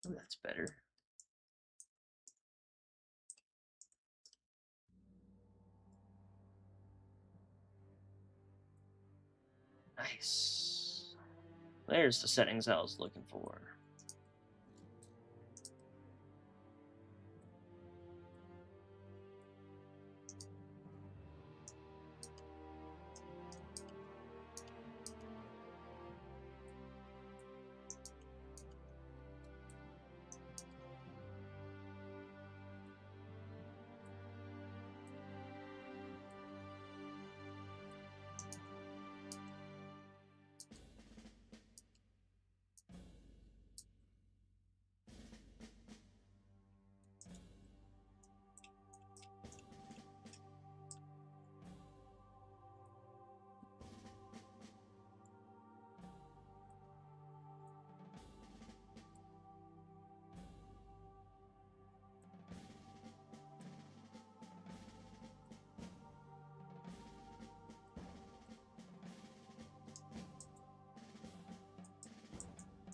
Oh, that's better. Nice. There's the settings I was looking for.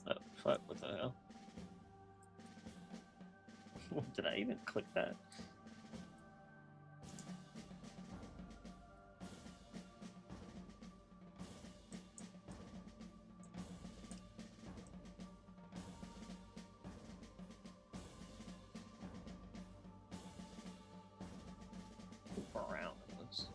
Oh, fuck, what the hell? Did I even click that? Brown it was.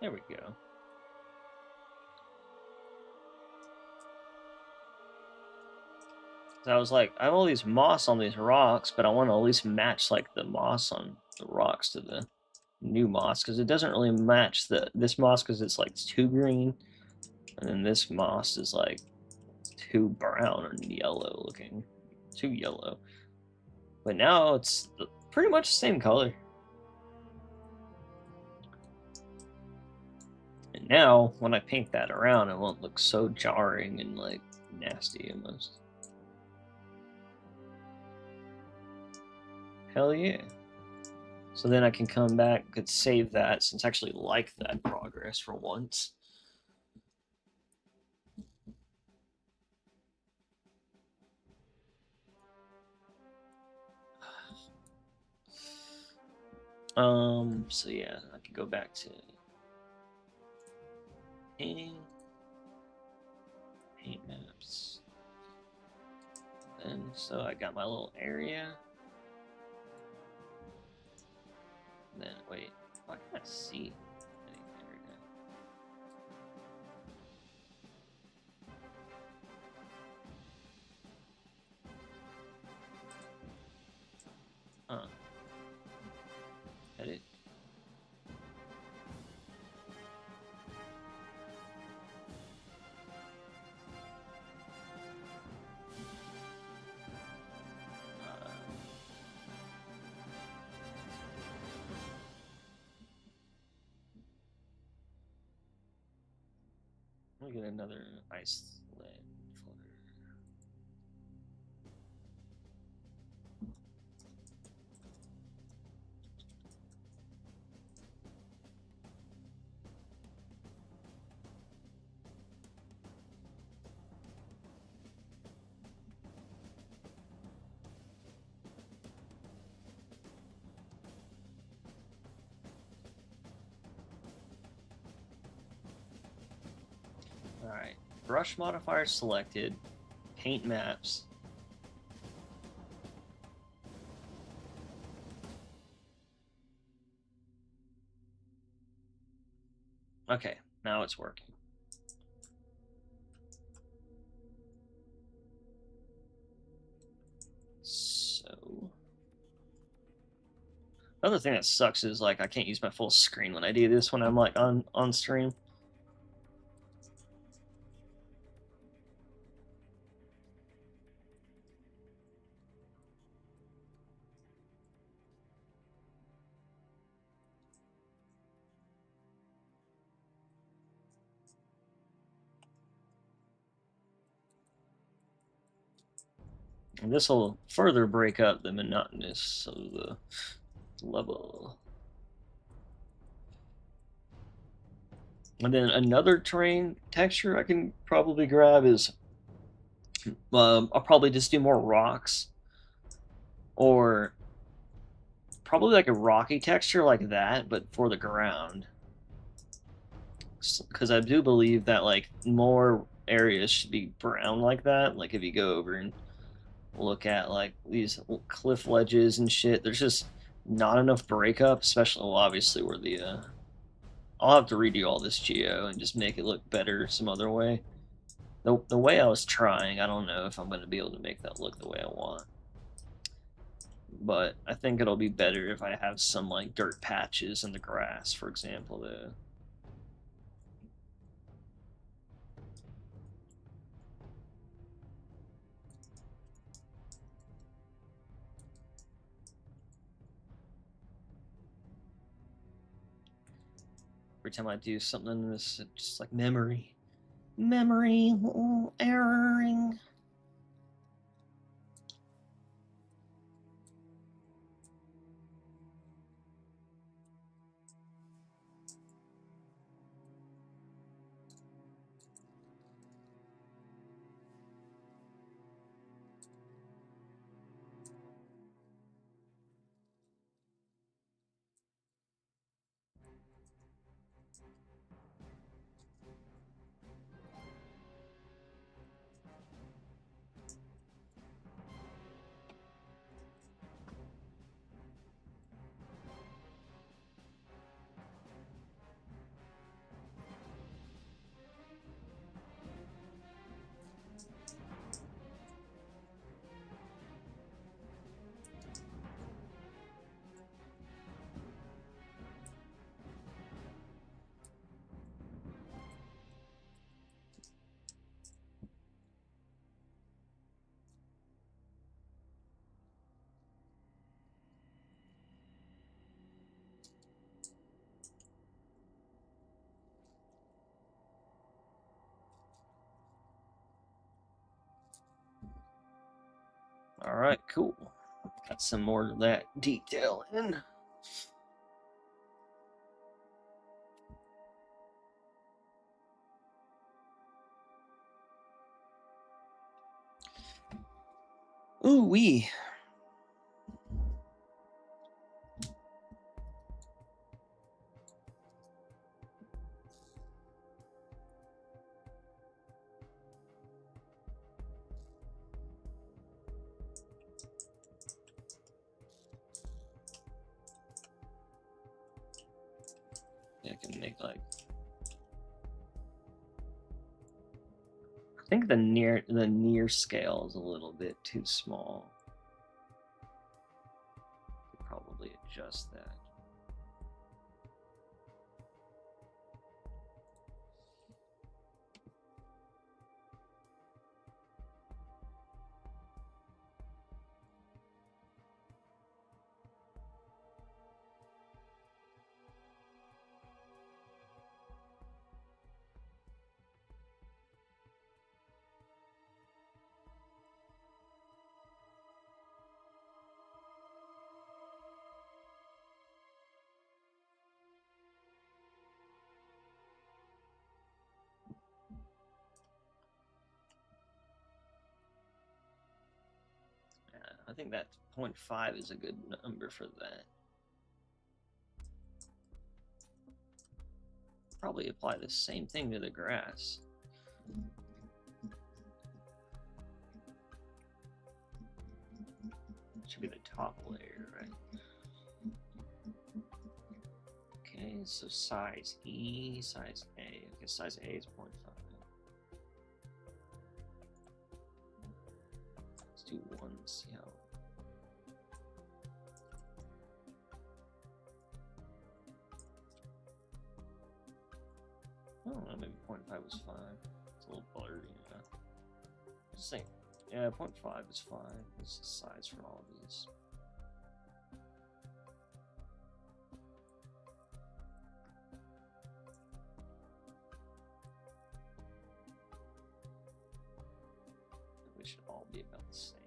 There we go. I was like, I have all these moss on these rocks, but I want to at least match like the moss on the rocks to the new moss because it doesn't really match this moss because it's like too green, and then this moss is like too brown and yellow looking, too yellow. But now it's pretty much the same color. And now when I paint that around, it won't look so jarring and like nasty almost. Hell yeah. So then I can come back, could save that since I actually like that progress for once. So yeah, I could go back to painting, paint maps. And so I got my little area. And then wait, I can't see anything right now. Edit. Let me get another Iceland flutter. Alright. Brush modifier selected. Paint maps. Okay, now it's working. So, another thing that sucks is like I can't use my full screen when I do this when I'm like on stream. And this will further break up the monotonous of the level. And then another terrain texture I can probably grab is I'll probably just do more rocks, or probably like a rocky texture like that, but for the ground. Because I do believe that like more areas should be brown like that. Like if you go over and look at like these cliff ledges and shit, there's just not enough breakup, especially well, obviously where the I'll have to redo all this geo and just make it look better some other way. The way I was trying, I don't know if I'm going to be able to make that look the way I want. But I think it'll be better if I have some like dirt patches in the grass, for example, though. Every time I do something, this it's just like memory. Memory erroring. All right, cool. Got some more of that detail in. Ooh wee. I can make like. I think the near scale is a little bit too small. Could probably adjust that. I think that 0.5 is a good number for that. Probably apply the same thing to the grass. top layer, right? Okay, so size E, size A. Okay, size A is 0.5. Let's do 1, see how. I don't know, maybe 0.5 was fine. It's a little blurry, yeah. Just saying, yeah, 0.5 is fine. This is the size for all of these. They should all be about the same.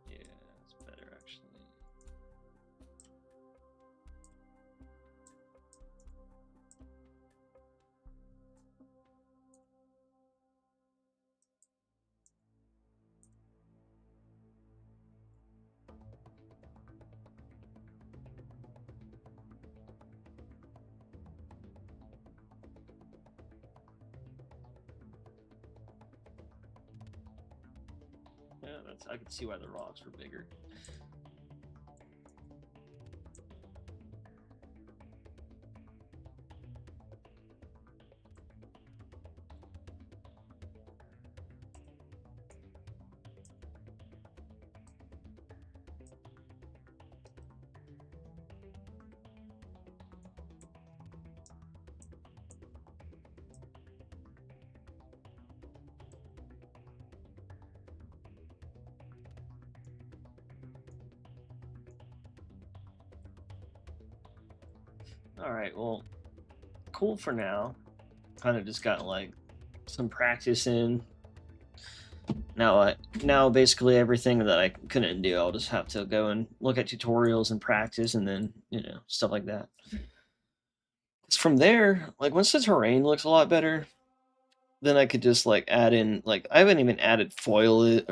Yeah, it's better actually. Yeah, that's, I could see why the rocks were bigger. All right, well, cool for now. Kind of just got like some practice in. Now basically everything that I couldn't do, I'll just have to go and look at tutorials and practice, and then stuff like that. From there, like once the terrain looks a lot better, then I could just like add in, like I haven't even added foliage,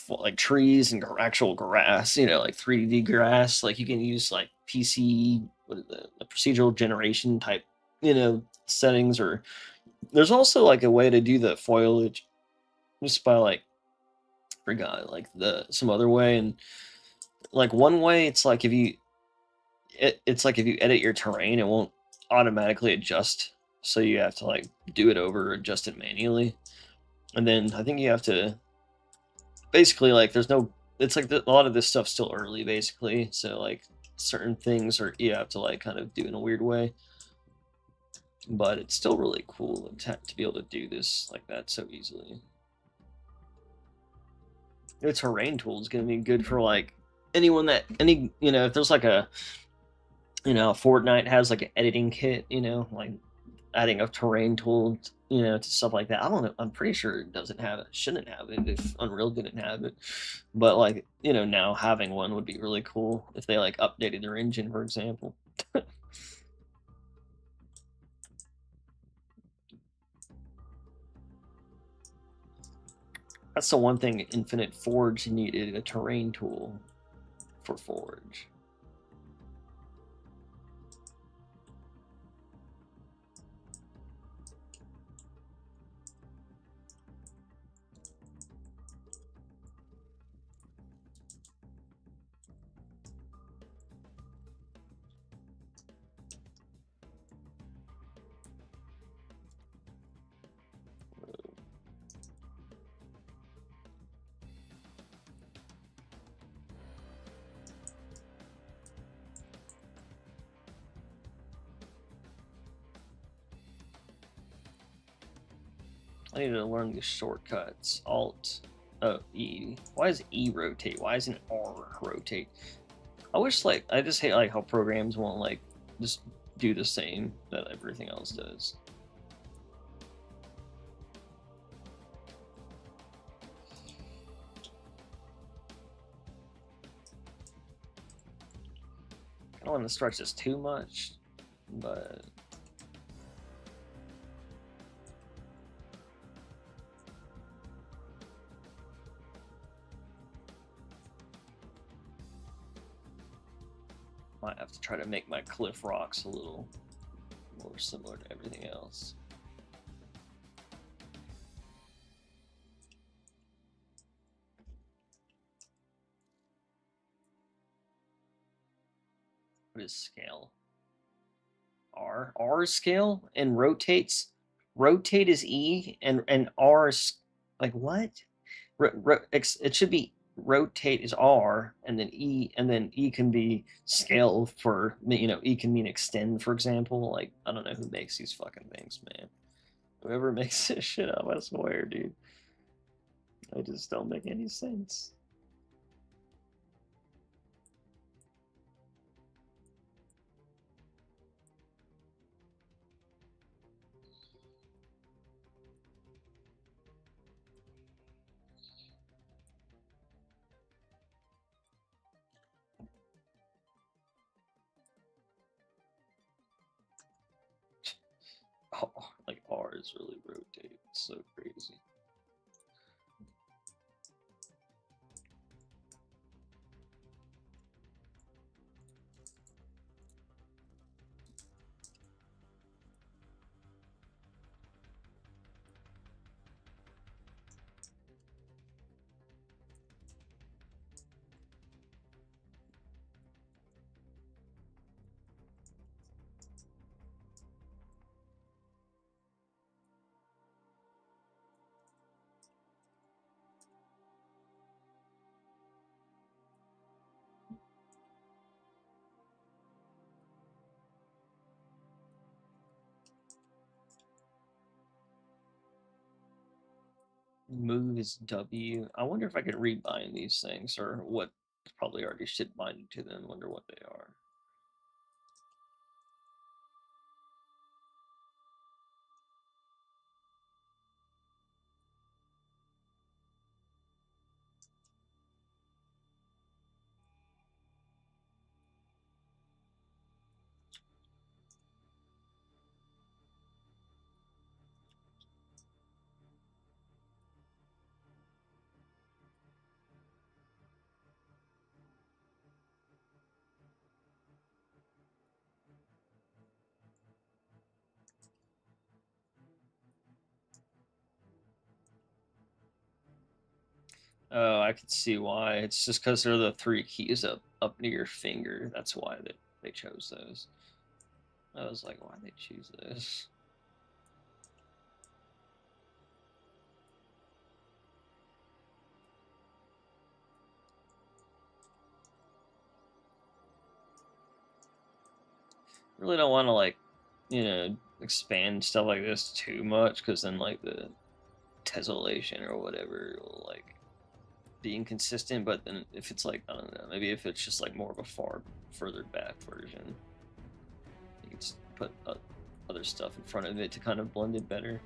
like trees and actual grass, like 3D grass. Like you can use like PC, what is the procedural generation type, settings, or there's also like a way to do the foliage just by like, forgot like some other way. And like one way, it's like it's like if you edit your terrain, it won't automatically adjust, so you have to like do it over, adjust it manually. And then I think you have to basically, like, there's no, it's like a lot of this stuff's still early basically, so like certain things are, you have to like kind of do in a weird way, but it's still really cool to be able to do this like that so easily. The terrain tool is going to be good for like anyone that if there's like a Fortnite has like an editing kit, like adding a terrain tool, to stuff like that. I don't know. I'm pretty sure it doesn't have it. Shouldn't have it if Unreal didn't have it. But like, now having one would be really cool if they like updated their engine, for example. That's the one thing Infinite Forge needed, a terrain tool for Forge. I need to learn these shortcuts. Alt, E. Why does E rotate? Why isn't R rotate? I wish, like, I just hate like how programs won't like just do the same that everything else does. I don't want to stretch this too much, but Might have to try to make my cliff rocks a little more similar to everything else. What is scale? R is scale and rotates. Rotate is E and R is like what? It should be rotate is R and then E can be scale for E can mean extend, for example. Like I don't know who makes these fucking things, man. Whoever makes this shit up, I swear, dude. They just don't make any sense. Oh, like R is really rotate. It's so crazy. Move is W. I wonder if I could rebind these things or what. Probably already shit binding to them. Wonder what they are. Oh, I could see why. It's just because they're the three keys up near your finger. That's why they chose those. I was like, why they choose this? Really don't want to expand stuff like this too much because then like the tessellation or whatever will like be inconsistent. But then if it's like I don't know, maybe if it's just like more of a further back version, you could just put other stuff in front of it to kind of blend it better.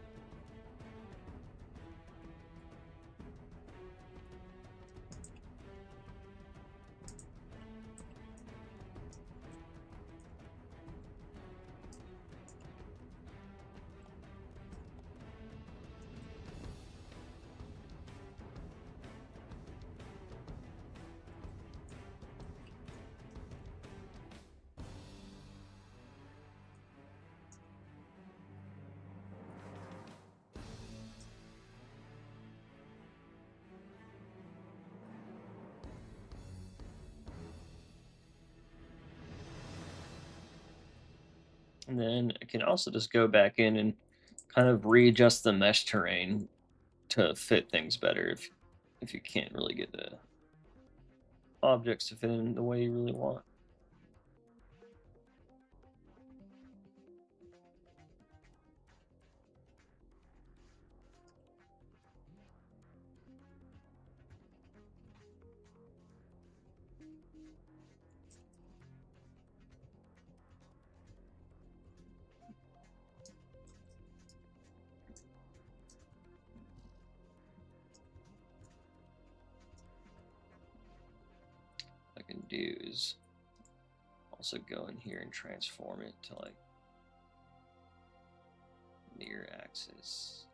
And then I can also just go back in and kind of readjust the mesh terrain to fit things better if you can't really get the objects to fit in the way you really want. What I can do is also go in here and transform it to like near axis.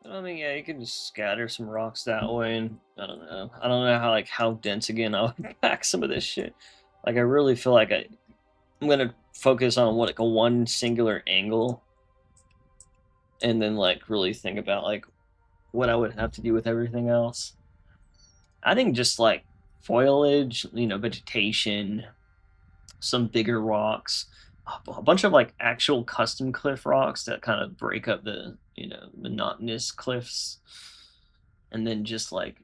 I mean, yeah, you can just scatter some rocks that way, and I don't know. I don't know how dense again I would pack some of this shit. Like I really feel like I'm gonna focus on what like a one singular angle, and then like really think about like what I would have to do with everything else. I think just like foliage, vegetation, some bigger rocks, a bunch of like actual custom cliff rocks that kind of break up the monotonous cliffs, and then just like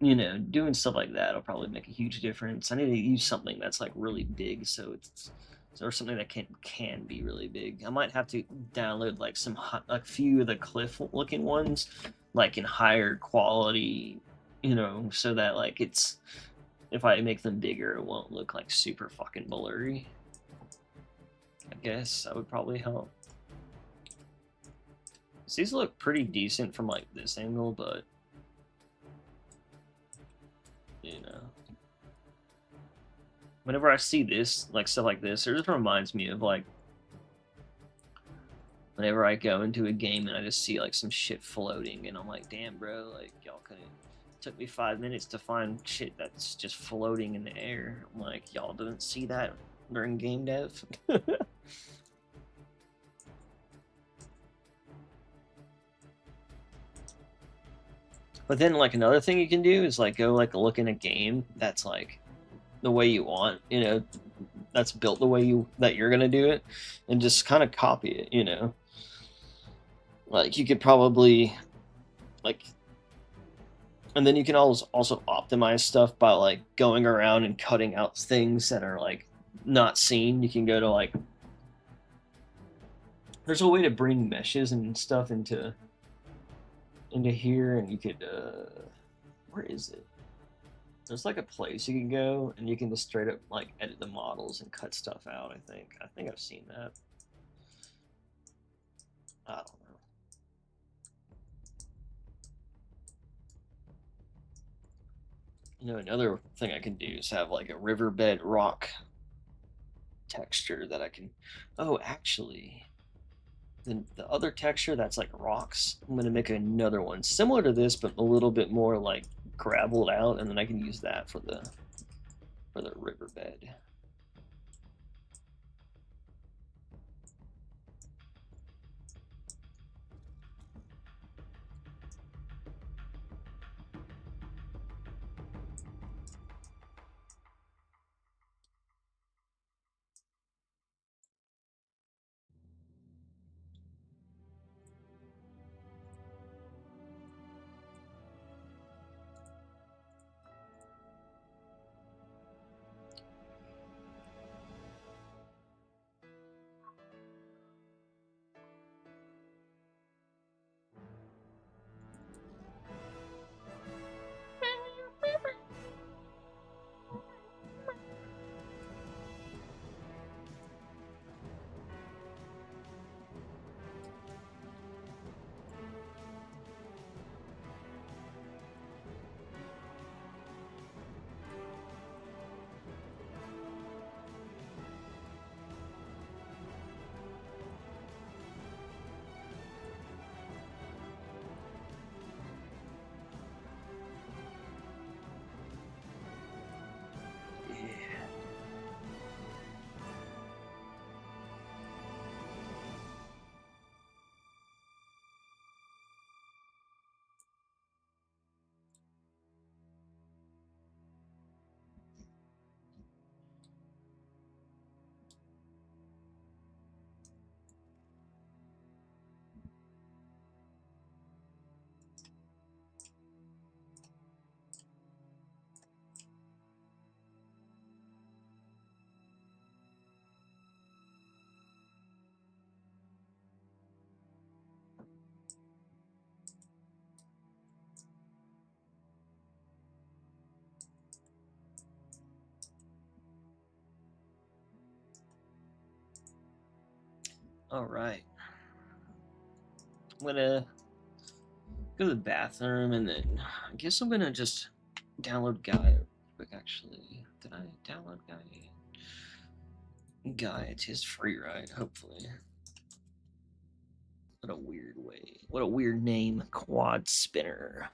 doing stuff like that will probably make a huge difference. I need to use something that's like really big, so it's or something that can be really big. I might have to download like a few of the cliff looking ones, like in higher quality, so that like it's if I make them bigger, it won't look like super fucking blurry. I guess that would probably help. So these look pretty decent from like this angle, but whenever I see this, like stuff like this, it just reminds me of like whenever I go into a game and I just see like some shit floating, and I'm like, damn, bro, like y'all couldn't. Took me 5 minutes to find shit that's just floating in the air. I'm like, y'all didn't see that during game dev. But then like another thing you can do is like go like look in a game that's like the way you want, that's built the way you're gonna do it, and just kind of copy it. Like you could probably like, and then you can also optimize stuff by like going around and cutting out things that are like not seen. You can go to like, there's a way to bring meshes and stuff into here, and you could where is it? There's like a place you can go and you can just straight up like edit the models and cut stuff out. I think I've seen that. I don't know. Another thing I can do is have like a riverbed rock texture that I can. Oh, actually, the other texture that's like rocks, I'm gonna make another one similar to this, but a little bit more like graveled out, and then I can use that for the riverbed. All right. I'm gonna go to the bathroom, and then I guess I'm gonna just download Gaia quick. Actually, did I download Gaia? Gaia, it's free, right? Hopefully. What a weird way. What a weird name. Quad spinner.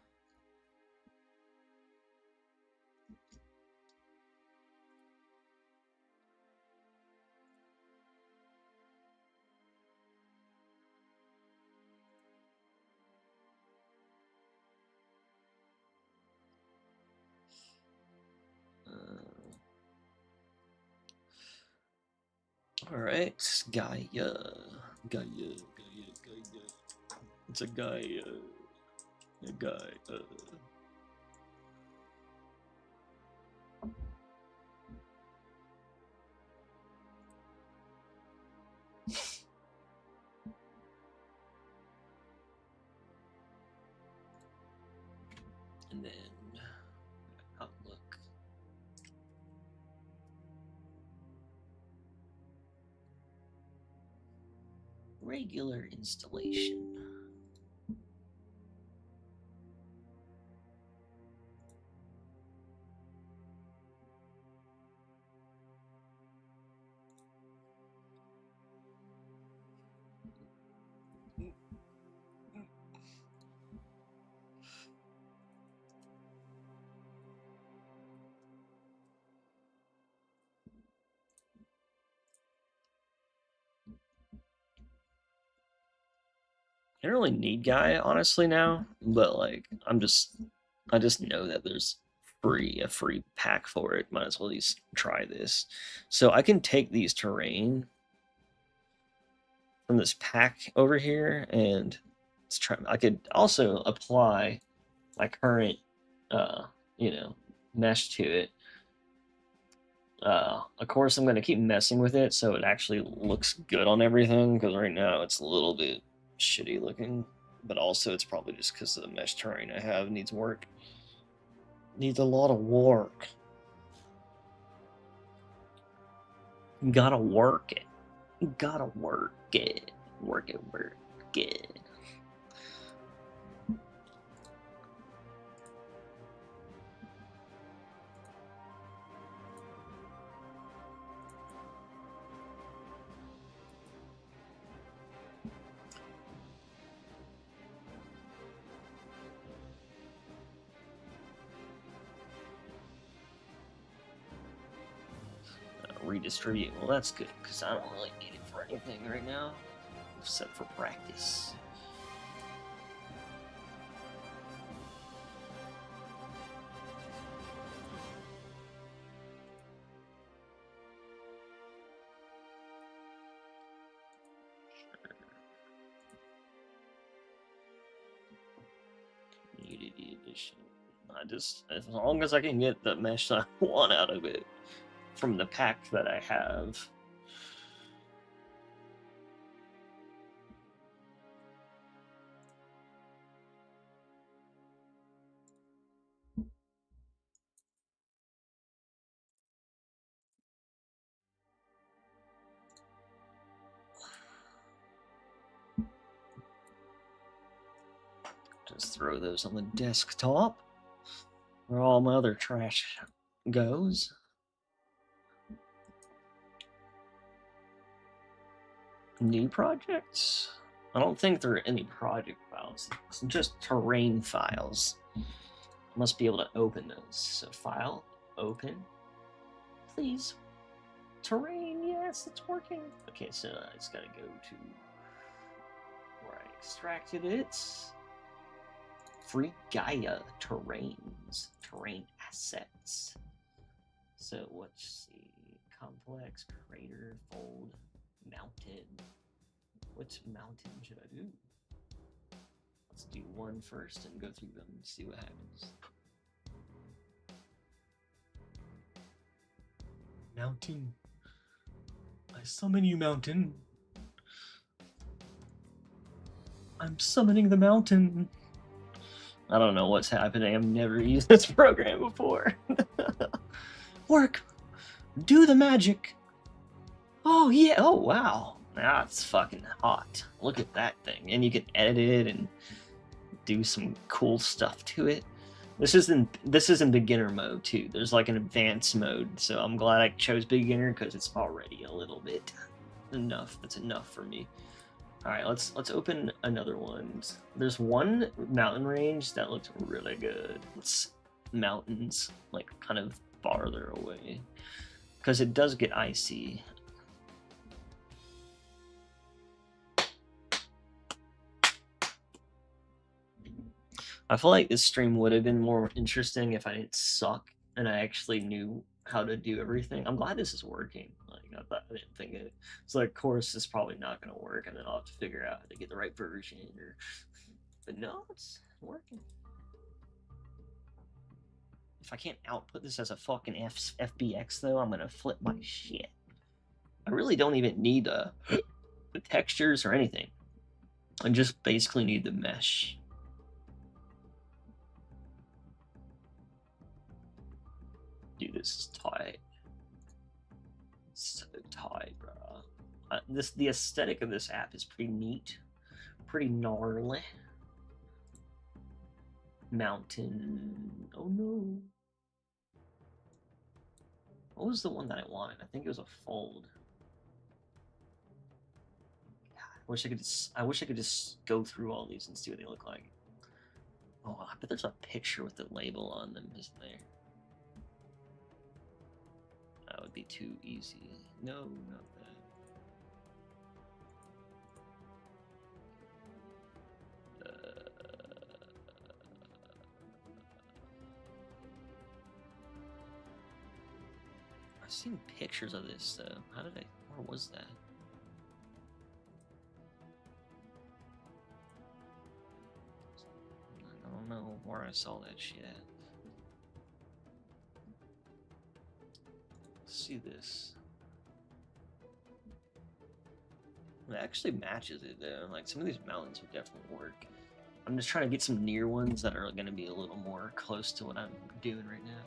All right, Gaia. It's a Gaia. A Gaia. And then Outlook. Regular installation. I don't really need Gaia honestly now, but like I just know that there's a free pack for it. Might as well at least try this. So I can take these terrain from this pack over here, and let's try. I could also apply my current, mesh to it. Of course, I'm going to keep messing with it so it actually looks good on everything, because right now it's a little bit shitty looking, but also it's probably just because the mesh terrain I have needs work. Needs a lot of work. Gotta work it. Gotta work it. Work it. Redistribute. Well, that's good, because I don't really need it for anything right now, except for practice. Community edition. As long as I can get the mesh I want out of it from the pack that I have. Just throw those on the desktop where all my other trash goes. New projects? I don't think there are any project files. It's just terrain files. I must be able to open those. So file, open, please. Terrain, yes, it's working. Okay, so I just gotta go to where I extracted it. Free Gaia terrains, terrain assets. So let's see, complex, crater, fold, mountain. What mountain should I do? Let's do one first and go through them and see what happens. Mountain. I summon you, mountain. I'm summoning the mountain. I don't know what's happening. I've never used this program before. Work. Do the magic. Oh, yeah. Oh, wow. That's fucking hot. Look at that thing. And you can edit it and do some cool stuff to it. This is in beginner mode too. There's like an advanced mode, so I'm glad I chose beginner because it's already a little bit enough. That's enough for me. All right, let's open another one. There's one mountain range that looks really good. It's mountains, like kind of farther away, because it does get icy. I feel like this stream would have been more interesting if I didn't suck and I actually knew how to do everything. I'm glad this is working. Like I didn't think it. So like, of course, it's probably not going to work, and then I'll have to figure out how to get the right version. Or, but no, it's working. If I can't output this as a fucking FBX though, I'm gonna flip my shit. I really don't even need the textures or anything. I just basically need the mesh. Dude, this is tight. So tight, bro. The aesthetic of this app is pretty neat, pretty gnarly. Mountain. Oh no. What was the one that I wanted? I think it was a fold. God, I wish I could just go through all these and see what they look like. Oh, I bet there's a picture with the label on them, isn't there? That would be too easy. No, not that. I've seen pictures of this though. How did I? Where was that? I don't know where I saw that shit at. Let's see this. It actually matches it though. Like some of these mountains would definitely work. I'm just trying to get some near ones that are going to be a little more close to what I'm doing right now.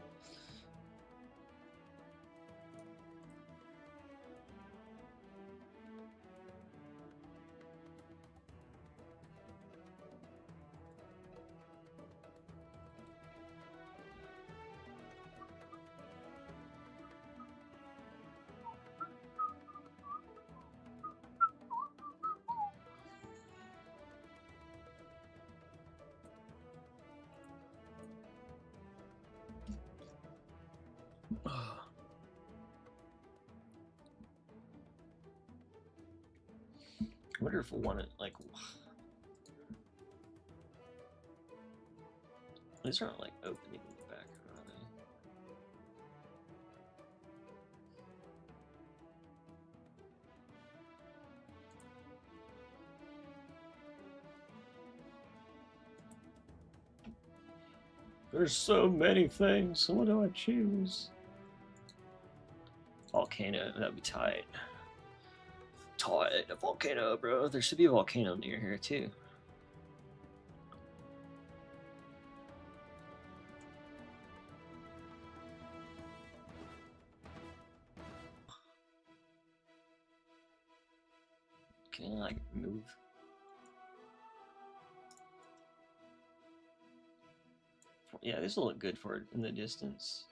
I wonder if we'll want to, like... These aren't, like, opening in the back, are they? There's so many things. What do I choose? Volcano. That'd be tight. Tight. A volcano, bro. There should be a volcano near here, too. Can I, like, move? Yeah, this will look good for it in the distance.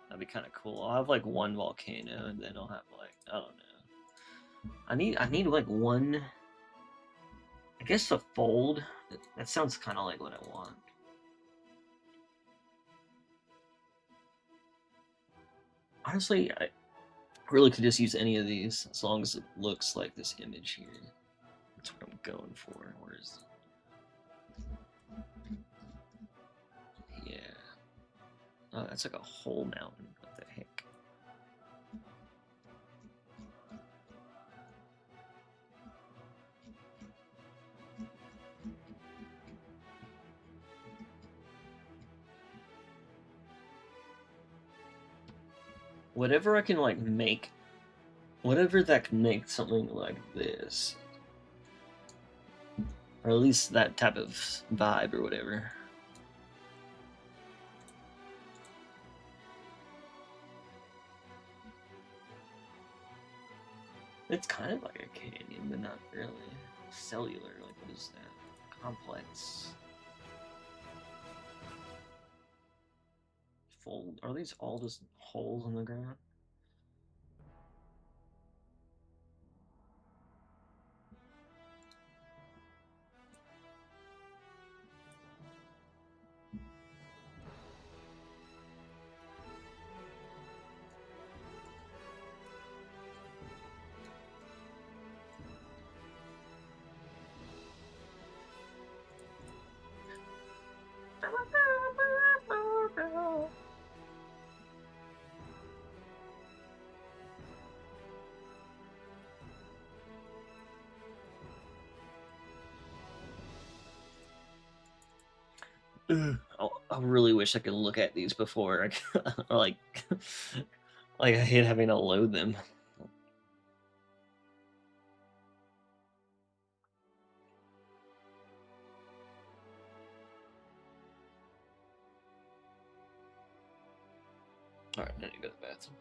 That'd be kind of cool. I'll have like one volcano, and then I'll have like, I don't know. I need like one. I guess a fold. That sounds kind of like what I want. Honestly, I really could just use any of these as long as it looks like this image here. That's what I'm going for. Where's? Yeah. Oh, that's like a whole mountain. What the heck? Whatever I can like make, whatever that can make something like this, or at least that type of vibe or whatever. It's kind of like a canyon, but not really. Cellular, like what is that? Complex. Fold. Are these all just holes in the ground? I really wish I could look at these before like like I hate having to load them. All right, I need to go to the bathroom.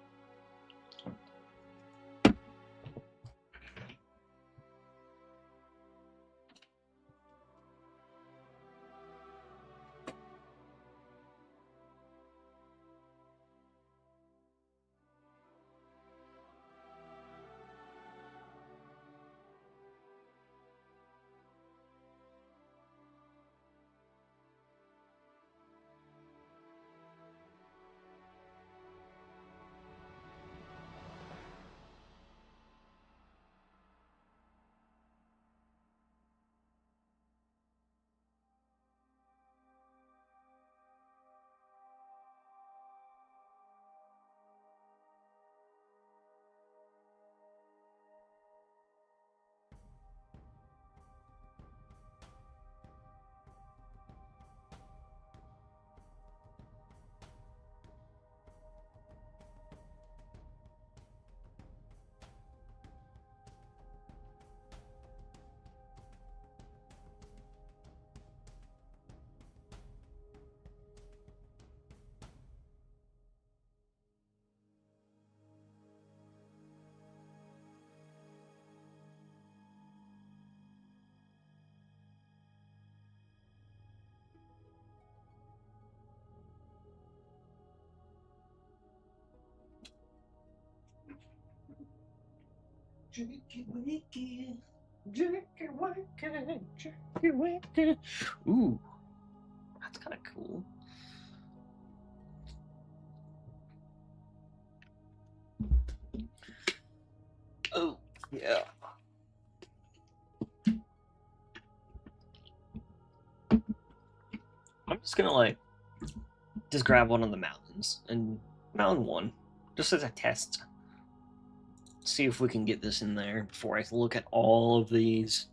Ooh, that's kind of cool. Oh, yeah. I'm just gonna like just grab one of the mountains and mountain one, just as a test. See if we can get this in there before I look at all of these.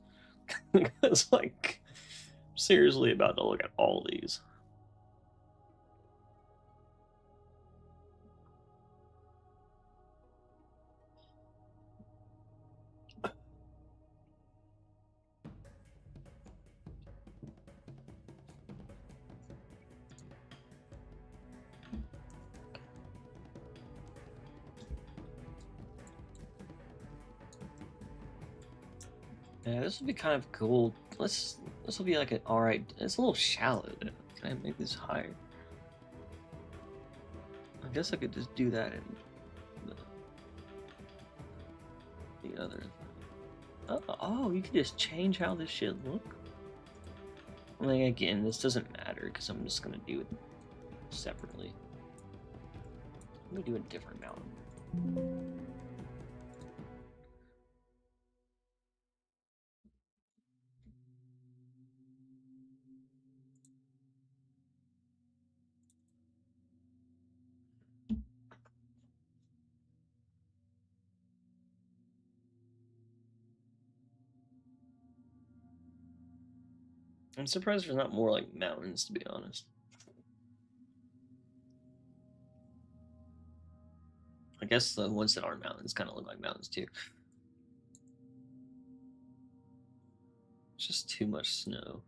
It's like seriously about to look at all these. Yeah, this would be kind of cool. This will be like an alright. It's a little shallow though. Can I make this higher? I guess I could just do that in the other. Oh, you can just change how this shit look. I mean, again, this doesn't matter because I'm just gonna do it separately. Let me do a different mountain. I'm surprised there's not more like mountains, to be honest. I guess the ones that aren't mountains kind of look like mountains too. It's just too much snow.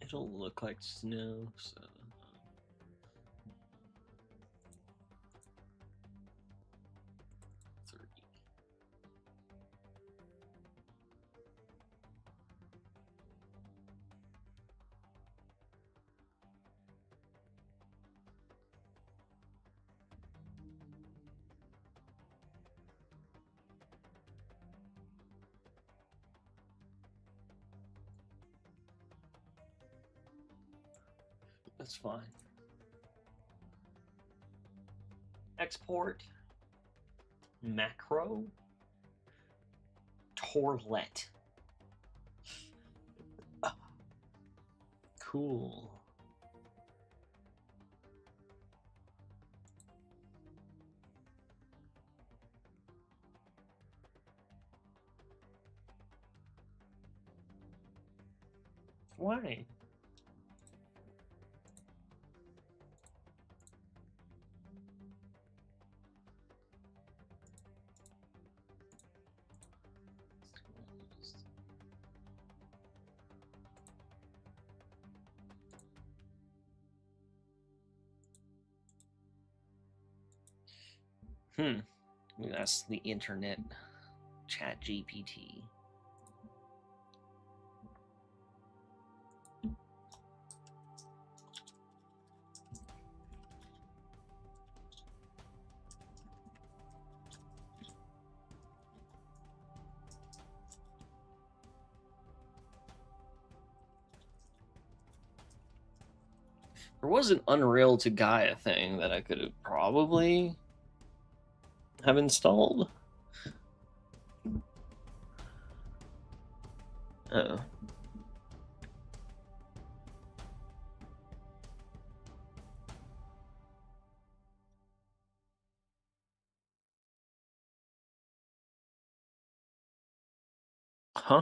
It'll look like snow, so. That's fine. Export macro Torlet. Cool. Why? That's the internet. Chat GPT. There was an Unreal to Gaia thing that I could have probably have installed. Oh. Huh?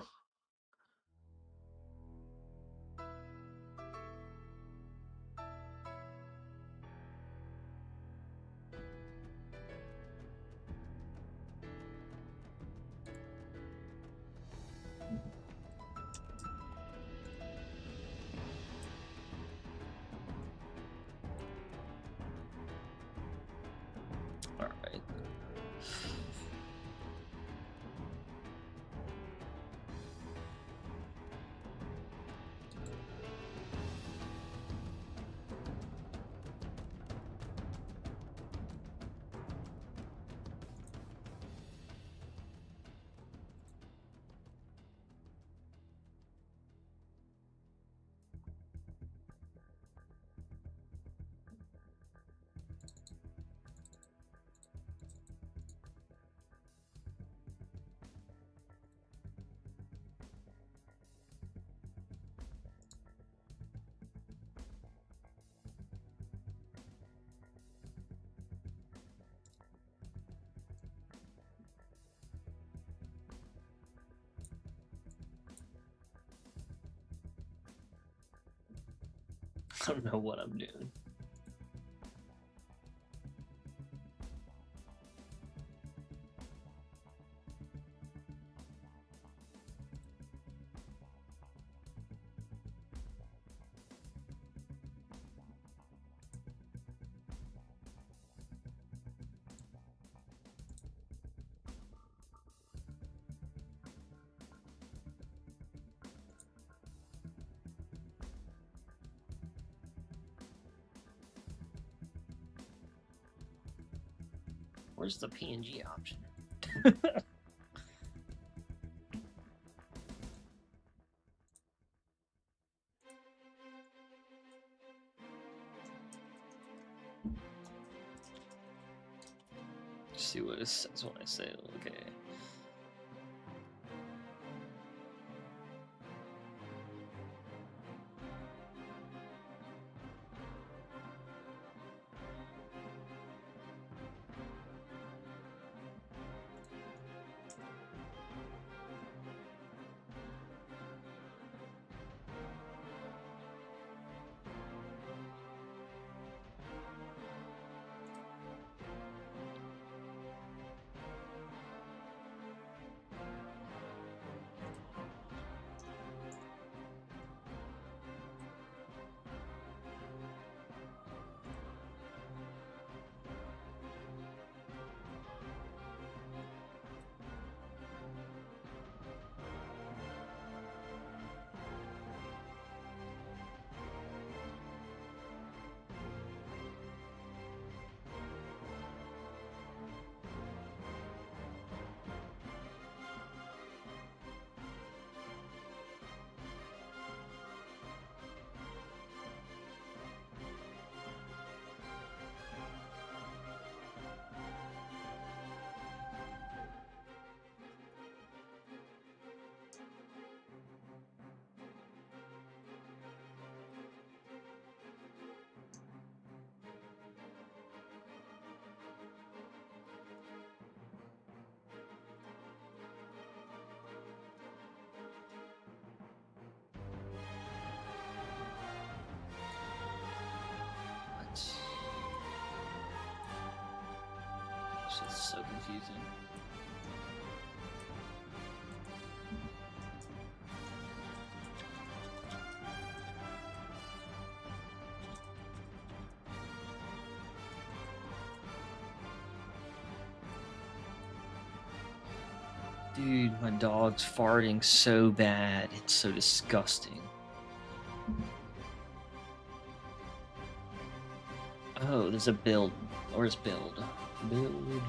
All right. I don't know what I'm doing. Where's the PNG option? See what it says when I say okay. It's so confusing. Dude, my dog's farting so bad. It's so disgusting. Oh, there's a build. Where's build? Build.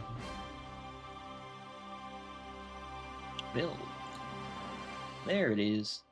Build. There it is.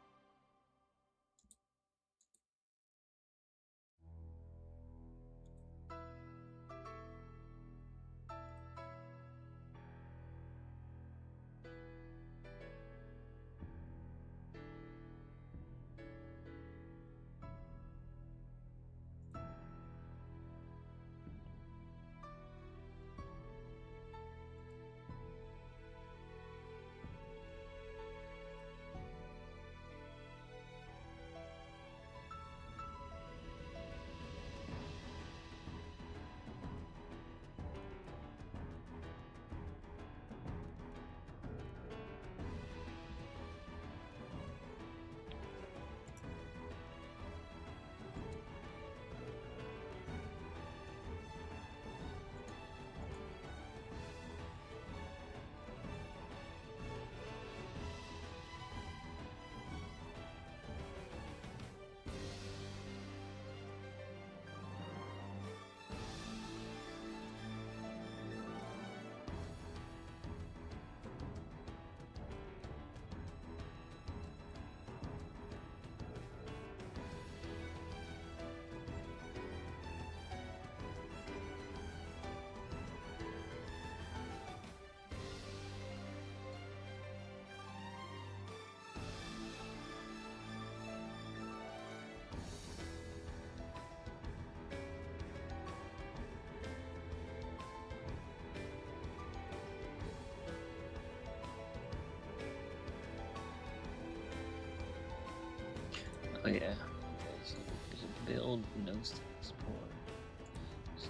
Oh yeah. There's a build, no support.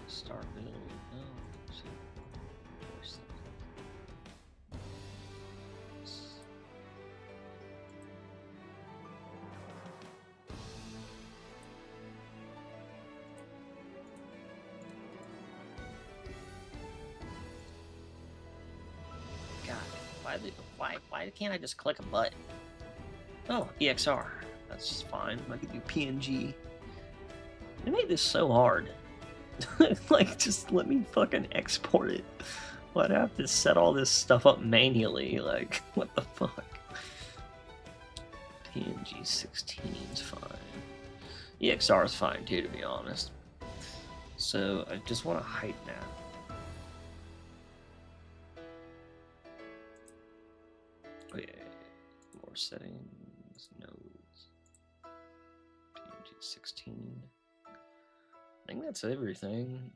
Start build, no. God, why can't I just click a button? Oh, EXR. That's fine. I can do PNG. They made this so hard. Like, just let me fucking export it. Why'd I have to set all this stuff up manually? Like, what the fuck? PNG 16 is fine. EXR is fine too, to be honest. So I just want to height now. Oh yeah, more settings, nodes, PNG 16. I think that's everything.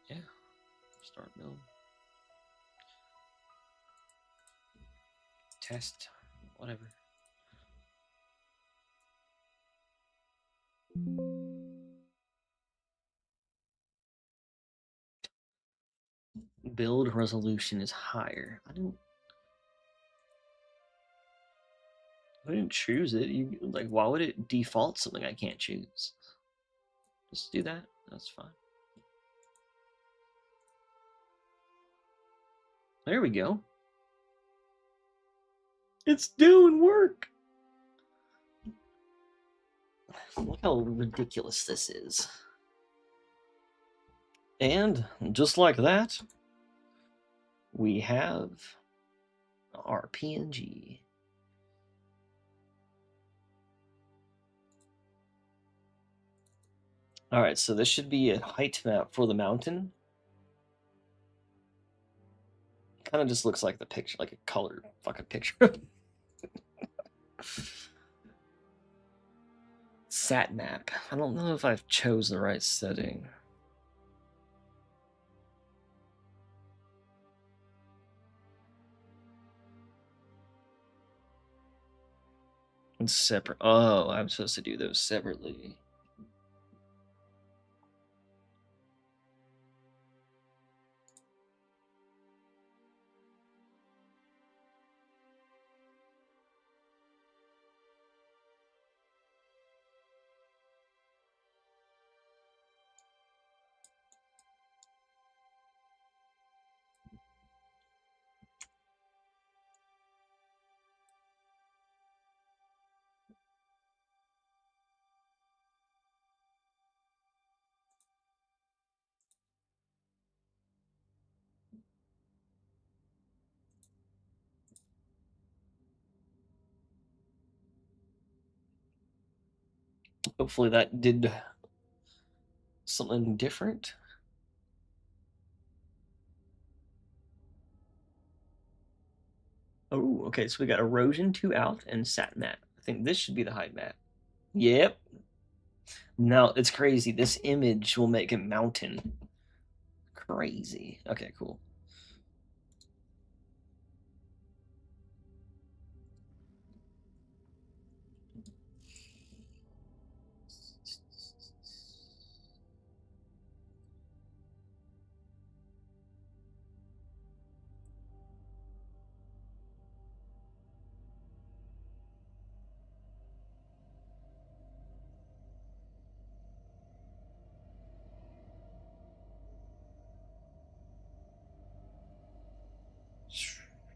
Yeah, start build. Test, whatever. Build resolution is higher. I didn't choose it. You like, why would it default something I can't choose? Just do that. That's fine. There we go. It's doing work. Look how ridiculous this is. And just like that, we have our PNG. All right, so this should be a height map for the mountain. Kind of just looks like the picture, like a colored fucking picture. Sat map. I don't know if I've chose the right setting. It's separate. Oh, I'm supposed to do those separately. Hopefully that did something different. Oh, okay, so we got erosion 2 out and sat map. I think this should be the height map. Yep. Now it's crazy. This image will make a mountain. Crazy. Okay, cool.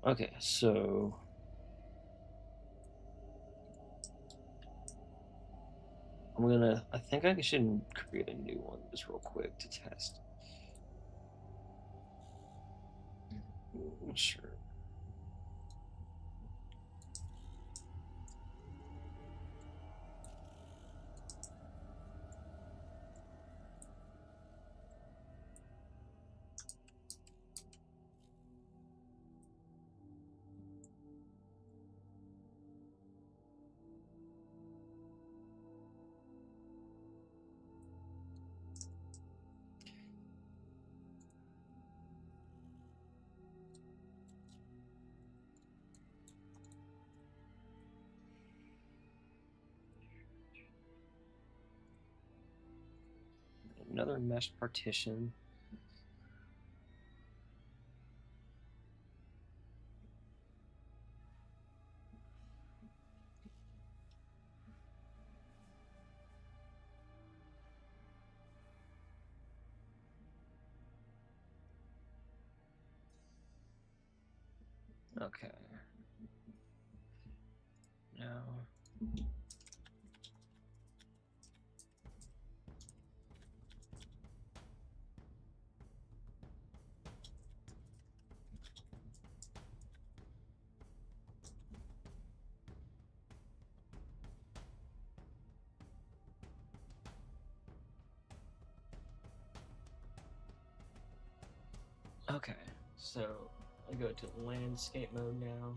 Okay, so I think I should create a new one just real quick to test. Sure. Another mesh partition. Okay. Now. Okay, so I go to landscape mode now.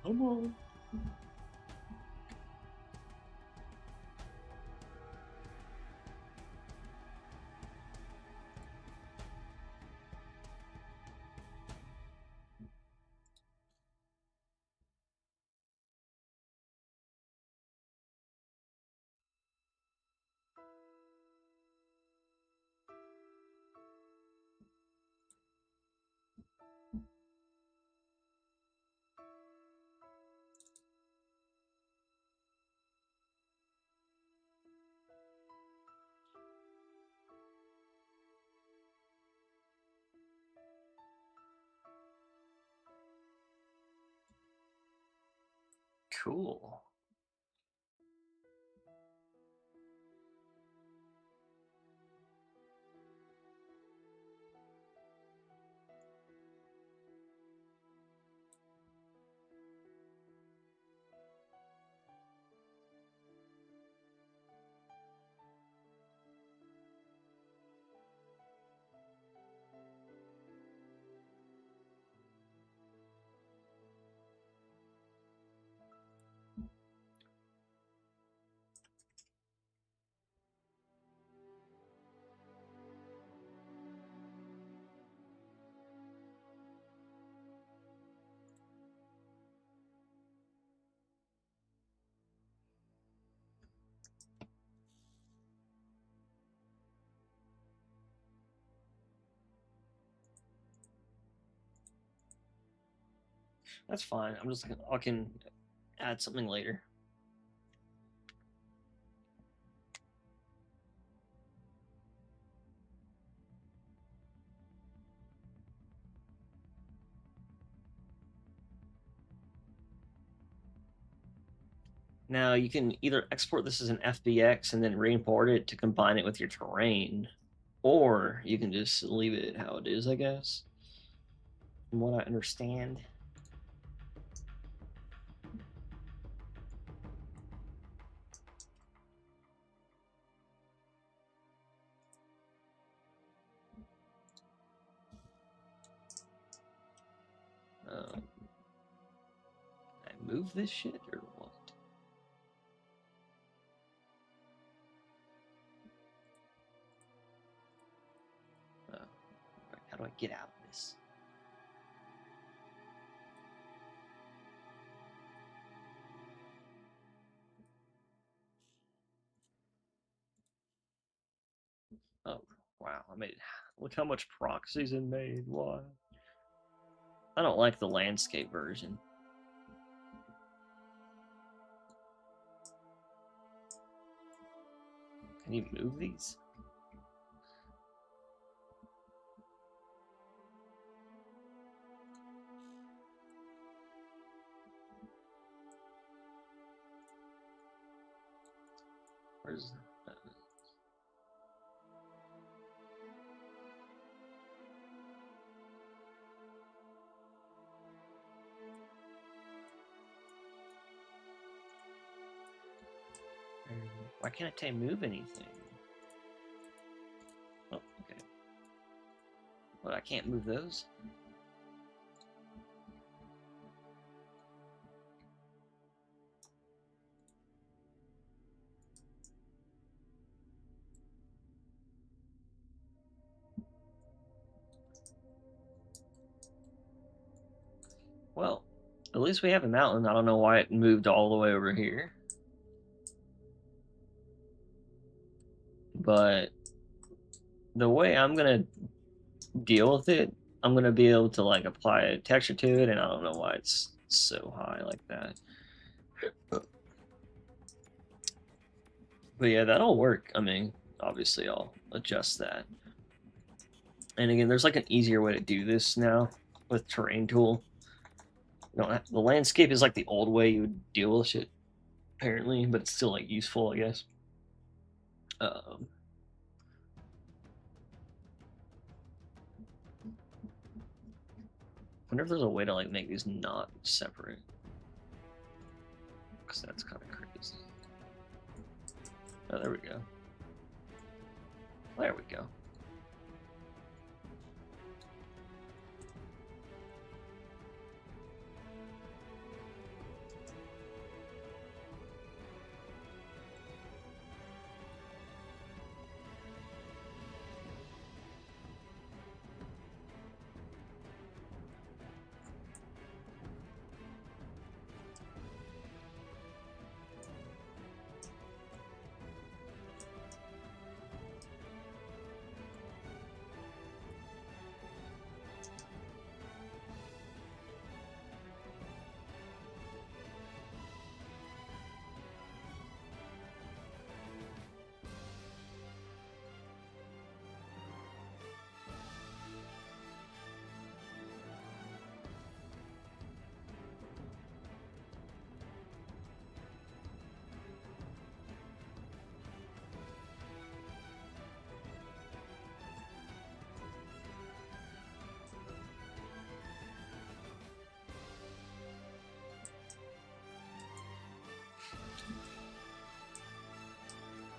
Come on. Cool. That's fine. I can add something later. Now you can either export this as an FBX and then re-import it to combine it with your terrain, or you can just leave it how it is, I guess. from what I understand. I move this shit or what? How do I get out of this? Oh, wow. I made. Look how much proxies it made. Why? I don't like the landscape version. Can you move these? Where's that? Why can't I move anything? Oh, okay. But I can't move those? Well, at least we have a mountain. I don't know why it moved all the way over here. But the way I'm gonna deal with it, I'm gonna be able to like apply a texture to it, and I don't know why it's so high like that. But yeah, that'll work. I mean, obviously I'll adjust that. And again, there's like an easier way to do this now with terrain tool. You know, the landscape is like the old way you would deal with shit, apparently, but it's still like useful, I guess. Wonder if there's a way to like make these not separate, because that's kind of crazy. Oh, there we go. There we go.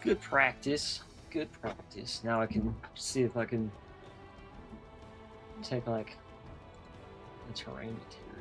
Good practice. Good practice. Now I can see if I can take like the terrain material.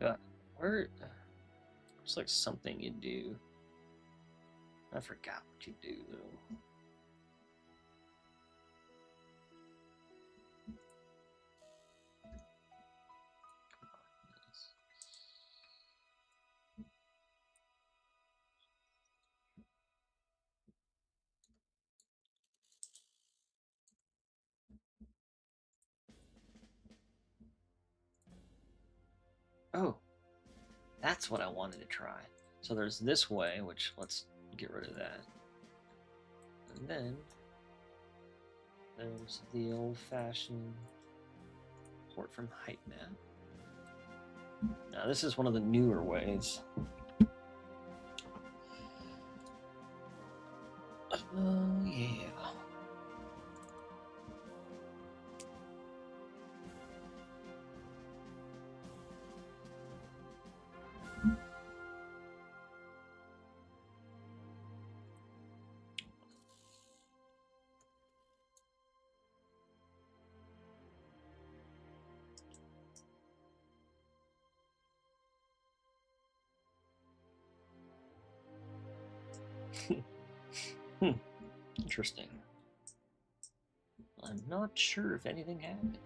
God, where? It's like something you do. I forgot what you do though. Oh, that's what I wanted to try. So there's this way, which let's get rid of that. And then there's the old-fashioned port from height map. Now this is one of the newer ways. Oh yeah. Interesting. I'm not sure if anything happened.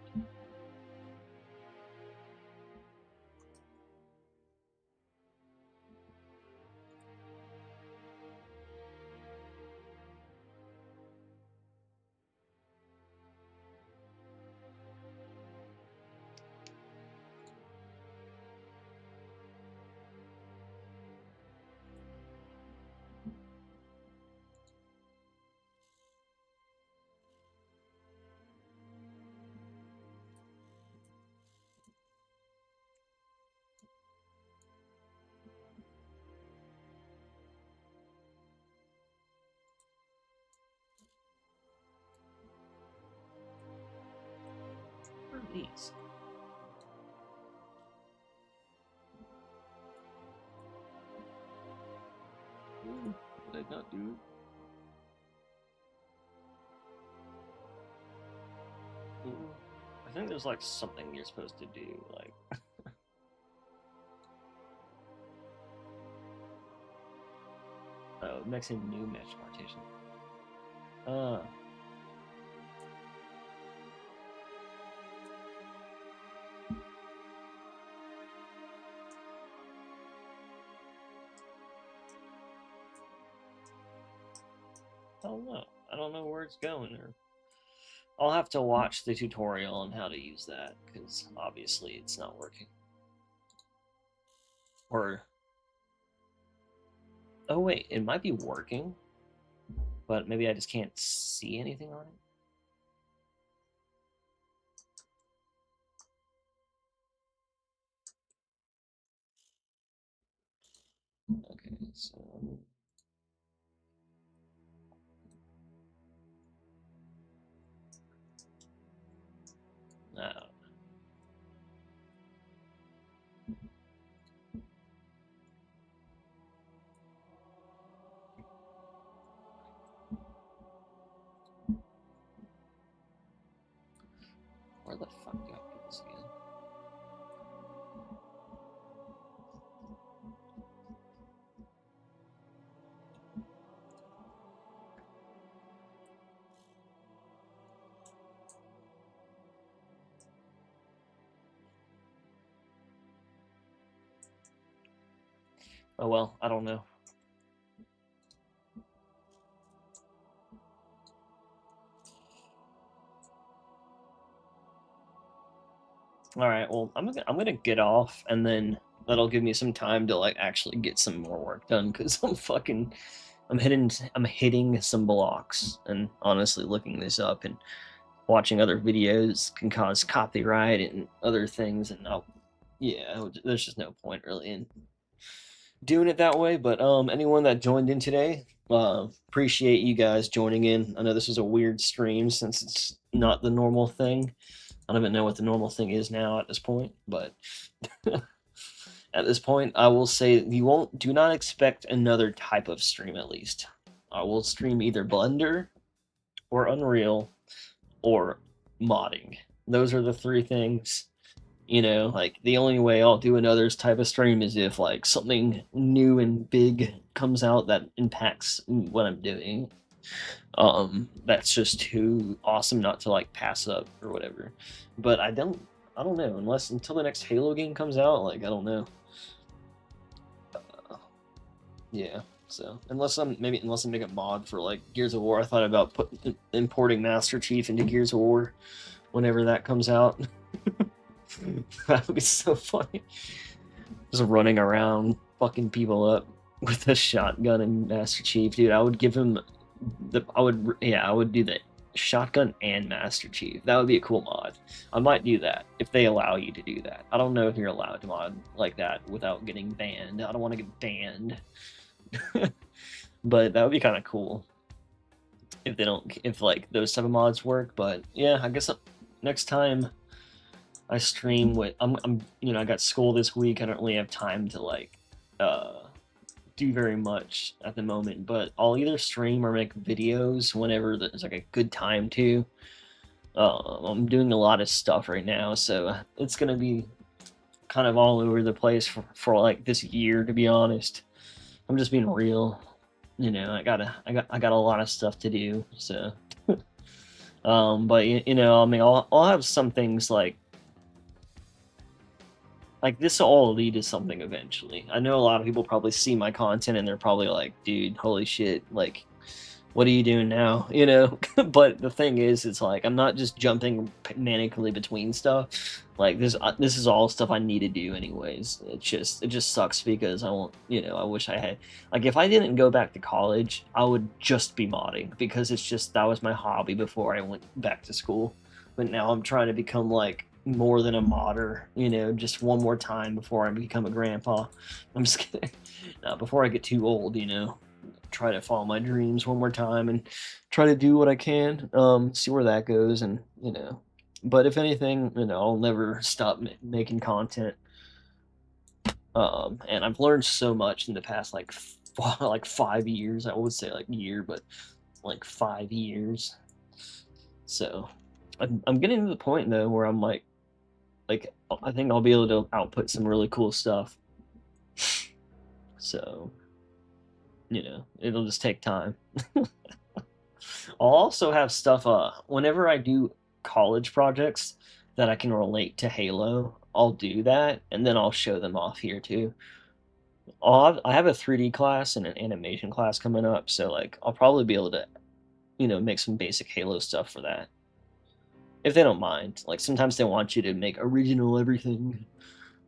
What are these? Ooh, did I not do it? Ooh. I think there's like something you're supposed to do, like oh, mixing new mesh partition. I don't know. I don't know where it's going, or I'll have to watch the tutorial on how to use that, because obviously it's not working. Or oh wait, it might be working, but maybe I just can't see anything on it. Okay, so no. Where the fuck do I do this again? Oh well, I don't know. All right, well, I'm gonna get off, and then that'll give me some time to like actually get some more work done, because I'm hitting some blocks, and honestly, looking this up and watching other videos can cause copyright and other things, and yeah, there's just no point really in doing it that way. But anyone that joined in today, appreciate you guys joining in. I know this was a weird stream since it's not the normal thing. I don't even know what the normal thing is now at this point, but at this point, I will say do not expect another type of stream at least. I will stream either Blender or Unreal or modding. Those are the three things You know, like the only way I'll do another type of stream is if like something new and big comes out that impacts what I'm doing. That's just too awesome not to like pass up or whatever. But I don't know, unless until the next Halo game comes out, like I don't know. Yeah. So unless I'm make a mod for like Gears of War, I thought about importing Master Chief into Gears of War whenever that comes out. That would be so funny. Just running around fucking people up with a shotgun and Master Chief, dude. I would give him I would do the shotgun and Master Chief. That would be a cool mod. I might do that if they allow you to do that. I don't know if you're allowed to mod like that without getting banned. I don't want to get banned. But that would be kind of cool if like those type of mods work. But yeah, I guess next time I stream with I'm I got school this week. I don't really have time to like do very much at the moment, but I'll either stream or make videos whenever there's like a good time to. I'm doing a lot of stuff right now, so it's gonna be kind of all over the place for like this year, to be honest. I'm just being real. I got a lot of stuff to do, so but I mean I'll have some things like this will all lead to something eventually. I know a lot of people probably see my content and they're probably like, dude, holy shit, like what are you doing now? But the thing is, it's like I'm not just jumping manically between stuff. Like this is all stuff I need to do anyways. It just sucks because I won't, I wish I had, like, if I didn't go back to college, I would just be modding because that was my hobby before I went back to school. But now I'm trying to become like more than a modder, just one more time before I become a grandpa. I'm just kidding. Before I get too old, try to follow my dreams one more time and try to do what I can, see where that goes. And but if anything, I'll never stop making content. And I've learned so much in the past like 5 years. I would say like year, but like 5 years. So I'm getting to the point though where I'm like I think I'll be able to output some really cool stuff. So it'll just take time. I'll also have stuff whenever I do college projects that I can relate to Halo, I'll do that and then I'll show them off here too. I have a 3D class and an animation class coming up, so like I'll probably be able to make some basic Halo stuff for that. If they don't mind. Like sometimes they want you to make original everything,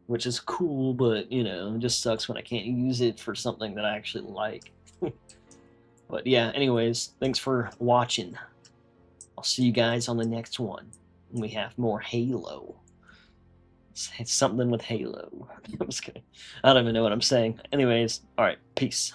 which is cool, but it just sucks when I can't use it for something that I actually like. But yeah, anyways, thanks for watching. I'll see you guys on the next one. We have more Halo. It's something with Halo. I'm just kidding. I don't even know what I'm saying. Anyways, all right, peace.